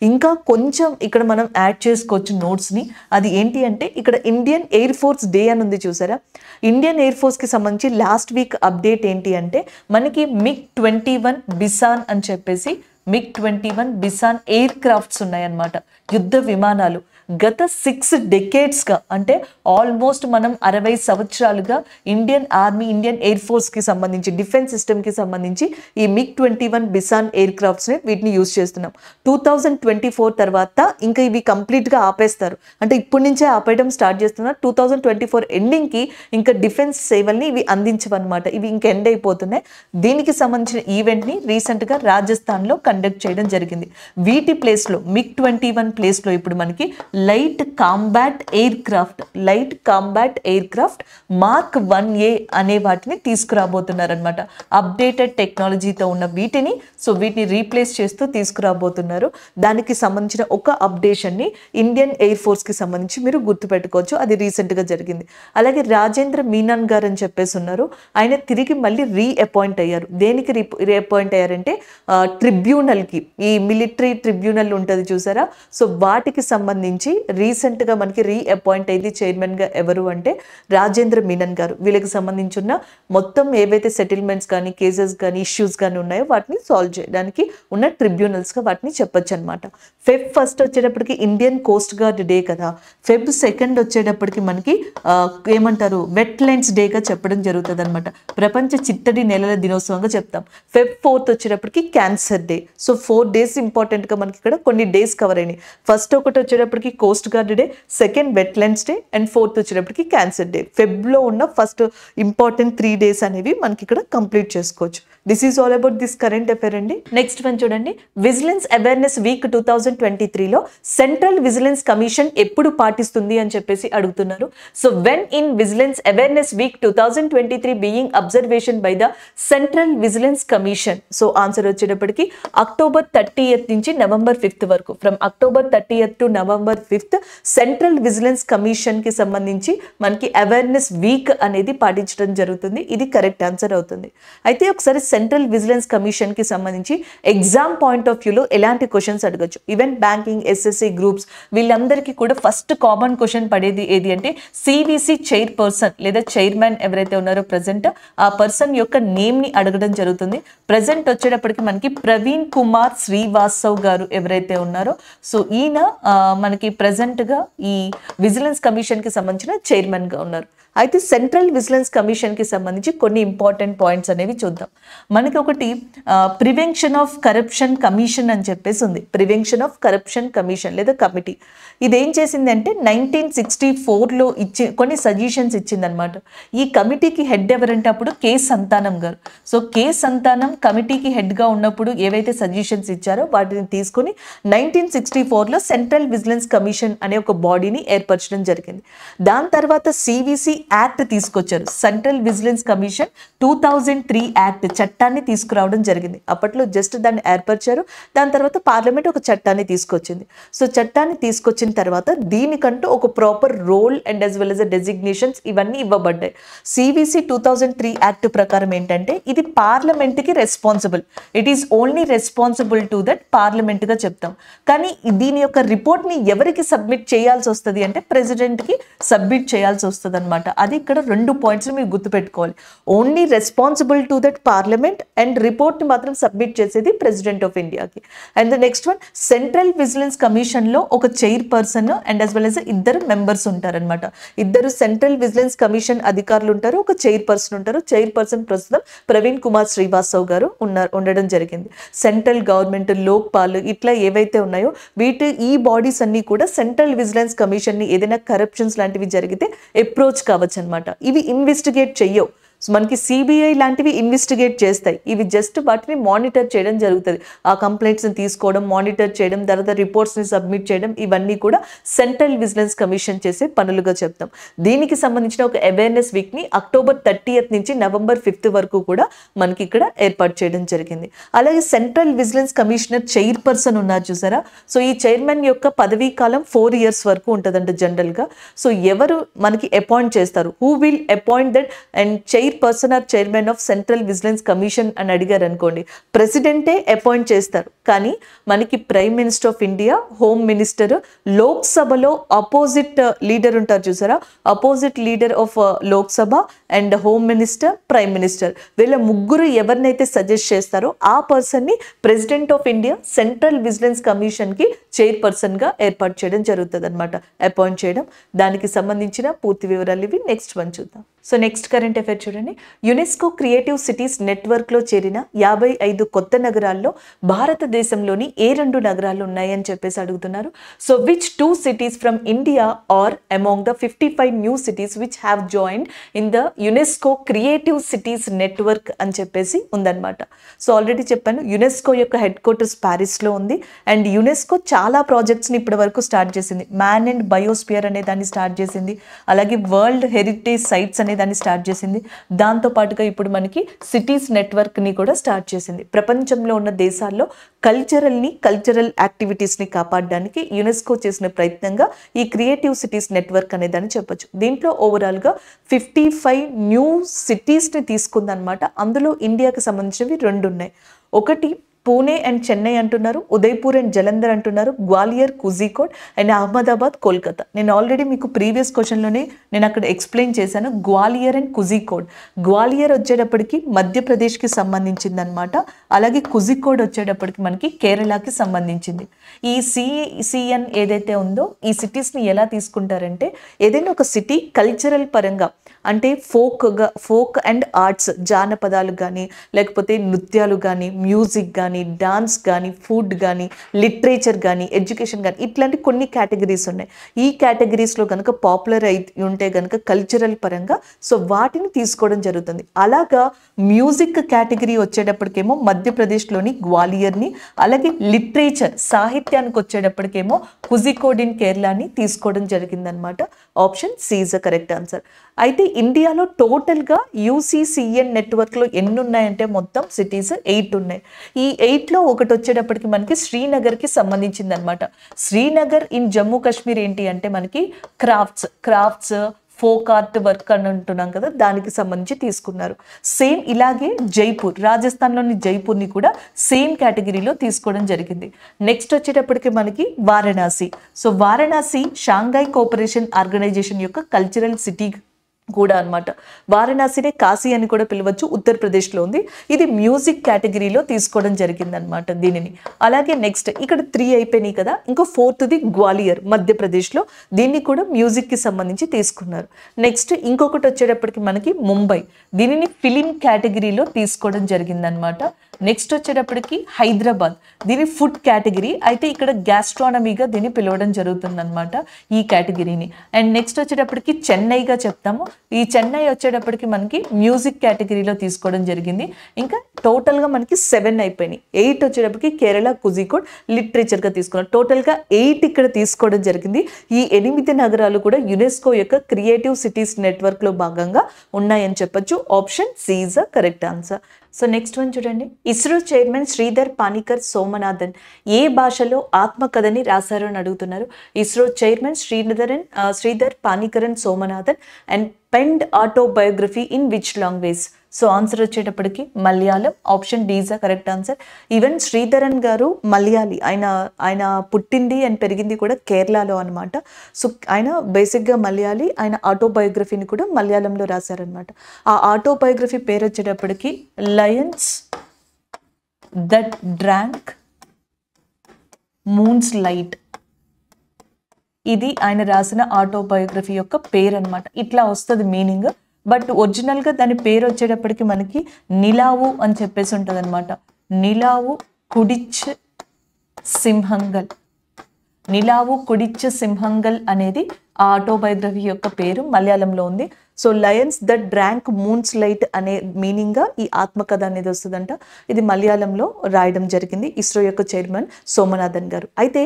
ఇంకా కొంచెం ఇక్కడ మనం యాడ్ చేసుకోవచ్చు నోట్స్ని. అది ఏంటి అంటే ఇక్కడ ఇండియన్ ఎయిర్ ఫోర్స్ డే అని ఉంది చూసారా, ఇండియన్ ఎయిర్ ఫోర్స్కి సంబంధించి లాస్ట్ వీక్ అప్డేట్ ఏంటి అంటే మనకి MiG-21 బిసాన్ అని చెప్పేసి MiG-21 బిసాన్ ఎయిర్ క్రాఫ్ట్స్ ఉన్నాయన్నమాట, యుద్ధ విమానాలు. గత 6 decadesగా అంటే ఆల్మోస్ట్ మనం 60 సంవత్సరాలుగా ఇండియన్ ఆర్మీ, ఇండియన్ ఎయిర్ ఫోర్స్కి సంబంధించి, డిఫెన్స్ సిస్టమ్కి సంబంధించి ఈ MiG-21 బిసాన్ ఎయిర్ క్రాఫ్ట్స్ని వీటిని యూజ్ చేస్తున్నాం. 2024 తర్వాత ఇంకా ఇవి కంప్లీట్గా ఆపేస్తారు, అంటే ఇప్పటి నుంచే ఆపేయడం స్టార్ట్ చేస్తున్నారు. 2024 ఎండింగ్కి ఇంకా డిఫెన్స్ సేవల్ని ఇవి అందించవన్నమాట, ఇవి ఇంకా ఎండ్ అయిపోతున్నాయి. దీనికి సంబంధించిన ఈవెంట్ని రీసెంట్గా రాజస్థాన్లో కండక్ట్ చేయడం జరిగింది. వీటి ప్లేస్లో MiG-21 ప్లేస్లో ఇప్పుడు మనకి light combat aircraft Mark 1A అనే వాటిని తీసుకురాబోతున్నారు అనమాట. అప్డేటెడ్ టెక్నాలజీతో ఉన్న వీటిని, సో వీటిని రీప్లేస్ చేస్తూ తీసుకురాబోతున్నారు. దానికి సంబంధించిన ఒక అప్డేషన్ని ఇండియన్ ఎయిర్ ఫోర్స్కి సంబంధించి మీరు గుర్తుపెట్టుకోవచ్చు, అది రీసెంట్గా జరిగింది. అలాగే రాజేంద్ర మీనన్ గారు అని చెప్పేసి ఉన్నారు, ఆయన తిరిగి మళ్ళీ రీఅపాయింట్ అయ్యారు. దేనికి రీఅపాయింట్ అయ్యారంటే ట్రిబ్యునల్కి, ఈ మిలిటరీ ట్రిబ్యునల్ ఉంటుంది చూసారా, సో వాటికి సంబంధించి రీసెంట్గా మనకి రీఅపాయింట్ అయింది చైర్మన్గా ఎవరు అంటే రాజేంద్ర మీనన్ గారు. వీళ్ళకి సంబంధించి ఉన్న మొత్తం ఏవైతే సెటిల్మెంట్స్ కానీ, కేసెస్ కానీ, ఇష్యూస్ కానీ ఉన్నాయో వాటిని సాల్వ్ చేయడానికి ఉన్న ట్రిబ్యునల్స్గా వాటిని చెప్పొచ్చు అనమాట. Feb 1st వచ్చేటప్పటికి ఇండియన్ కోస్ట్ గార్డ్ డే కదా, Feb 2nd వచ్చేటప్పటికి మనకి ఏమంటారు వెట్లాండ్స్ డేగా చెప్పడం జరుగుతుంది అనమాట. ప్రపంచ చిత్తడి నేలల దినోత్సవంగా చెప్తాం. Feb 4th వచ్చేటప్పటికి క్యాన్సర్ డే. సో 4 days ఇంపార్టెంట్గా మనకి ఇక్కడ కొన్ని డేస్ కవర్ అయినాయి. ఫస్ట్ ఒకటి వచ్చేటప్పటికి Coast guard day, second wetlands day and 4th వచ్చేటప్పటికి క్యాన్సర్ డే. ఫెబ్లో ఉన్న ఫస్ట్ ఇంపార్టెంట్ 3 days అనేవి మనకి ఇక్కడ కంప్లీట్ చేసుకోవచ్చు. This is all about this current affair అండి. నెక్స్ట్ వన్ చూడండి, విజిలెన్స్ అవేర్నెస్ వీక్ 2023లో సెంట్రల్ విజిలెన్స్ కమిషన్ ఎప్పుడు పాటిస్తుంది అని చెప్పేసి అడుగుతున్నారు. So when in vigilance awareness week 2023 being observation by the central vigilance commission. So answer వచ్చేటప్పటికి October 30th నుంచి November 5th వరకు, from October 30th to November 5th central vigilance commission కి సంబంధించి మనకి అవేర్నెస్ వీక్ అనేది పాటించడం జరుగుతుంది. ఇది కరెక్ట్ ఆన్సర్ అవుతుంది. అయితే ఒకసారి సెంట్రల్ విజిలెన్స్ కమిషన్ కి సంబంధించి ఎగ్జామ్ పాయింట్ ఆఫ్ వ్యూలో ఎలాంటి క్వశ్చన్స్ అడగచ్చు, ఈవెన్ బ్యాంకింగ్, SSC గ్రూప్స్ వీళ్ళందరికీ కూడా ఫస్ట్ కామన్ క్వశ్చన్ పడేది ఏది అంటే సివిసి చైర్పర్సన్ లేదా చైర్మన్ ఎవరైతే ఉన్నారో ప్రజెంట్ ఆ పర్సన్ యొక్క నేమ్ ని అడగడం జరుగుతుంది. ప్రజెంట్ వచ్చేటప్పటికి మనకి ప్రవీణ్ కుమార్ శ్రీవాస్తవ్ గారు ఎవరైతే ఉన్నారో, సో ఈయన మనకి ప్రజెంట్ గా ఈ విజిలెన్స్ కమిషన్ కి సంబంధించిన చైర్మన్ గా ఉన్నారు. అయితే సెంట్రల్ విజిలెన్స్ కమిషన్ కి సంబంధించి కొన్ని ఇంపార్టెంట్ పాయింట్స్ అనేవి చూద్దాం. మనకి ఒకటి ప్రివెన్షన్ ఆఫ్ కరప్షన్ కమిషన్ అని చెప్పేసి ఉంది. ప్రివెన్షన్ ఆఫ్ కరప్షన్ కమిషన్ లేదా కమిటీ ఇదేం చేసిందంటే 1964లో కొన్ని సజెషన్స్ ఇచ్చిందనమాట. ఈ కమిటీకి హెడ్ ఎవరంటే అప్పుడు కె సంతానం గారు. సో కె సంతానం కమిటీకి హెడ్గా ఉన్నప్పుడు ఏవైతే సజెషన్స్ ఇచ్చారో వాటిని తీసుకుని 1964లో సెంట్రల్ విజిలెన్స్ కమిషన్ అనే ఒక బాడీని ఏర్పరచడం జరిగింది. దాని తర్వాత సివిసి యాక్ట్ తీసుకొచ్చారు. సెంట్రల్ విజిలెన్స్ కమిషన్ 2003 యాక్ట్, చట్ట చట్టాన్ని తీసుకురావడం జరిగింది. అప్పట్లో జస్ట్ దాన్ని ఏర్పరిచారు, దాని తర్వాత పార్లమెంట్ ఒక చట్టాన్ని తీసుకొచ్చింది. సో చట్టాన్ని తీసుకొచ్చిన తర్వాత దీనికంటూ ఒక proper role and as well as designations ఇవన్నీ ఇవ్వబడ్డాయి. CVC 2003 యాక్ట్ ప్రకారం ఏంటంటే ఇది పార్లమెంట్కి responsible, it is only responsible to that parliament గా చెప్తాం. కానీ దీని యొక్క రిపోర్ట్ ని ఎవరికి సబ్మిట్ చేయాల్సి వస్తుంది అంటే ప్రెసిడెంట్ కి సబ్మిట్ చేయాల్సి వస్తుంది అనమాట. అది ఇక్కడ 2 పాయింట్స్ మీరు గుర్తుపెట్టుకోవాలి. Only responsible to that parliament and report ని మాత్రం సబ్మిట్ చేసేది ప్రెసిడెంట్ ఆఫ్ ఇండియాకి. And the next one, central vigilance commission లో ఒక chairperson and as well as ఇద్దరు మెంబర్స్ ఉంటారనమాట. ఇద్దరు సెంట్రల్ విజిలెన్స్ కమిషన్ అధికారులు ఉంటారు, ఒక చైర్పర్సన్ ఉంటారు. చైర్పర్సన్ ప్రస్తుతం ప్రవీణ్ కుమార్ శ్రీవాస్తవ్ గారు ఉండడం జరిగింది. సెంట్రల్ గవర్నమెంట్, లోక్పాల్ ఇట్లా ఏవైతే ఉన్నాయో ఈ బాడీస్ అన్ని కూడా సెంట్రల్ విజిలెన్స్ కమిషన్ ని ఏదైనా కరప్షన్స్ లాంటివి జరిగితే అప్రోచ్ కావచ్చు అనమాట. ఇవి ఇన్వెస్టిగేట్ చెయ్యవు. సో మనకి సిబిఐ లాంటివి ఇన్వెస్టిగేట్ చేస్తాయి, ఇవి జస్ట్ వాటిని మానిటర్ చేయడం జరుగుతుంది. ఆ కంప్లైంట్స్ని తీసుకోవడం, మానిటర్ చేయడం, తర్వాత రిపోర్ట్స్ని సబ్మిట్ చేయడం, ఇవన్నీ కూడా సెంట్రల్ విజిలెన్స్ కమిషన్ చేసే పనులుగా చెప్తాం. దీనికి సంబంధించిన ఒక అవేర్నెస్ వీక్ని October 30th నుంచి November 5th వరకు కూడా మనకి ఇక్కడ ఏర్పాటు చేయడం జరిగింది. అలాగే సెంట్రల్ విజిలెన్స్ కమిషనర్ చైర్పర్సన్ ఉన్నారు చూసారా, సో ఈ చైర్మన్ యొక్క పదవీ కాలం 4 years వరకు ఉంటుందంట జనరల్గా. సో ఎవరు మనకి అపాయింట్ చేస్తారు, who will appoint that and chairperson or chairman of central vigilance commission అని అడిగారు అనుకోండి, ప్రెసిడెంటే అపాయింట్ చేస్తారు. కానీ మనకి prime minister of India, home minister, లోక్సభలో అపోజిట్ లీడర్ ఉంటారు చూసారా, opposite leader of Lok Sabha and home minister, prime minister, వీళ్ళ ముగ్గురు ఎవరినైతే సజెస్ట్ చేస్తారో ఆ పర్సన్ ని president of India central vigilance commission కి చైర్పర్సన్ గా ఏర్పాటు చేయడం జరుగుతుంది అనమాట, అపాయింట్ చేయడం. దానికి సంబంధించిన పూర్తి వివరాలు ఇవి. నెక్స్ట్ వన్ చూద్దాం. సో నెక్స్ట్ కరెంట్ అఫైర్ చూడండి. యునెస్కో క్రియేటివ్ సిటీస్ నెట్వర్క్లో చేరిన 55 కొత్త నగరాల్లో భారతదేశంలోని ఏ 2 నగరాలు ఉన్నాయని చెప్పేసి అడుగుతున్నారు. So which 2 cities from India are among the 55 new cities which have joined in the UNESCO creative cities network అని చెప్పేసి ఉందన్నమాట. సో ఆల్రెడీ చెప్పాను, యునెస్కో యొక్క హెడ్ క్వార్టర్స్ ప్యారిస్లో ఉంది. అండ్ యునెస్కో చాలా ప్రాజెక్ట్స్ని ఇప్పటి వరకు స్టార్ట్ చేసింది. మ్యాన్ అండ్ బయోస్పియర్ అనే దాన్ని స్టార్ట్ చేసింది, అలాగే వరల్డ్ హెరిటేజ్ సైట్స్ అనే దాన్ని స్టార్ట్ చేసింది. దాంతో పాటుగా ఇప్పుడు మనకి సిటీస్ నెట్వర్క్ని కూడా స్టార్ట్ చేసింది. ప్రపంచంలో ఉన్న దేశాల్లో కల్చరల్ యాక్టివిటీస్ని కాపాడడానికి యునెస్కో చేసిన ప్రయత్నంగా ఈ క్రియేటివ్ సిటీస్ నెట్వర్క్ అనే దాన్ని చెప్పొచ్చు. దీంట్లో ఓవరాల్గా 55 న్యూ సిటీస్ని తీసుకుందనమాట. అందులో ఇండియాకి సంబంధించినవి 2 ఉన్నాయి. ఒకటి పూణే అండ్ చెన్నై అంటున్నారు, ఉదయ్పూర్ అండ్ జలంధర్ అంటున్నారు, గ్వాలియర్, కుజికోడ్ అండ్ అహ్మదాబాద్, కోల్కతా. నేను ఆల్రెడీ మీకు ప్రీవియస్ క్వశ్చన్లోనే నేను అక్కడ ఎక్స్ప్లెయిన్ చేశాను గ్వాలియర్ అండ్ కుజికోడ్. గ్వాలియర్ వచ్చేటప్పటికి మధ్యప్రదేశ్కి సంబంధించింది అనమాట, అలాగే కుజికోడ్ వచ్చేటప్పటికి మనకి కేరళకి సంబంధించింది. ఈ సిఎన్ ఏదైతే ఉందో ఈ సిటీస్ని ఎలా తీసుకుంటారంటే, ఏదైనా ఒక సిటీ కల్చరల్ పరంగా అంటే ఫోక్ అండ్ ఆర్ట్స్, జానపదాలు కానీ లేకపోతే నృత్యాలు కానీ, మ్యూజిక్ కానీ, డాన్స్ కానీ, ఫుడ్ కానీ, లిటరేచర్ కానీ, ఎడ్యుకేషన్ కానీ, ఇట్లాంటి కొన్ని కేటగిరీస్ ఉన్నాయి. ఈ కేటగిరీస్లో కనుక పాపులర్ ఉంటే కనుక కల్చరల్ పరంగా సో వాటిని తీసుకోవడం జరుగుతుంది. అలాగా మ్యూజిక్ కేటగిరీ వచ్చేటప్పటికేమో మధ్యప్రదేశ్లోని గ్వాలియర్ని, అలాగే లిటరేచర్ సాహిత్యానికి వచ్చేటప్పటికేమో కుజికోడ్ ఇన్ కేరళని తీసుకోవడం జరిగిందనమాట. Option C is the correct answer. అయితే ఇండియాలో టోటల్గా యూసీసీఎన్ నెట్వర్క్లో ఎన్ని ఉన్నాయంటే మొత్తం సిటీస్ 8 ఉన్నాయి. ఈ 8లో ఒకటి వచ్చేటప్పటికి మనకి శ్రీనగర్కి సంబంధించింది అనమాట. శ్రీనగర్ ఇన్ జమ్మూ కాశ్మీర్ ఏంటి అంటే మనకి క్రాఫ్ట్స్ ఫోక్ ఆర్ట్ వర్క్ అని అంటున్నాం కదా, దానికి సంబంధించి తీసుకున్నారు. సేమ్ ఇలాగే జైపూర్, రాజస్థాన్లోని జైపూర్ని కూడా సేమ్ కేటగిరీలో తీసుకోవడం జరిగింది. నెక్స్ట్ వచ్చేటప్పటికి మనకి Varanasi. So Varanasi Shanghai cooperation organisation యొక్క కల్చరల్ సిటీ కూడా అనమాట. వారణాసినే కాశీ అని కూడా పిలవచ్చు, ఉత్తరప్రదేశ్లో ఉంది. ఇది మ్యూజిక్ కేటగిరీలో తీసుకోవడం జరిగింది అనమాట దీనిని. అలాగే నెక్స్ట్ ఇక్కడ 3 అయిపోయినాయి కదా, ఇంకో 4th గ్వాలియర్ మధ్యప్రదేశ్లో, దీన్ని కూడా మ్యూజిక్కి సంబంధించి తీసుకున్నారు. నెక్స్ట్ ఇంకొకటి వచ్చేటప్పటికి మనకి ముంబై, దీనిని ఫిలిం కేటగిరీలో తీసుకోవడం జరిగిందనమాట. నెక్స్ట్ వచ్చేటప్పటికి హైదరాబాద్, దీని ఫుడ్ కేటగిరీ, అయితే ఇక్కడ గ్యాస్ట్రానమీగా దీన్ని పిలవడం జరుగుతుందన్నమాట ఈ కేటగిరీని. అండ్ నెక్స్ట్ వచ్చేటప్పటికి చెన్నైగా చెప్తాము. ఈ చెన్నై వచ్చేటప్పటికి మనకి మ్యూజిక్ కేటగిరీలో తీసుకోవడం జరిగింది. ఇంకా టోటల్గా మనకి 7 అయిపోయినాయి. 8 వచ్చేటప్పటికి కేరళ, కుజికోడ్, లిటరేచర్గా తీసుకున్నాం. టోటల్గా 8 ఇక్కడ తీసుకోవడం జరిగింది. ఈ 8 నగరాలు కూడా యునెస్కో యొక్క క్రియేటివ్ సిటీస్ నెట్వర్క్లో భాగంగా ఉన్నాయని చెప్పొచ్చు. Option C is the correct answer. So next one చూడండి, ఇస్రో చైర్మన్ శ్రీధర్ పానికర్ సోమనాథన్ ఏ భాషలో ఆత్మకథని రాశారు అని అడుగుతున్నారు. ISRO chairman Sreedhar Panicker Somanathan and penned autobiography in which language? So answer వచ్చేటప్పటికి Malayalam. Option D is the correct answer. Even Sreedharan గారు మలయాళి, ఆయన పుట్టింది అండ్ పెరిగింది కూడా కేరళలో అనమాట. సో ఆయన బేసిక్గా మలయాళి. ఆయన ఆటోబయోగ్రఫీని కూడా మలయాళంలో రాశారనమాట. ఆ ఆటోబయోగ్రఫీ పేరు వచ్చేటప్పటికి Lions that drank moons light. ఇది ఆయన రాసిన ఆటోబయోగ్రఫీ యొక్క పేరు అనమాట. ఇట్లా వస్తుంది మీనింగ్. బట్ ఒరిజినల్గా దాని పేరు వచ్చేటప్పటికి మనకి నిలావు అని చెప్పేసి ఉంటుంది అనమాట. నిలావు కుడిచ్ సింహంగల్. నిలావు కుడిచ్ సింహంగల్ అనేది ఆ ఆటోబయోగ్రఫీ యొక్క పేరు. మలయాళంలో ఉంది. So Lions that drank moons light అనే మీనింగ్గా ఈ ఆత్మకథ అనేది వస్తుందంట. ఇది మలయాళంలో రాయడం జరిగింది ఇస్రో యొక్క చైర్మన్ సోమనాథన్ గారు. అయితే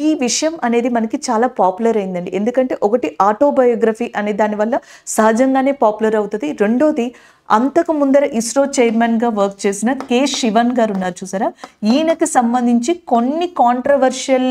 ఈ విషయం అనేది మనకి చాలా పాపులర్ అయిందండి. ఎందుకంటే ఒకటి ఆటోబయోగ్రఫీ అనే దానివల్ల సహజంగానే పాపులర్ అవుతుంది. రెండోది అంతకు ముందర ఇస్రో చైర్మన్గా వర్క్ చేసిన కె శివన్ గారు ఉన్నారు చూసారా, ఈయనకి సంబంధించి కొన్ని కాంట్రవర్షియల్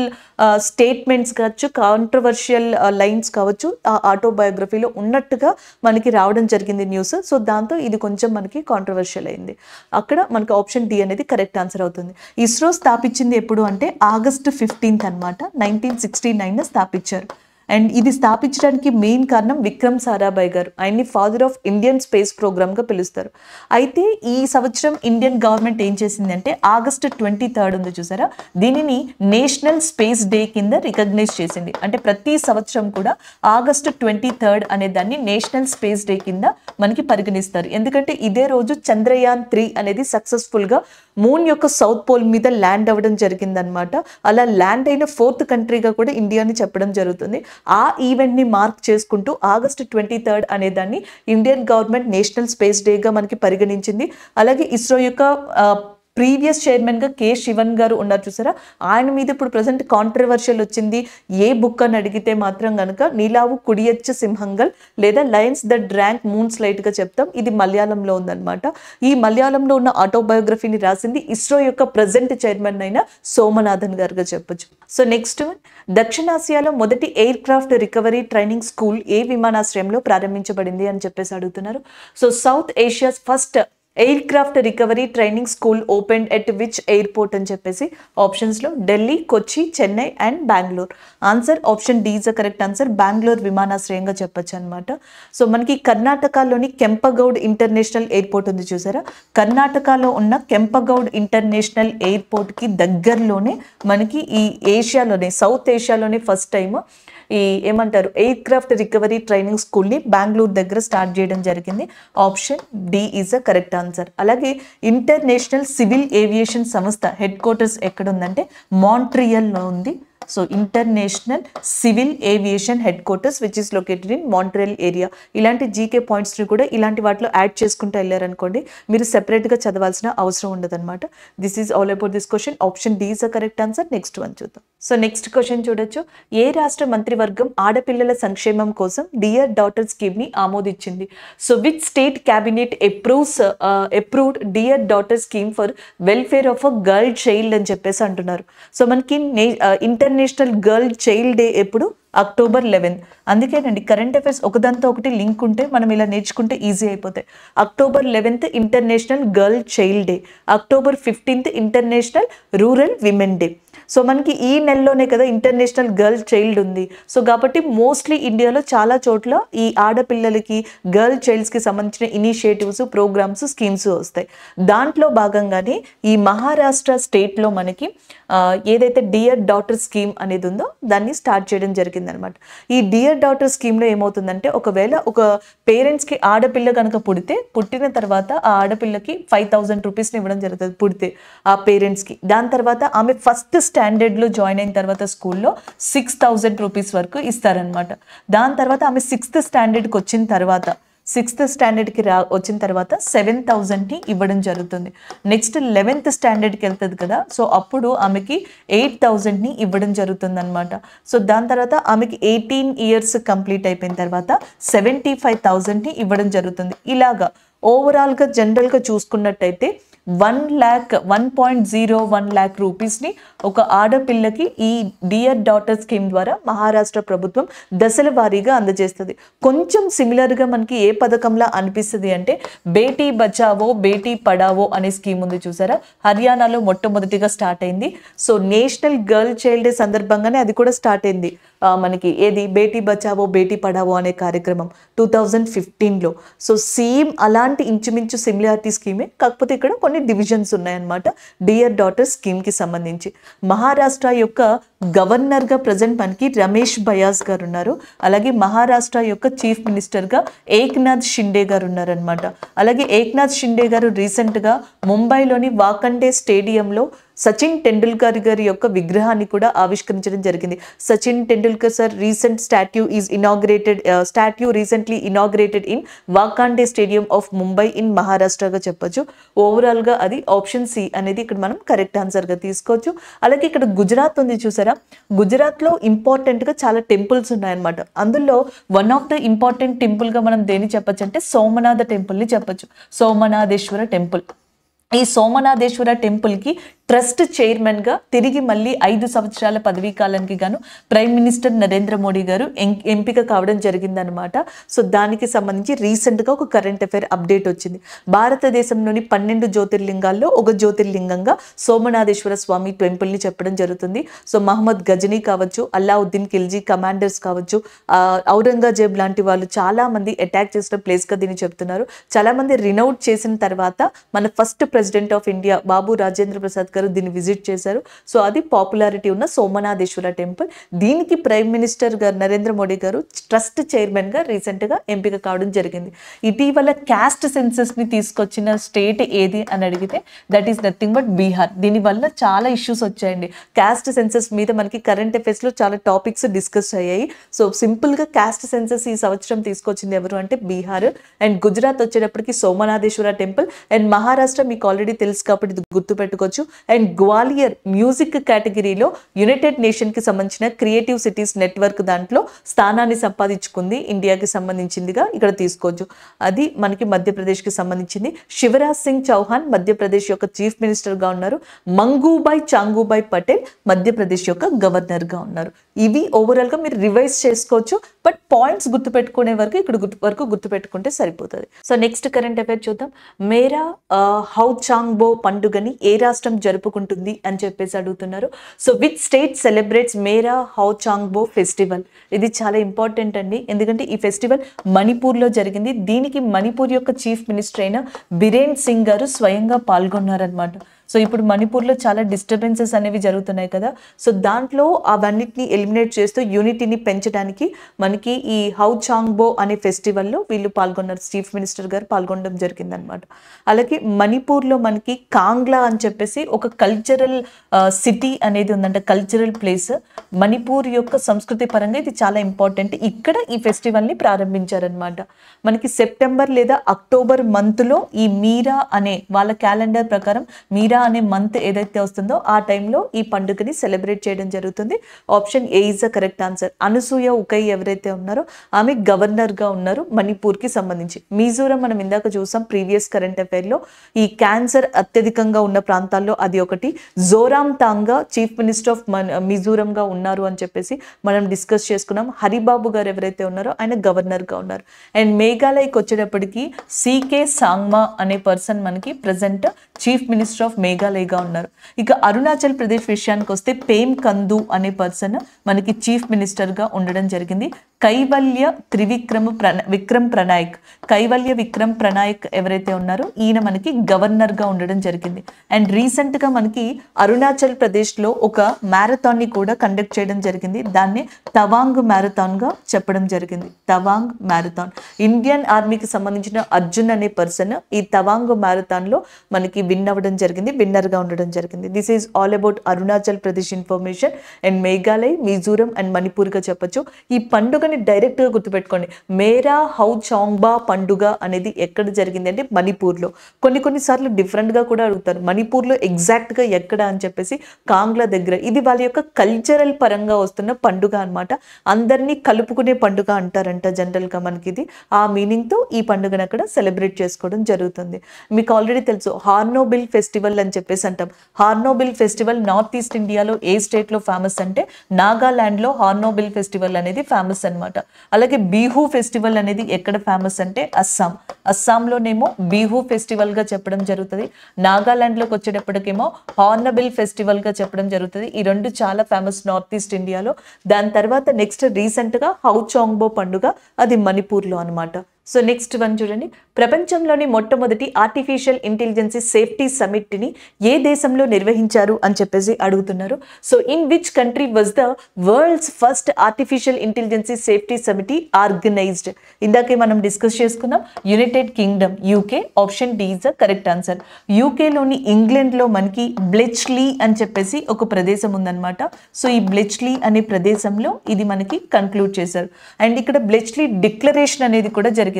స్టేట్మెంట్స్ కావచ్చు, కాంట్రవర్షియల్ లైన్స్ కావచ్చు ఆ ఆటోబయోగ్రఫీలో ఉన్నట్టుగా మనకి రావడం జరిగింది న్యూస్. సో దాంతో ఇది కొంచెం మనకి కాంట్రవర్షియల్ అయింది. అక్కడ మనకి ఆప్షన్ డి అనేది కరెక్ట్ ఆన్సర్ అవుతుంది. ఇస్రో స్థాపించింది ఎప్పుడు అంటే August 15 అనమాట. 1969 స్థాపించారు. అండ్ ఇది స్థాపించడానికి మెయిన్ కారణం విక్రమ్ సారాభాయ్ గారు. ఆయన్ని ఫాదర్ ఆఫ్ ఇండియన్ స్పేస్ ప్రోగ్రామ్గా పిలుస్తారు. అయితే ఈ సంవత్సరం ఇండియన్ గవర్నమెంట్ ఏం చేసిందంటే August 23 ఉంది చూసారా, దీనిని నేషనల్ స్పేస్ డే కింద రికగ్నైజ్ చేసింది. అంటే ప్రతి సంవత్సరం కూడా August 23 అనే దాన్ని నేషనల్ స్పేస్ డే కింద మనకి పరిగణిస్తారు. ఎందుకంటే ఇదే రోజు చంద్రయాన్ 3 అనేది సక్సెస్ఫుల్గా మూన్ యొక్క సౌత్ పోల్ మీద ల్యాండ్ అవ్వడం జరిగిందనమాట. అలా ల్యాండ్ అయిన 4th కంట్రీగా కూడా ఇండియాని చెప్పడం జరుగుతుంది. ఆ ఈవెంట్ని మార్క్ చేసుకుంటూ August 23 అనే దాన్ని ఇండియన్ గవర్నమెంట్ నేషనల్ స్పేస్ డేగా మనకి పరిగణించింది. అలాగే ఇస్రో యొక్క ప్రీవియస్ చైర్మన్గా కె శివన్ గారు ఉన్నారు చూసారా, ఆయన మీద ఇప్పుడు ప్రజెంట్ కాంట్రవర్షియల్ వచ్చింది. ఏ బుక్ అని అడిగితే మాత్రం కనుక నీలావు కుడియచ్చ సింహంగల్ లేదా లయన్స్ ద డ్రాంక్ మూన్స్ లైట్గా చెప్తాం. ఇది మలయాళంలో ఉందన్నమాట. ఈ మలయాళంలో ఉన్న ఆటోబయోగ్రఫీని రాసింది ఇస్రో యొక్క ప్రజెంట్ చైర్మన్ అయిన సోమనాథన్ గారుగా చెప్పొచ్చు. సో నెక్స్ట్ దక్షిణాసియాలో మొదటి aircraft recovery training school ఏ విమానాశ్రయంలో ప్రారంభించబడింది అని చెప్పేసి అడుగుతున్నారు. So south Asia's first aircraft recovery training school open at which airport అని చెప్పేసి ఆప్షన్స్లో Delhi, Kochi, Chennai and Bengaluru. Answer option D is the correct answer. Bengaluru విమానాశ్రయంగా చెప్పొచ్చు అనమాట. సో మనకి కర్ణాటకలోని కెంపగౌడ్ ఇంటర్నేషనల్ ఎయిర్పోర్ట్ ఉంది చూసారా, కర్ణాటకలో ఉన్న కెంపగౌడ్ ఇంటర్నేషనల్ ఎయిర్పోర్ట్కి దగ్గరలోనే మనకి ఈ ఏషియాలోనే సౌత్ ఏషియాలోనే ఫస్ట్ టైం ఈ ఏమంటారు ఎయిర్ క్రాఫ్ట్ రికవరీ ట్రైనింగ్ స్కూల్ని బెంగళూరు దగ్గర స్టార్ట్ చేయడం జరిగింది. Option D is the correct answer. అలాగే ఇంటర్నేషనల్ సివిల్ ఏవియేషన్ సంస్థ హెడ్ క్వార్టర్స్ ఎక్కడ ఉందంటే మాంట్రియల్లో ఉంది. So international civil aviation headquarters which is located in Montreal area. ఇలాంటి జీకే పాయింట్స్ని కూడా ఇలాంటి వాటిలో యాడ్ చేసుకుంటూ వెళ్ళారనుకోండి, మీరు సెపరేట్గా చదవాల్సిన అవసరం ఉండదన్నమాట. This is all about this question. Option D is the correct answer. Next one చూద్దాం. సో నెక్స్ట్ క్వశ్చన్ చూడొచ్చు. ఏ రాష్ట్ర మంత్రివర్గం ఆడపిల్లల సంక్షేమం కోసం డియర్ డాటర్ స్కీమ్ని ఆమోదించింది? So which state cabinet approved dear daughter scheme for welfare of a girl child అని చెప్పేసి అంటున్నారు. సో మనకి ఇంటర్నేషనల్ గర్ల్ చైల్డ్ డే ఎప్పుడు? October 11. అందుకేనండి కరెంట్ అఫైర్స్ ఒకదాంతో ఒకటి లింక్ ఉంటే మనం ఇలా నేర్చుకుంటే ఈజీ అయిపోతాయి. October 11 international girl child day, October 15 international rural women day. So మనకి ఈ నెలలోనే కదా ఇంటర్నేషనల్ గర్ల్ చైల్డ్ ఉంది. సో కాబట్టి మోస్ట్లీ ఇండియాలో చాలా చోట్ల ఈ ఆడపిల్లలకి గర్ల్ చైల్డ్స్కి సంబంధించిన ఇనిషియేటివ్స్, ప్రోగ్రామ్స్, స్కీమ్స్ వస్తాయి. దాంట్లో భాగంగానే ఈ మహారాష్ట్ర స్టేట్లో మనకి ఏదైతే డియర్ డాటర్ స్కీమ్ అనేది ఉందో దాన్ని స్టార్ట్ చేయడం జరిగిందనమాట. ఈ డియర్ డాటర్ స్కీమ్లో ఏమవుతుందంటే ఒకవేళ ఒక పేరెంట్స్కి ఆడపిల్ల కనుక పుట్టిన తర్వాత ఆ ఆడపిల్లకి 5,000 రూపీస్ని ఇవ్వడం జరుగుతుంది పుడితే ఆ పేరెంట్స్కి. దాని తర్వాత ఆమె ఫస్ట్ స్టాండర్డ్లో జాయిన్ అయిన తర్వాత స్కూల్లో 6,000 రూపీస్ వరకు ఇస్తారనమాట. దాని తర్వాత ఆమె 6th స్టాండర్డ్కి వచ్చిన తర్వాత 6th స్టాండర్డ్కి వచ్చిన తర్వాత 7,000ని ఇవ్వడం జరుగుతుంది. నెక్స్ట్ 11th స్టాండర్డ్కి వెళ్తుంది కదా, సో అప్పుడు ఆమెకి 8,000ని ఇవ్వడం జరుగుతుంది అనమాట. సో దాని తర్వాత ఆమెకి 18 years కంప్లీట్ అయిపోయిన తర్వాత 75,000ని ఇవ్వడం జరుగుతుంది. ఇలాగా ఓవరాల్గా జనరల్గా చూసుకున్నట్టయితే 1.01 lakh రూపీస్ని ఒక ఆడపిల్లకి ఈ డియర్ డాటర్ స్కీమ్ ద్వారా మహారాష్ట్ర ప్రభుత్వం దశల వారీగా అందజేస్తుంది. కొంచెం సిమిలర్గా మనకి ఏ పథకంలా అనిపిస్తుంది అంటే బేటీ బచావో బేటీ పడావో అనే స్కీమ్ ఉంది చూసారా, హర్యానాలో మొట్టమొదటిగా స్టార్ట్ అయింది. So national girl child day సందర్భంగానే అది కూడా స్టార్ట్ అయింది మనకి, ఏది బేటీ బచావో బేటీ పడావో అనే కార్యక్రమం 2015లో. సో సేమ్ అలాంటి ఇంచుమించు సిమిలారిటీ స్కీమే, కాకపోతే ఇక్కడ కొన్ని డివిజన్స్ ఉన్నాయన్నమాట డియర్ డాటర్ స్కీమ్కి సంబంధించి. మహారాష్ట్ర యొక్క గవర్నర్గా ప్రజెంట్ మనకి రమేష్ బయాస్ గారు ఉన్నారు. అలాగే మహారాష్ట్ర యొక్క చీఫ్ మినిస్టర్గా ఏక్నాథ్ షిండే గారు ఉన్నారనమాట. అలాగే ఏక్నాథ్ షిండే గారు రీసెంట్గా ముంబైలోని వాకండే స్టేడియంలో సచిన్ టెండూల్కర్ గారి యొక్క విగ్రహాన్ని కూడా ఆవిష్కరించడం జరిగింది. Sachin Tendulkar sir recent statue recently inaugurated in వాకాండే స్టేడియం ఆఫ్ ముంబై ఇన్ మహారాష్ట్రగా చెప్పొచ్చు. ఓవరాల్గా అది ఆప్షన్ సి అనేది ఇక్కడ మనం కరెక్ట్ ఆన్సర్గా తీసుకోవచ్చు. అలాగే ఇక్కడ గుజరాత్ ఉంది చూసారా, గుజరాత్లో ఇంపార్టెంట్గా చాలా టెంపుల్స్ ఉన్నాయన్నమాట. అందులో వన్ ఆఫ్ ద ఇంపార్టెంట్ టెంపుల్గా మనం దేని చెప్పచ్చు అంటే సోమనాథ టెంపుల్ని చెప్పచ్చు, సోమనాథేశ్వర టెంపుల్. ఈ సోమనాథేశ్వర టెంపుల్కి ట్రస్ట్ చైర్మన్గా తిరిగి మళ్ళీ 5 సంవత్సరాల పదవీ కాలానికి గాను ప్రైమ్ మినిస్టర్ నరేంద్ర మోడీ గారు ఎంపిక కావడం జరిగిందనమాట. సో దానికి సంబంధించి రీసెంట్గా ఒక కరెంట్ అఫైర్ అప్డేట్ వచ్చింది. భారతదేశంలోని 12 జ్యోతిర్లింగాల్లో ఒక జ్యోతిర్లింగంగా సోమనాథేశ్వర స్వామి టెంపుల్ని చెప్పడం జరుగుతుంది. సో మహమ్మద్ గజనీ కావచ్చు, అల్లావుద్దీన్ ఖిల్జీ కమాండర్స్ కావచ్చు, ఔరంగజేబ్ లాంటి వాళ్ళు చాలా మంది అటాక్ చేసిన ప్లేస్గా దీన్ని చెప్తున్నారు. చాలా మంది రినౌట్ చేసిన తర్వాత మన first president of India Babu Rajendra Prasad గారు దీన్ని విజిట్ చేశారు. సో అది పాపులారిటీ ఉన్న సోమనాథేశ్వర టెంపుల్. దీనికి ప్రైమ్ మినిస్టర్ గారు నరేంద్ర మోడీ గారు ట్రస్ట్ చైర్మన్ గా రీసెంట్ గా ఎంపిక కావడం జరిగింది. ఇటీవల క్యాస్ట్ సెన్సస్ ని తీసుకొచ్చిన స్టేట్ ఏది అని అడిగితే that is nothing but Bihar. దీనివల్ల చాలా ఇష్యూస్ వచ్చాయండి. క్యాస్ట్ సెన్సస్ మీద మనకి కరెంట్ అఫైర్స్ లో చాలా టాపిక్స్ డిస్కస్ అయ్యాయి. సో సింపుల్ గా క్యాస్ట్ సెన్సస్ ఈ సంవత్సరం తీసుకొచ్చింది ఎవరు అంటే బీహార్. అండ్ గుజరాత్ వచ్చేటప్పటికి సోమనాథేశ్వర టెంపుల్. అండ్ మహారాష్ట్ర మీకు ఆల్రెడీ తెలుసు కాబట్టి ఇది గుర్తు పెట్టుకోవచ్చు. అండ్ గ్వాలియర్ మ్యూజిక్ కేటగిరీలో యునైటెడ్ నేషన్ కి సంబంధించిన క్రియేటివ్ సిటీస్ నెట్వర్క్ దాంట్లో స్థానాన్ని సంపాదించుకుంది, ఇండియాకి సంబంధించిందిగా ఇక్కడ తీసుకోవచ్చు. అది మనకి మధ్యప్రదేశ్ కి సంబంధించింది. శివరాజ్ సింగ్ చౌహాన్ మధ్యప్రదేశ్ యొక్క చీఫ్ మినిస్టర్ గా ఉన్నారు. మంగూబాయ్ చాంగూబాయ్ పటేల్ మధ్యప్రదేశ్ యొక్క గవర్నర్ గా ఉన్నారు. ఇవి ఓవరాల్ గా మీరు రివైజ్ చేసుకోవచ్చు, బట్ పాయింట్స్ గుర్తుపెట్టుకునే వరకు ఇక్కడ గుర్తుపెట్టుకుంటే సరిపోతుంది. సో నెక్స్ట్ కరెంట్ అఫైర్ చూద్దాం. మేరా హౌచాంగ్బో పండుగని ఏ రాష్ట్రం జరుపుకుంటుంది అని చెప్పేసి అడుగుతున్నారు. So which state celebrates Mera హౌచాంగ్బో festival? ఇది చాలా ఇంపార్టెంట్ అండి, ఎందుకంటే ఈ ఫెస్టివల్ మణిపూర్లో జరిగింది. దీనికి మణిపూర్ యొక్క చీఫ్ మినిస్టర్ అయిన బిరేన్ సింగ్ గారు స్వయంగా పాల్గొన్నారనమాట. సో ఇప్పుడు మణిపూర్లో చాలా డిస్టర్బెన్సెస్ అనేవి జరుగుతున్నాయి కదా, సో దాంట్లో అవన్నిటిని ఎలిమినేట్ చేస్తూ యూనిటీని పెంచడానికి మనకి ఈ హౌచాంగ్బో అనే ఫెస్టివల్లో వీళ్ళు పాల్గొన్నారు, చీఫ్ మినిస్టర్ గారు పాల్గొనడం జరిగిందనమాట. అలాగే మణిపూర్లో మనకి కాంగ్లా అని చెప్పేసి ఒక కల్చరల్ సిటీ అనేది ఉందంట, కల్చరల్ ప్లేస్. మణిపూర్ యొక్క సంస్కృతి పరంగా ఇది చాలా ఇంపార్టెంట్. ఇక్కడ ఈ ఫెస్టివల్ని ప్రారంభించారనమాట. మనకి సెప్టెంబర్ లేదా అక్టోబర్ మంత్లో ఈ మీరా అనే వాళ్ళ క్యాలెండర్ ప్రకారం మీరా అనే మంత్ ఏదైతే వస్తుందో ఆ టైంలో ఈ పండుగని సెలబ్రేట్ చేయడం జరుగుతుంది. Option A is the correct answer. Anasuya Uikey ఎవరైతే ఉన్నారో ఆమె గవర్నర్ గా ఉన్నారు మణిపూర్ కి సంబంధించి. మిజోరం మనం ఇందాక చూసాం ప్రీవియస్ కరెంట్ అఫైర్ లో, ఈ క్యాన్సర్ అత్యధికంగా ఉన్న ప్రాంతాల్లో అది ఒకటి. Zoram తాంగా chief minister of Mizoram గా ఉన్నారు అని చెప్పేసి మనం డిస్కస్ చేసుకున్నాం. హరిబాబు గారు ఎవరైతే ఉన్నారో ఆయన గవర్నర్ గా ఉన్నారు. అండ్ మేఘాలయకి వచ్చేటప్పటికి సికే సాంగ్మా అనే పర్సన్ మనకి ప్రెసెంట్ చీఫ్ మినిస్టర్ ఆఫ్ మేఘాలయగా ఉన్నారు. ఇక అరుణాచల్ ప్రదేశ్ విషయానికి వస్తే పేమ్ కందు అనే పర్సన్ మనకి చీఫ్ మినిస్టర్ గా ఉండడం జరిగింది. కైవల్య విక్రమ్ ప్రణాయక్, కైవల్య విక్రమ్ ప్రణాయక్ ఎవరైతే ఉన్నారో ఈయన మనకి గవర్నర్ గా ఉండడం జరిగింది. అండ్ రీసెంట్ గా మనకి అరుణాచల్ ప్రదేశ్ లో ఒక మ్యారథాన్ ని కూడా కండక్ట్ చేయడం జరిగింది. దాన్ని తవాంగ్ మ్యారథాన్ గా చెప్పడం జరిగింది. తవాంగ్ మ్యారథాన్. ఇండియన్ ఆర్మీకి సంబంధించిన అర్జున్ అనే పర్సన్ ఈ తవాంగ్ మ్యారథాన్ లో మనకి విన్ అవ్వడం జరిగింది, విన్నర్ గా ఉండడం జరిగింది. This is all about Arunachal Pradesh information. And Meghalaya, Mizoram and Manipur గా చెప్పొచ్చు. ఈ పండుగ వీటిలోని డైరెక్ట్గా గుర్తుపెట్టుకోండి, మేరా హౌ చాంగ్బా పండుగ అనేది ఎక్కడ జరిగింది అంటే మణిపూర్లో. కొన్నిసార్లు డిఫరెంట్గా కూడా అడుగుతారు, మణిపూర్లో ఎగ్జాక్ట్గా ఎక్కడ అని చెప్పేసి, కాంగ్లా దగ్గర. ఇది వాళ్ళ యొక్క కల్చరల్ పరంగా వస్తున్న పండుగ అనమాట. అందరినీ కలుపుకునే పండుగ అంటారంట జనరల్గా మనకి. ఇది ఆ మీనింగ్తో ఈ పండుగను అక్కడ సెలబ్రేట్ చేసుకోవడం జరుగుతుంది. మీకు ఆల్రెడీ తెలుసు హార్నోబిల్ ఫెస్టివల్ అని చెప్పేసి అంటాం. హార్నోబిల్ ఫెస్టివల్ నార్త్ ఈస్ట్ ఇండియాలో ఏ స్టేట్లో ఫేమస్ అంటే నాగాలాండ్లో హార్నోబిల్ ఫెస్టివల్ అనేది ఫేమస్ అనమాట. అలాగే బిహూ ఫెస్టివల్ అనేది ఎక్కడ ఫేమస్ అంటే అస్సాంలోనేమో బిహూ ఫెస్టివల్ గా చెప్పడం జరుగుతుంది. నాగాలాండ్లోకి వచ్చేటప్పటికేమో హార్నబిల్ ఫెస్టివల్ గా చెప్పడం జరుగుతుంది. ఈ రెండు చాలా ఫేమస్ నార్త్ ఈస్ట్ ఇండియాలో. దాని తర్వాత నెక్స్ట్ రీసెంట్ గా హౌ చాంగ్బో పండుగ, అది మణిపూర్లో అనమాట. సో నెక్స్ట్ వన్ చూడండి, ప్రపంచంలోని మొట్టమొదటి ఆర్టిఫిషియల్ ఇంటెలిజెన్స్ సేఫ్టీ సమిట్ ని ఏ దేశంలో నిర్వహించారు అని చెప్పేసి అడుగుతున్నారు. So in which country was the world's first artificial intelligence safety summit organized? ఇందాకే మనం డిస్కస్ చేసుకున్నాం, United Kingdom, UK. Option D is the correct answer. యూకేలోని ఇంగ్లాండ్లో మనకి బ్లెచ్లీ అని చెప్పేసి ఒక ప్రదేశం ఉందన్నమాట. సో ఈ బ్లెచ్లీ అనే ప్రదేశంలో ఇది మనకి కన్క్లూడ్ చేశారు. అండ్ ఇక్కడ బ్లెచ్లీ డిక్లరేషన్ అనేది కూడా జరిగింది.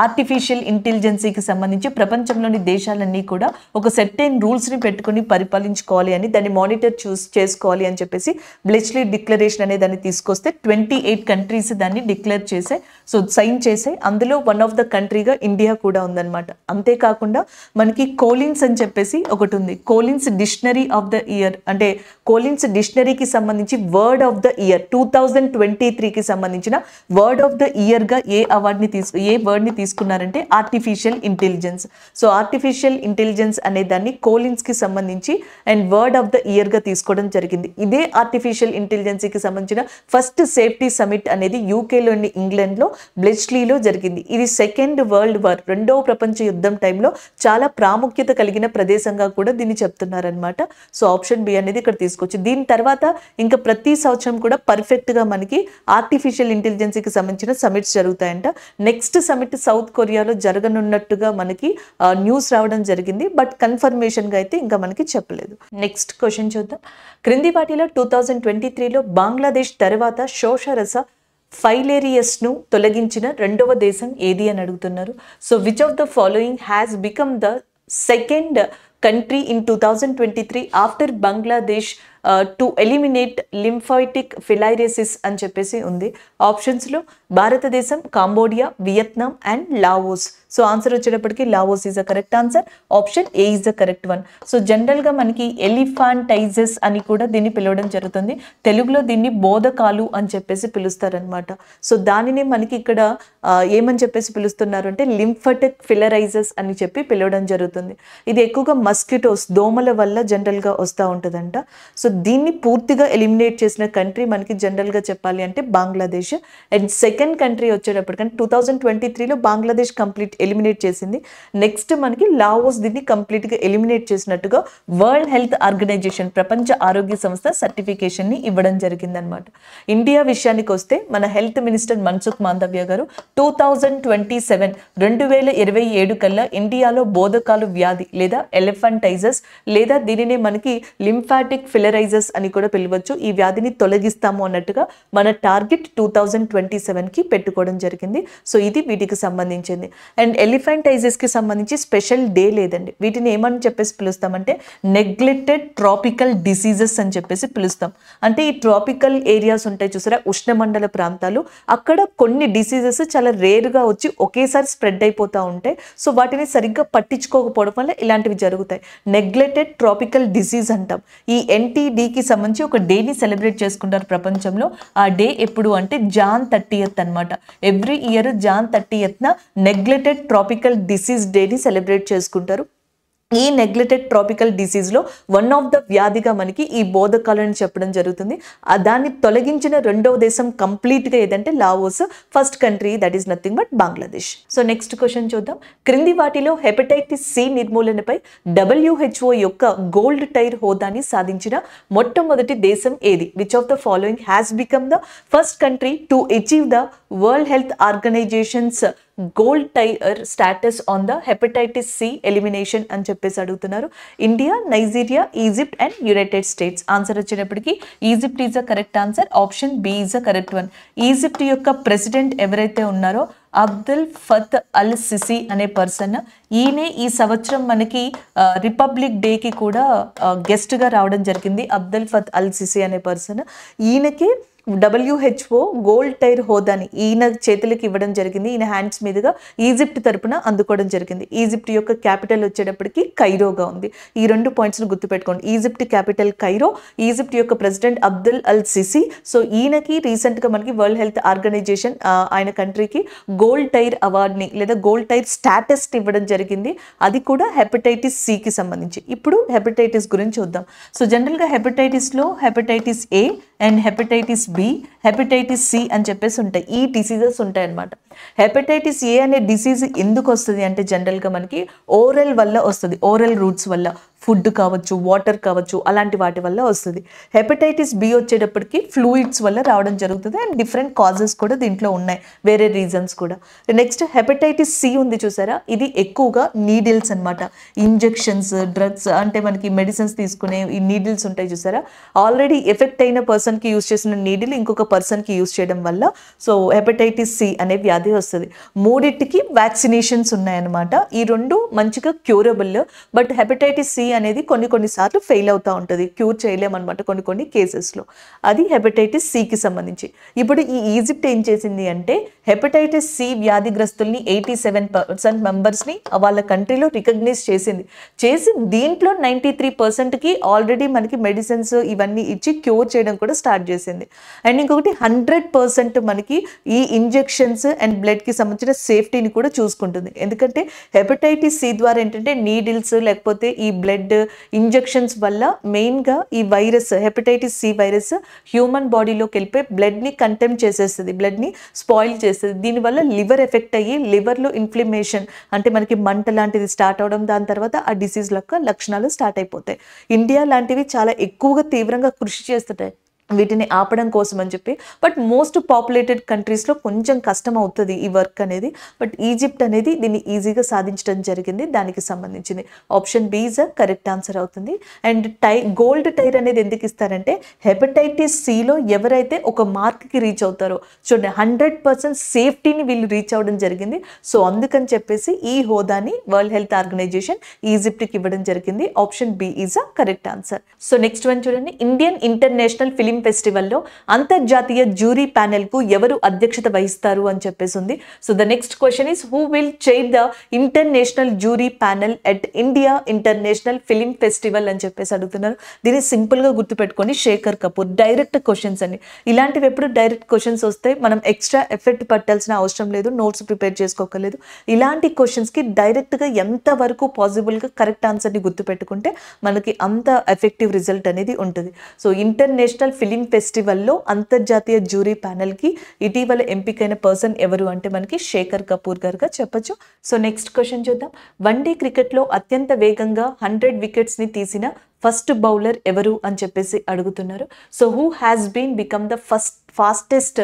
ఆర్టిఫిషియల్ ఇంటెలిజెన్సీకి సంబంధించి ప్రపంచంలోని దేశాలన్నీ కూడా ఒక సెర్టైన్ రూల్స్ ని పెట్టుకుని పరిపాలించుకోవాలి అని, దాన్ని మానిటర్ చేసుకోవాలి అని చెప్పేసి బ్లెచ్లీ డిక్లరేషన్ అనే దాన్ని తీసుకొస్తే 28 కంట్రీస్ దాన్ని డిక్లేర్ చేసాయి. సో సైన్ చేసాయి. అందులో వన్ ఆఫ్ ద కంట్రీగా ఇండియా కూడా ఉందన్నమాట. అంతేకాకుండా మనకి కోలిన్స్ అని చెప్పేసి ఒకటి ఉంది. Collins dictionary of the year అంటే కోలిన్స్ డిక్షనరీకి సంబంధించి వర్డ్ ఆఫ్ ద ఇయర్ 2023కి సంబంధించిన వర్డ్ ఆఫ్ ద ఇయర్ గా ఏ వర్డ్ ని తీసుకున్నారంటే artificial intelligence. So artificial intelligence అనే దాన్ని కోలిన్స్ కి సంబంధించి and word of the year గా తీసుకోవడం జరిగింది. ఇదే ఆర్టిఫిషియల్ ఇంటెలిజెన్సీకి సంబంధించిన ఫస్ట్ సేఫ్టీ సమిట్ అనేది యూకేలోని ఇంగ్లాండ్లో బ్లెచ్లీలో జరిగింది. ఇది సెకండ్ వరల్డ్ వార్, రెండవ ప్రపంచ యుద్ధం టైంలో చాలా ప్రాముఖ్యత కలిగిన ప్రదేశంగా కూడా దీన్ని చెప్తున్నారనమాట. సో ఆప్షన్ బి అనేది ఇక్కడ తీసుకోవచ్చు. దీని తర్వాత ఇంకా ప్రతి సంవత్సరం కూడా పర్ఫెక్ట్ గా మనకి ఆర్టిఫిషియల్ ఇంటెలిజెన్సీకి సంబంధించిన సమిట్స్ జరుగుతాయంట. నెక్స్ట్ సమిట్ సౌత్ కొరియాలో జరగనున్నట్టుగా మనకి న్యూస్ రావడం జరిగింది. బట్ కన్ఫర్మేషన్ గా అయితే ఇంకా మనకి చెప్పలేదు. నెక్స్ట్ క్వశ్చన్ చూద్దాం. క్రింది వాటిలో 2023లో బంగ్లాదేశ్ తర్వాత శోషరస ఫైలేరియస్ ను తొలగించిన రెండవ దేశం ఏది అని అడుగుతున్నారు. So which of the following has become the second country in 2023 after Bangladesh to eliminate lymphatic filariasis అని చెప్పేసి ఉంది. ఆప్షన్స్లో భారతదేశం, Cambodia, Vietnam and Laos. So answer వచ్చేటప్పటికి Laos is the correct answer. Option A is the correct one. So జనరల్గా మనకి ఎలిఫాంటైజెస్ అని కూడా దీన్ని పిలవడం జరుగుతుంది. తెలుగులో దీన్ని బోధకాలు అని చెప్పేసి పిలుస్తారనమాట. సో దానిని మనకి ఇక్కడ ఏమని చెప్పేసి పిలుస్తున్నారు అంటే లింఫటిక్ ఫిలరైజెస్ అని చెప్పి పిలవడం జరుగుతుంది. ఇది ఎక్కువగా మస్కిటోస్, దోమల వల్ల జనరల్గా వస్తూ ఉంటుందంట. సో దీన్ని పూర్తిగా ఎలిమినేట్ చేసిన కంట్రీ మనకి జనరల్గా చెప్పాలి అంటే బంగ్లాదేశ్. అండ్ సెకండ్ కంట్రీ వచ్చేటప్పటికంటే 2023లో బంగ్లాదేశ్ కంప్లీట్ ఎలిమినేట్ చేసింది. నెక్స్ట్ మనకి లావోస్ దీన్ని కంప్లీట్గా ఎలిమినేట్ చేసినట్టుగా వరల్డ్ హెల్త్ ఆర్గనైజేషన్, ప్రపంచ ఆరోగ్య సంస్థ సర్టిఫికేషన్ని ఇవ్వడం జరిగిందనమాట. ఇండియా విషయానికి వస్తే మన హెల్త్ మినిస్టర్ మన్సుఖ్ మాండవ్య గారు 2027 కల్లా ఇండియాలో బోధకాలు వ్యాధి లేదా ఎలిఫాంటైజస్ లేదా దీనినే మనకి లింఫాటిక్ ఫిలరైజెస్ అని కూడా పిలవచ్చు, ఈ వ్యాధిని తొలగిస్తాము అన్నట్టుగా మన టార్గెట్ 2027కి పెట్టుకోవడం జరిగింది. సో ఇది వీటికి సంబంధించింది. అండ్ ఎలిఫాంటైజెస్కి సంబంధించి స్పెషల్ డే లేదండి. వీటిని ఏమని చెప్పేసి పిలుస్తామంటే నెగ్లెక్టెడ్ ట్రాపికల్ డిసీజెస్ అని చెప్పేసి పిలుస్తాం. అంటే ఈ ట్రాపికల్ ఏరియాస్ ఉంటాయి చూసారా, ఉష్ణమండల ప్రాంతాలు, అక్కడ కొన్ని డిసీజెస్ చాలా రేర్గా వచ్చి ఒకేసారి స్ప్రెడ్ అయిపోతూ ఉంటాయి. సో వాటిని సరిగ్గా పట్టించుకోకపోవడం వల్ల ఇలాంటివి జరుగుతాయి. నెగ్లెక్టెడ్ ట్రాపికల్ డిసీజ్ అంటాం. ఈ ఎన్టీడీకి సంబంధించి ఒక డేని సెలబ్రేట్ చేసుకుంటారు ప్రపంచంలో. ఆ డే ఎప్పుడు అంటే జాన్ 30th అనమాట. Every year Jan 30th neglected tropical disease డేని సెలబ్రేట్ చేసుకుంటారు. ఈ నెగ్లెక్టెడ్ ట్రాపికల్ డిసీజ్లో వన్ ఆఫ్ ద వ్యాధిగా మనకి ఈ బోధకాలను చెప్పడం జరుగుతుంది. దాన్ని తొలగించిన రెండవ దేశం కంప్లీట్గా ఏదంటే Laos. First country that is nothing but Bangladesh. So next question చూద్దాం. క్రింది వాటిలో హెపటైటిస్ సి నిర్మూలనపై WHO యొక్క గోల్డ్ టైర్ హోదాని సాధించిన మొట్టమొదటి దేశం ఏది? Which of the following has become the first country to achieve the World Health Organization's gold tier status on the hepatitis C elimination అని చెప్పేసి అడుగుతున్నారు. India, Nigeria, Egypt and United States. Answer వచ్చేటప్పటికి Egypt is a correct answer. Option B is a correct one. Egypt యొక్క president ఎవరైతే ఉన్నారో Abdul Fattah al Sisi అనే person, ఈయనే ఈ సంవత్సరం మనకి రిపబ్లిక్ డేకి కూడా గెస్ట్గా రావడం జరిగింది. అబ్దుల్ ఫత్ అల్ సిసి అనే పర్సన్, ఈయనకి WHO గోల్డ్ టైర్ హోదాని ఈయన చేతులకి ఇవ్వడం జరిగింది. ఈయన హ్యాండ్స్ మీదుగా ఈజిప్ట్ తరపున అందుకోవడం జరిగింది. ఈజిప్ట్ యొక్క క్యాపిటల్ వచ్చేటప్పటికి కైరోగా ఉంది. ఈ 2 పాయింట్స్ను గుర్తుపెట్టుకోండి. ఈజిప్ట్ క్యాపిటల్ కైరో, ఈజిప్ట్ యొక్క president Abdul al Sisi. So ఈయనకి రీసెంట్గా మనకి వరల్డ్ హెల్త్ ఆర్గనైజేషన్ ఆయన కంట్రీకి గోల్డ్ టైర్ అవార్డ్ని లేదా గోల్డ్ టైర్ స్టాటస్ని ఇవ్వడం జరిగింది. అది కూడా హెపటైటిస్ సికి సంబంధించి. ఇప్పుడు హెపటైటిస్ గురించి చూద్దాం. సో జనరల్గా హెపటైటిస్లో hepatitis A and hepatitis B, hepatitis C అని చెప్పేసి ఉంటాయి. ఈ డిసీజెస్ ఉంటాయి అన్నమాట. హెపటైటిస్ ఏ అనే డిసీజ్ ఎందుకు వస్తుంది అంటే జనరల్గా మనకి ఓరల్ వల్ల వస్తుంది. ఓరల్ రూట్స్ వల్ల, ఫుడ్ కావచ్చు, వాటర్ కావచ్చు, అలాంటి వాటి వల్ల వస్తుంది. హెపటైటిస్ బి వచ్చేటప్పటికి ఫ్లూయిడ్స్ వల్ల రావడం జరుగుతుంది. అండ్ డిఫరెంట్ కాజెస్ కూడా దీంట్లో ఉన్నాయి, వేరే రీజన్స్ కూడా. నెక్స్ట్ హెపటైటిస్ సి ఉంది చూసారా, ఇది ఎక్కువగా నీడిల్స్ అనమాట. ఇంజెక్షన్స్, డ్రగ్స్ అంటే మనకి మెడిసిన్స్ తీసుకునే ఈ నీడిల్స్ ఉంటాయి చూసారా, ఆల్రెడీ ఎఫెక్ట్ అయిన పర్సన్కి యూజ్ చేసిన నీడిల్ ఇంకొక పర్సన్కి యూజ్ చేయడం వల్ల సో హెపటైటిస్ సి అనే వ్యాధి వస్తుంది. మూడింటికి వ్యాక్సినేషన్స్ ఉన్నాయన్నమాట. ఈ 2 మంచిగా క్యూరబుల్. బట్ హెపటైటిస్ సి అనేది కొన్నిసార్లు ఫెయిల్ అవుతూ ఉంటుంది, క్యూర్ చేయలేమన్నమాట కొన్ని కేసెస్లో. అది హెపటైటిస్ సికి సంబంధించి. ఇప్పుడు ఈ ఈజిప్ట్ ఏం చేసింది అంటే హెపటైటిస్ సి వ్యాధిగ్రస్తుల్ని 87% మెంబర్స్ని వాళ్ళ కంట్రీలో రికగ్నైజ్ చేసి దీంట్లో 93%కి ఆల్రెడీ మనకి మెడిసిన్స్ ఇవన్నీ ఇచ్చి క్యూర్ చేయడం కూడా స్టార్ట్ చేసింది. అండ్ ఇంకొకటి 100% మనకి ఈ ఇంజెక్షన్స్ అండ్ బ్లడ్కి సంబంధించిన సేఫ్టీని కూడా చూసుకుంటుంది. ఎందుకంటే హెపటైటిస్ సి ద్వారా ఏంటంటే నీడిల్స్ లేకపోతే ఈ బ్లడ్ ఇంజెక్షన్స్ వల్ల మెయిన్గా ఈ virus hepatitis C virus human బాడీలోకి వెళ్ళిపోయి బ్లడ్ని కంటెమ్ చేసేస్తుంది, బ్లడ్ని స్పాయిల్ చేస్తుంది. దీనివల్ల లివర్ ఎఫెక్ట్ అయ్యి లివర్లో ఇన్ఫ్లమేషన్ అంటే మనకి మంట లాంటిది స్టార్ట్ అవడం, దాని తర్వాత ఆ డిసీజ్ యొక్క లక్షణాలు స్టార్ట్ అయిపోతాయి. ఇండియా లాంటివి చాలా ఎక్కువగా తీవ్రంగా కృషి చేస్తుంటాయి వీటిని ఆపడం కోసం అని చెప్పి. బట్ మోస్ట్ పాపులేటెడ్ కంట్రీస్లో కొంచెం కష్టం అవుతుంది ఈ వర్క్ అనేది. బట్ ఈజిప్ట్ అనేది దీన్ని ఈజీగా సాధించడం జరిగింది. దానికి సంబంధించింది option B is correct answer అవుతుంది. అండ్ గోల్డ్ టైర్ అనేది ఎందుకు ఇస్తారంటే హెపటైటిస్ సిలో ఎవరైతే ఒక మార్క్కి రీచ్ అవుతారో చూడండి 100% సేఫ్టీని వీళ్ళు రీచ్ అవ్వడం జరిగింది. సో అందుకని చెప్పేసి ఈ హోదాని వరల్డ్ హెల్త్ ఆర్గనైజేషన్ ఈజిప్ట్కి ఇవ్వడం జరిగింది. Option B is a correct answer. So next one చూడండి, ఇండియన్ ఇంటర్నేషనల్ ఫిలిం ఫెస్టివల్లో అంతర్జాతీయ జ్యూరీ ప్యానెల్ కు ఎవరు అధ్యక్షత వహిస్తారు అని చెప్పేసి ఉంది. So the next question is who will chair the international jury panel at India international film festival అని చెప్పేసి అడుగుతున్నారు. దీన్ని సింపుల్ గా గుర్తుపెట్టుకోండి, శేఖర్ కపూర్. డైరెక్ట్ క్వశ్చన్స్ అండి. ఇలాంటివి ఎప్పుడు డైరెక్ట్ క్వశ్చన్స్ వస్తే మనం ఎక్స్ట్రా ఎఫెక్ట్ పట్టాల్సిన అవసరం లేదు, నోట్స్ ప్రిపేర్ చేసుకోకలేదు. ఇలాంటి క్వశ్చన్స్ కి డైరెక్ట్ గా ఎంత వరకు పాసిబుల్ గా కరెక్ట్ ఆన్సర్ ని గుర్తుపెట్టుకుంటే మనకి అంత ఎఫెక్టివ్ రిజల్ట్ అనేది ఉంటుంది. సో ఇంటర్నేషనల్ ఫిలిం ఫెస్టివల్లో అంతర్జాతీయ జ్యూరీ ప్యానెల్ కి ఇటీవల ఎంపికైన పర్సన్ ఎవరు అంటే మనకి శేఖర్ కపూర్ గారుగా చెప్పొచ్చు. సో నెక్స్ట్ క్వశ్చన్ చూద్దాం. వన్డే క్రికెట్ లో అత్యంత వేగంగా 100 వికెట్స్ ని తీసిన ఫస్ట్ బౌలర్ ఎవరు అని చెప్పేసి అడుగుతున్నారు. So who has been become the fastest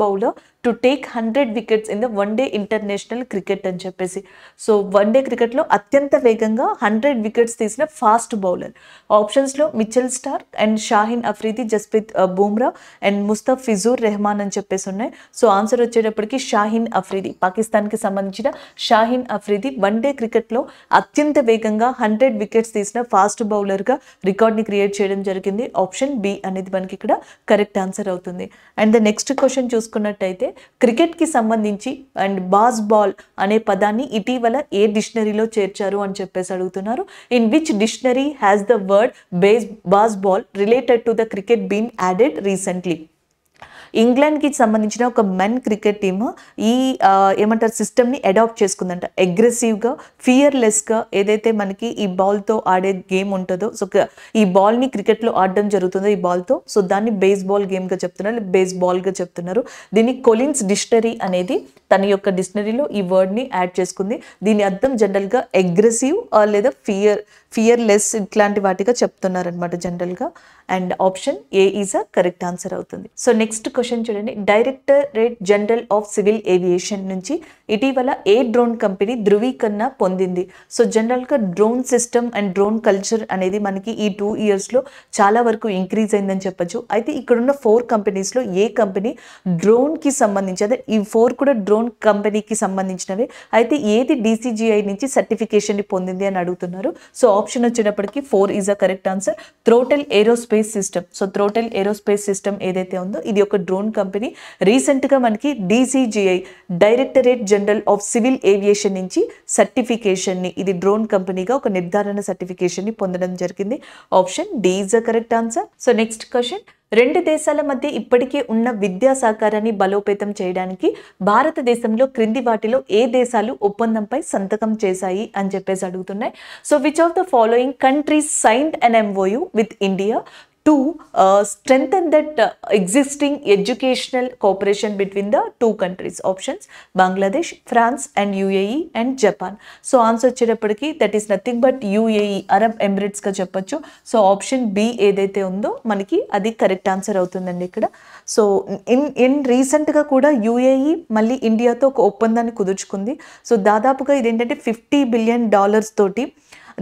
bowler to take 100 wickets in the one day international cricket అని చెప్పేసి. సో వన్డే క్రికెట్లో అత్యంత వేగంగా 100 వికెట్స్ తీసిన ఫాస్ట్ బౌలర్. ఆప్షన్స్లో Mitchell Starc and Shaheen Afridi, Jasprit Bumrah and Mustafizur Rahman అని చెప్పేసి ఉన్నాయి. సో ఆన్సర్ వచ్చేటప్పటికి షాహీన్ అఫ్రీది, పాకిస్తాన్కి సంబంధించిన షాహీన్ అఫ్రీది వన్డే క్రికెట్లో అత్యంత వేగంగా 100 వికెట్స్ తీసిన ఫాస్ట్ బౌలర్గా రికార్డ్ని క్రియేట్ చేయడం జరిగింది. ఆప్షన్ బి అనేది మనకి ఇక్కడ కరెక్ట్ ఆన్సర్ అవుతుంది. అండ్ ద నెక్స్ట్ క్వశ్చన్ చూసుకున్నట్టయితే క్రికెట్కి సంబంధించి అండ్ బాస్ బాల్ అనే పదాన్ని ఇటీవల ఏ డిక్షనరీలో చేర్చారు అని చెప్పేసి అడుగుతున్నారు. In which dictionary has the word Bazball related to the cricket been added recently? ఇంగ్లాండ్కి సంబంధించిన ఒక మెన్ క్రికెట్ టీమ్ ఈ ఏమంటారు సిస్టమ్ని అడాప్ట్ చేసుకుందంట. అగ్రెసివ్గా, ఫియర్లెస్గా ఏదైతే మనకి ఈ బాల్తో ఆడే గేమ్ ఉంటుందో, సో ఈ బాల్ని క్రికెట్లో ఆడడం జరుగుతుందో ఈ బాల్తో, సో దాన్ని బేస్బాల్ గేమ్గా చెప్తున్నారు, బేస్బాల్గా చెప్తున్నారు. దీన్ని కొలిన్స్ డిక్షనరీ అనేది తన యొక్క డిక్షనరీలో ఈ వర్డ్ని యాడ్ చేసుకుంది. దీని అర్థం జనరల్గా అగ్రెసివ్ లేదా ఫియర్లెస్ ఇట్లాంటి వాటిగా చెప్తున్నారనమాట జనరల్గా. And option A is a correct answer అవుతుంది. సో నెక్స్ట్ క్వశ్చన్ చూడండి. Directorate general of civil aviation నుంచి ఇటీవల ఏ డ్రోన్ కంపెనీ ధృవీకరణ పొందింది? సో జనరల్గా drone system and drone culture అనేది మనకి ఈ 2 yearsలో చాలా వరకు ఇంక్రీజ్ అయిందని చెప్పచ్చు. అయితే ఇక్కడున్న 4 కంపెనీస్లో ఏ కంపెనీ డ్రోన్కి సంబంధించి, అదే ఈ 4 కూడా డ్రోన్ కంపెనీకి సంబంధించినవి. అయితే ఏది DCGI నుంచి సర్టిఫికేషన్ని పొందింది అని అడుగుతున్నారు. సో ఆప్షన్ వచ్చేటప్పటికి 4 is a correct answer. Throttle aerospace system. So throttle aerospace system ఏదైతే ఉందో ఇది ఒక డ్రోన్ కంపెనీ. రీసెంట్గా మనకి DCGI directorate general of civil aviation నుంచి సర్టిఫికేషన్ని, ఇది డ్రోన్ కంపెనీగా ఒక నిర్ధారణ సర్టిఫికేషన్ని పొందడం జరిగింది. Option D is a correct answer. So next question. 2 దేశాల మధ్య ఇప్పటికే ఉన్న విద్యా సహకారాన్ని బలోపేతం చేయడానికి భారతదేశంలో క్రింది వాటిలో ఏ దేశాలు ఒప్పందంపై సంతకం చేశాయి అని చెప్పేసి అడుగుతున్నాయి. So which of the following countries signed an MOU with India to strengthen that existing educational cooperation between the 2 countries? Options: Bangladesh, France and UAE and Japan. So answer వచ్చేటప్పటికి that is nothing but UAE, Arab ఎమిరేట్స్గా చెప్పొచ్చు. So option B ఏదైతే ఉందో మనకి అది correct answer అవుతుందండి ఇక్కడ. So in రీసెంట్గా కూడా UAE మళ్ళీ ఇండియాతో ఒక ఒప్పందాన్ని కుదుర్చుకుంది. సో దాదాపుగా ఇదేంటంటే $50 billion తోటి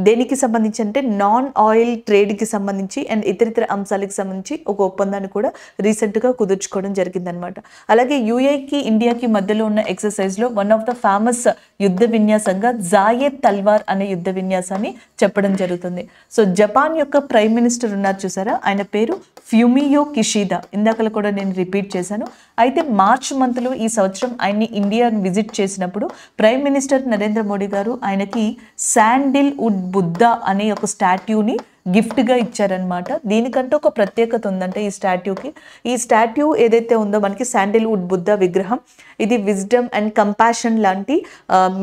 దేనికి సంబంధించి అంటే నాన్ ఆయిల్ ట్రేడ్కి సంబంధించి అండ్ ఇతరితర అంశాలకు సంబంధించి ఒక ఒప్పందాన్ని కూడా రీసెంట్గా కుదుర్చుకోవడం జరిగిందనమాట. అలాగే UAEకి ఇండియాకి మధ్యలో ఉన్న ఎక్సర్సైజ్లో వన్ ఆఫ్ ద ఫేమస్ యుద్ధ విన్యాసంగా జాయెద్ తల్వార్ అనే యుద్ధ విన్యాసాన్ని చెప్పడం జరుగుతుంది. సో జపాన్ యొక్క ప్రైమ్ మినిస్టర్ ఉన్నారు చూసారా, ఆయన పేరు ఫ్యూమియో కిషిదా. ఇందాకలు కూడా నేను రిపీట్ చేశాను. అయితే మార్చ్ మంత్లో ఈ సంవత్సరం ఆయన్ని ఇండియాని విజిట్ చేసినప్పుడు ప్రైమ్ మినిస్టర్ నరేంద్ర మోడీ గారు ఆయనకి శాండిల్ వుడ్ బుద్ధ అనే ఒక స్టాట్యూని గిఫ్ట్గా ఇచ్చారనమాట. దీనికంటే ఒక ప్రత్యేకత ఉందంటే ఈ స్టాట్యూకి. ఈ స్టాట్యూ ఏదైతే ఉందో మనకి శాండిల్వుడ్ బుద్ధ విగ్రహం, ఇది విజ్డమ్ అండ్ కంపాషన్ లాంటి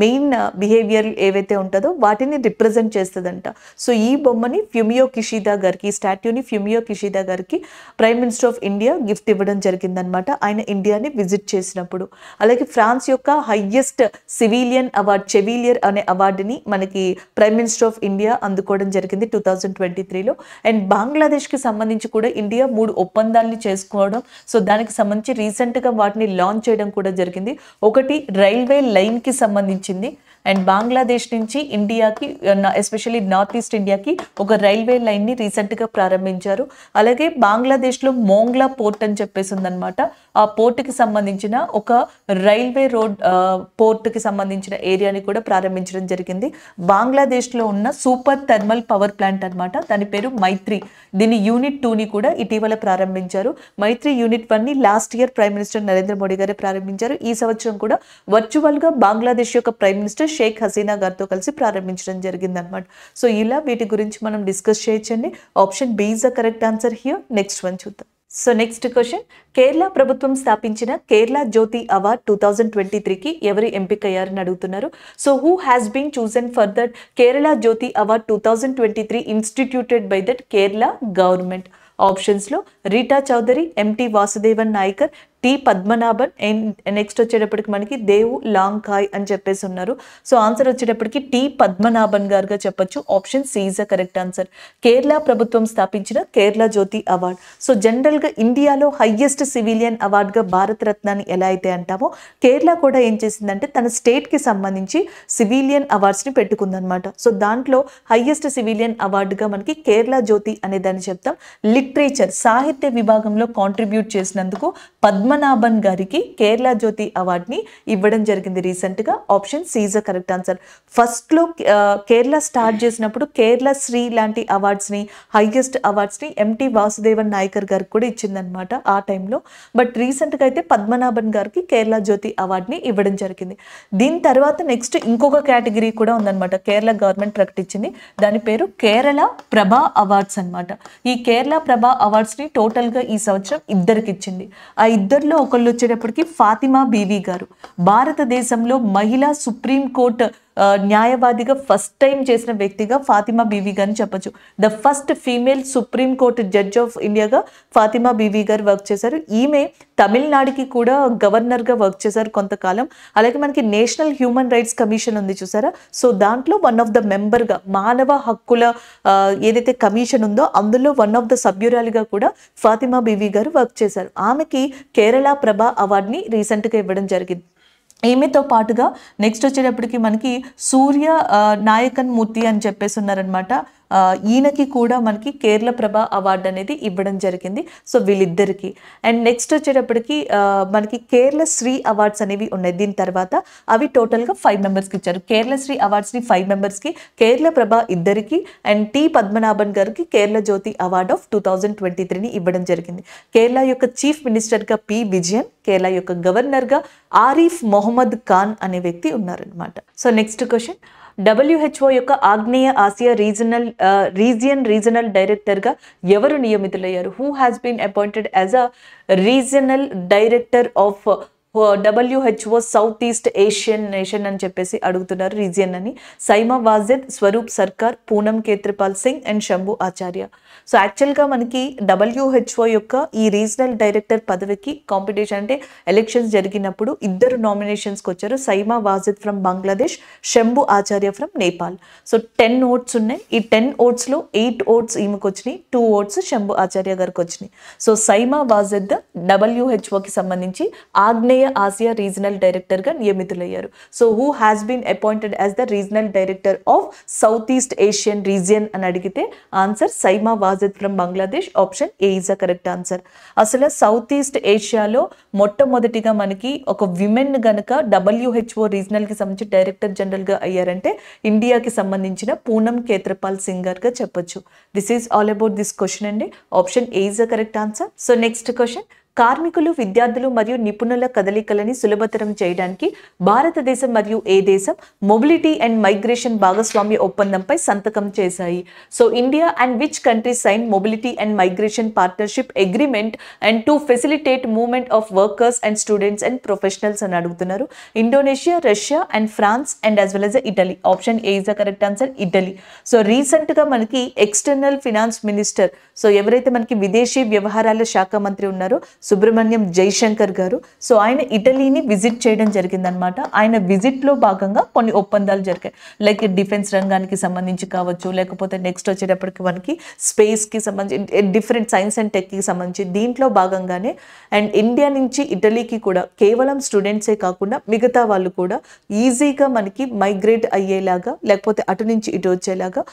మెయిన్ బిహేవియర్ ఏవైతే ఉంటుందో వాటిని రిప్రజెంట్ చేస్తుందంట. సో ఈ బొమ్మని ఫ్యూమియో కిషిదా గారికి, ఈ స్టాట్యూని ఫ్యూమియో కిషిదా గారికి prime minister of India gift ఇవ్వడం జరిగిందనమాట ఆయన ఇండియాని విజిట్ చేసినప్పుడు. అలాగే ఫ్రాన్స్ యొక్క హైయెస్ట్ సివిలియన్ అవార్డ్, చెవిలియర్ అనే అవార్డుని మనకి ప్రైమ్ మినిస్టర్ ఆఫ్ ఇండియా అందుకోవడం జరిగింది 2023లో. అండ్ బంగ్లాదేశ్కి సంబంధించి కూడా ఇండియా 3 ఒప్పందాలని చేసుకోవడం, సో దానికి సంబంధించి రీసెంట్గా వాటిని లాంచ్ చేయడం కూడా జరిగింది. ఒకటి రైల్వే లైన్కి సంబంధించింది అండ్ బంగ్లాదేశ్ నుంచి ఇండియాకి, ఎస్పెషల్లీ నార్త్ ఈస్ట్ ఇండియాకి ఒక రైల్వే లైన్ని రీసెంట్గా ప్రారంభించారు. అలాగే బంగ్లాదేశ్లో మోంగ్లా పోర్ట్ అని చెప్పేసి ఉందన్నమాట. ఆ పోర్టుకి సంబంధించిన ఒక రైల్వే రోడ్ పోర్టుకి సంబంధించిన ఏరియాని కూడా ప్రారంభించడం జరిగింది. బంగ్లాదేశ్లో ఉన్న సూపర్ థర్మల్ పవర్ ప్లాంట్ అనమాట, దాని పేరు మైత్రి. దీని యూనిట్ 2ని కూడా ఇటీవల ప్రారంభించారు. మైత్రి యూనిట్ 1ని last year prime minister Narendra Modi గారే ప్రారంభించారు. ఈ సంవత్సరం కూడా వర్చువల్గా బంగ్లాదేశ్ యొక్క ప్రైమ్ మినిస్టర్ షేక్ హసీనా గారితో కలిసి ప్రారంభించడం జరిగిందనమాట. సో ఇలా వీటి గురించి మనం డిస్కస్ చేయొచ్చండి. Option B is the correct answer here. Next one చూద్దాం. So next question. కేరళ ప్రభుత్వం స్థాపించిన కేరళ జ్యోతి అవార్డ్ 2023కి ఎవరు ఎంపికయ్యారని అడుగుతున్నారు. So who has been chosen for that Kerala Jyothi award 2023 instituted by that Kerala government? ఆప్షన్స్లో Rita Chaudhary, MT Vasudevan Nayakar, T Padmanabhan and next వచ్చేటప్పటికి మనకి దేవు లాంకాయ్ అని చెప్పేసి ఉన్నారు. సో ఆన్సర్ వచ్చేటప్పటికి టి పద్మనాభన్ గారుగా చెప్పొచ్చు. Option C is the correct answer. Kerala ప్రభుత్వం స్థాపించిన కేరళ జ్యోతి అవార్డ్. సో జనరల్గా ఇండియాలో హైయెస్ట్ సివిలియన్ అవార్డుగా భారత రత్నాన్ని ఎలా అయితే అంటామో, కేరళ కూడా ఏం చేసిందంటే తన స్టేట్కి సంబంధించి సివిలియన్ అవార్డ్స్ని పెట్టుకుందనమాట. సో దాంట్లో హైయెస్ట్ సివిలియన్ అవార్డుగా మనకి కేరళ జ్యోతి అనే దాన్ని చెప్తాం. లిటరేచర్, సాహిత్య విభాగంలో కాంట్రిబ్యూట్ చేసినందుకు పద్మనాభన్ గారికి కేరళ జ్యోతి అవార్డ్ని ఇవ్వడం జరిగింది రీసెంట్గా. Option C is the correct answer. ఫస్ట్లో కేరళ స్టార్ట్ చేసినప్పుడు కేరళ శ్రీ లాంటి అవార్డ్స్ని, హైయెస్ట్ అవార్డ్స్ని MT వాసుదేవన్ నాయకర్ గారికి కూడా ఇచ్చిందనమాట ఆ టైంలో. బట్ రీసెంట్గా అయితే పద్మనాభన్ గారికి కేరళ జ్యోతి అవార్డ్ని ఇవ్వడం జరిగింది. దీని తర్వాత నెక్స్ట్ ఇంకొక కేటగిరీ కూడా ఉందన్నమాట, కేరళ గవర్నమెంట్ ప్రకటించింది. దాని పేరు కేరళ ప్రభా అవార్డ్స్ అనమాట. ఈ కేరళ ప్రభా అవార్డ్స్ని టోటల్గా ఈ సంవత్సరం ఇద్దరికి ఇచ్చింది. ఆ ఇద్దరిలో ఒకళ్ళు వచ్చేటప్పటికి ఫాతిమా బీవీ గారు, భారతదేశంలో మహిళా సుప్రీంకోర్టు న్యాయవాదిగా ఫస్ట్ టైం చేసిన వ్యక్తిగా ఫాతిమా బీవీ గారిని చెప్పొచ్చు. The first female supreme court judge of ఇండియాగా ఫాతిమా బీవీ గారు వర్క్ చేశారు. ఈమె తమిళనాడుకి కూడా గవర్నర్గా వర్క్ చేశారు కొంతకాలం. అలాగే మనకి నేషనల్ హ్యూమన్ రైట్స్ కమిషన్ ఉంది చూసారా, సో దాంట్లో వన్ ఆఫ్ ద మెంబర్గా మానవ హక్కుల ఏదైతే కమిషన్ ఉందో అందులో వన్ ఆఫ్ ద సభ్యురాలిగా కూడా ఫాతిమా బీవీ గారు వర్క్ చేశారు. ఆమెకి కేరళ ప్రభ అవార్డుని రీసెంట్గా ఇవ్వడం జరిగింది. ఈమెతో పాటుగా నెక్స్ట్ వచ్చేటప్పటికి మనకి సూర్య నాయకన్ మూర్తి అని చెప్పేసి ఉన్నారనమాట. ఈయనకి కూడా మనకి కేరళ ప్రభ అవార్డు అనేది ఇవ్వడం జరిగింది. సో వీళ్ళిద్దరికి. అండ్ నెక్స్ట్ వచ్చేటప్పటికి మనకి కేరళ శ్రీ అవార్డ్స్ అనేవి ఉన్నాయి. దీని తర్వాత అవి టోటల్గా 5 మెంబర్స్కి ఇచ్చారు. కేరళ శ్రీ అవార్డ్స్ని 5 మెంబర్స్కి, కేరళ ప్రభ ఇద్దరికి, అండ్ టి పద్మనాభన్ గారికి కేరళ జ్యోతి అవార్డ్ ఆఫ్ 2023ని ఇవ్వడం జరిగింది. కేరళ యొక్క చీఫ్ మినిస్టర్గా పి విజయన్, కేరళ యొక్క గవర్నర్గా ఆరిఫ్ మొహమ్మద్ ఖాన్ అనే వ్యక్తి ఉన్నారనమాట. సో నెక్స్ట్ క్వశ్చన్, WHO యొక్క ఆగ్నేయ ఆసియా రీజనల్ డైరెక్టర్గా ఎవరు నియమితులయ్యారు? Who has been appointed as a regional director of WHO south east Asian nation అని చెప్పేసి అడుగుతున్నారు, రీజియన్ అని. సైమా వాజెద్, స్వరూప్ సర్కార్, పూనం కేత్రిపాల్ సింగ్ అండ్ శంభు ఆచార్య. సో యాక్చువల్గా మనకి WHO యొక్క ఈ రీజనల్ డైరెక్టర్ పదవికి కాంపిటీషన్ అంటే ఎలక్షన్స్ జరిగినప్పుడు ఇద్దరు నామినేషన్స్కి వచ్చారు. Saima Wazed from Bangladesh, Shambhu Acharya from Nepal. So 10 votes ఉన్నాయి. ఈ 10 ఓట్స్లో 8 ఓట్స్ ఈమెకు వచ్చినాయి, 2 ఓట్స్ శంభు ఆచార్య గారికి వచ్చినాయి. సో సైమా వాజెద్ WHOకి సంబంధించి ఆగ్నేయ ఆసియా రీజనల్ డైరెక్టర్గా నియమితులయ్యారు. So who has been appointed as the regional director of south east Asian region అని అడిగితే answer Saima Wazed from Bangladesh. Option A is the correct answer. అసలు సౌత్ ఈస్ట్ ఏషియాలో మొట్టమొదటిగా మనకి ఒక విమెన్ గనక WHO రీజనల్కి సంబంధించి డైరెక్టర్ జనరల్గా అయ్యారంటే ఇండియాకి సంబంధించిన పూనం కేత్రపాల్ సింగ్ గారుగా చెప్పొచ్చు. This is all about this question అండి. Option A is the correct answer. So next question, కార్మికులు, విద్యార్థులు మరియు నిపుణుల కదలికలని సులభతరం చేయడానికి భారతదేశం మరియు ఏ దేశం మొబిలిటీ అండ్ మైగ్రేషన్ భాగస్వామ్య ఒప్పందంపై సంతకం చేశాయి? So India and which country sign mobility and migration partnership agreement and to facilitate movement of workers and students and professionals అని అడుగుతున్నారు. Indonesia, Russia and France and as well as Italy. Option A is the correct answer, Italy. So రీసెంట్గా మనకి external finance minister, so ఎవరైతే మనకి విదేశీ వ్యవహారాల శాఖ మంత్రి ఉన్నారో సుబ్రహ్మణ్యం జైశంకర్ గారు, సో ఆయన ఇటలీని విజిట్ చేయడం జరిగిందనమాట. ఆయన విజిట్లో భాగంగా కొన్ని ఒప్పందాలు జరిగాయి. లైక్ డిఫెన్స్ రంగానికి సంబంధించి కావచ్చు, లేకపోతే నెక్స్ట్ వచ్చేటప్పటికి మనకి స్పేస్కి సంబంధించి డిఫరెంట్ సైన్స్ అండ్ టెక్కి సంబంధించి దీంట్లో భాగంగానే. అండ్ ఇండియా నుంచి ఇటలీకి కూడా కేవలం స్టూడెంట్సే కాకుండా మిగతా వాళ్ళు కూడా ఈజీగా మనకి మైగ్రేట్ అయ్యేలాగా, లేకపోతే అటు నుంచి ఇటు వచ్చేలాగా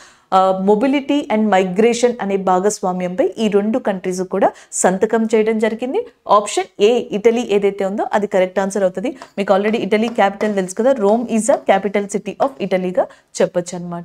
మొబిలిటీ అండ్ మైగ్రేషన్ అనే భాగస్వామ్యంపై ఈ 2 కంట్రీస్ కూడా సంతకం చేయడం జరిగింది. ఆప్షన్ ఏ ఇటలీ ఏదైతే ఉందో అది కరెక్ట్ ఆన్సర్ అవుతుంది. మీకు ఆల్రెడీ ఇటలీ క్యాపిటల్ తెలుసు కదా, Rome is a capital city of ఇటలీగా చెప్పొచ్చు అనమాట.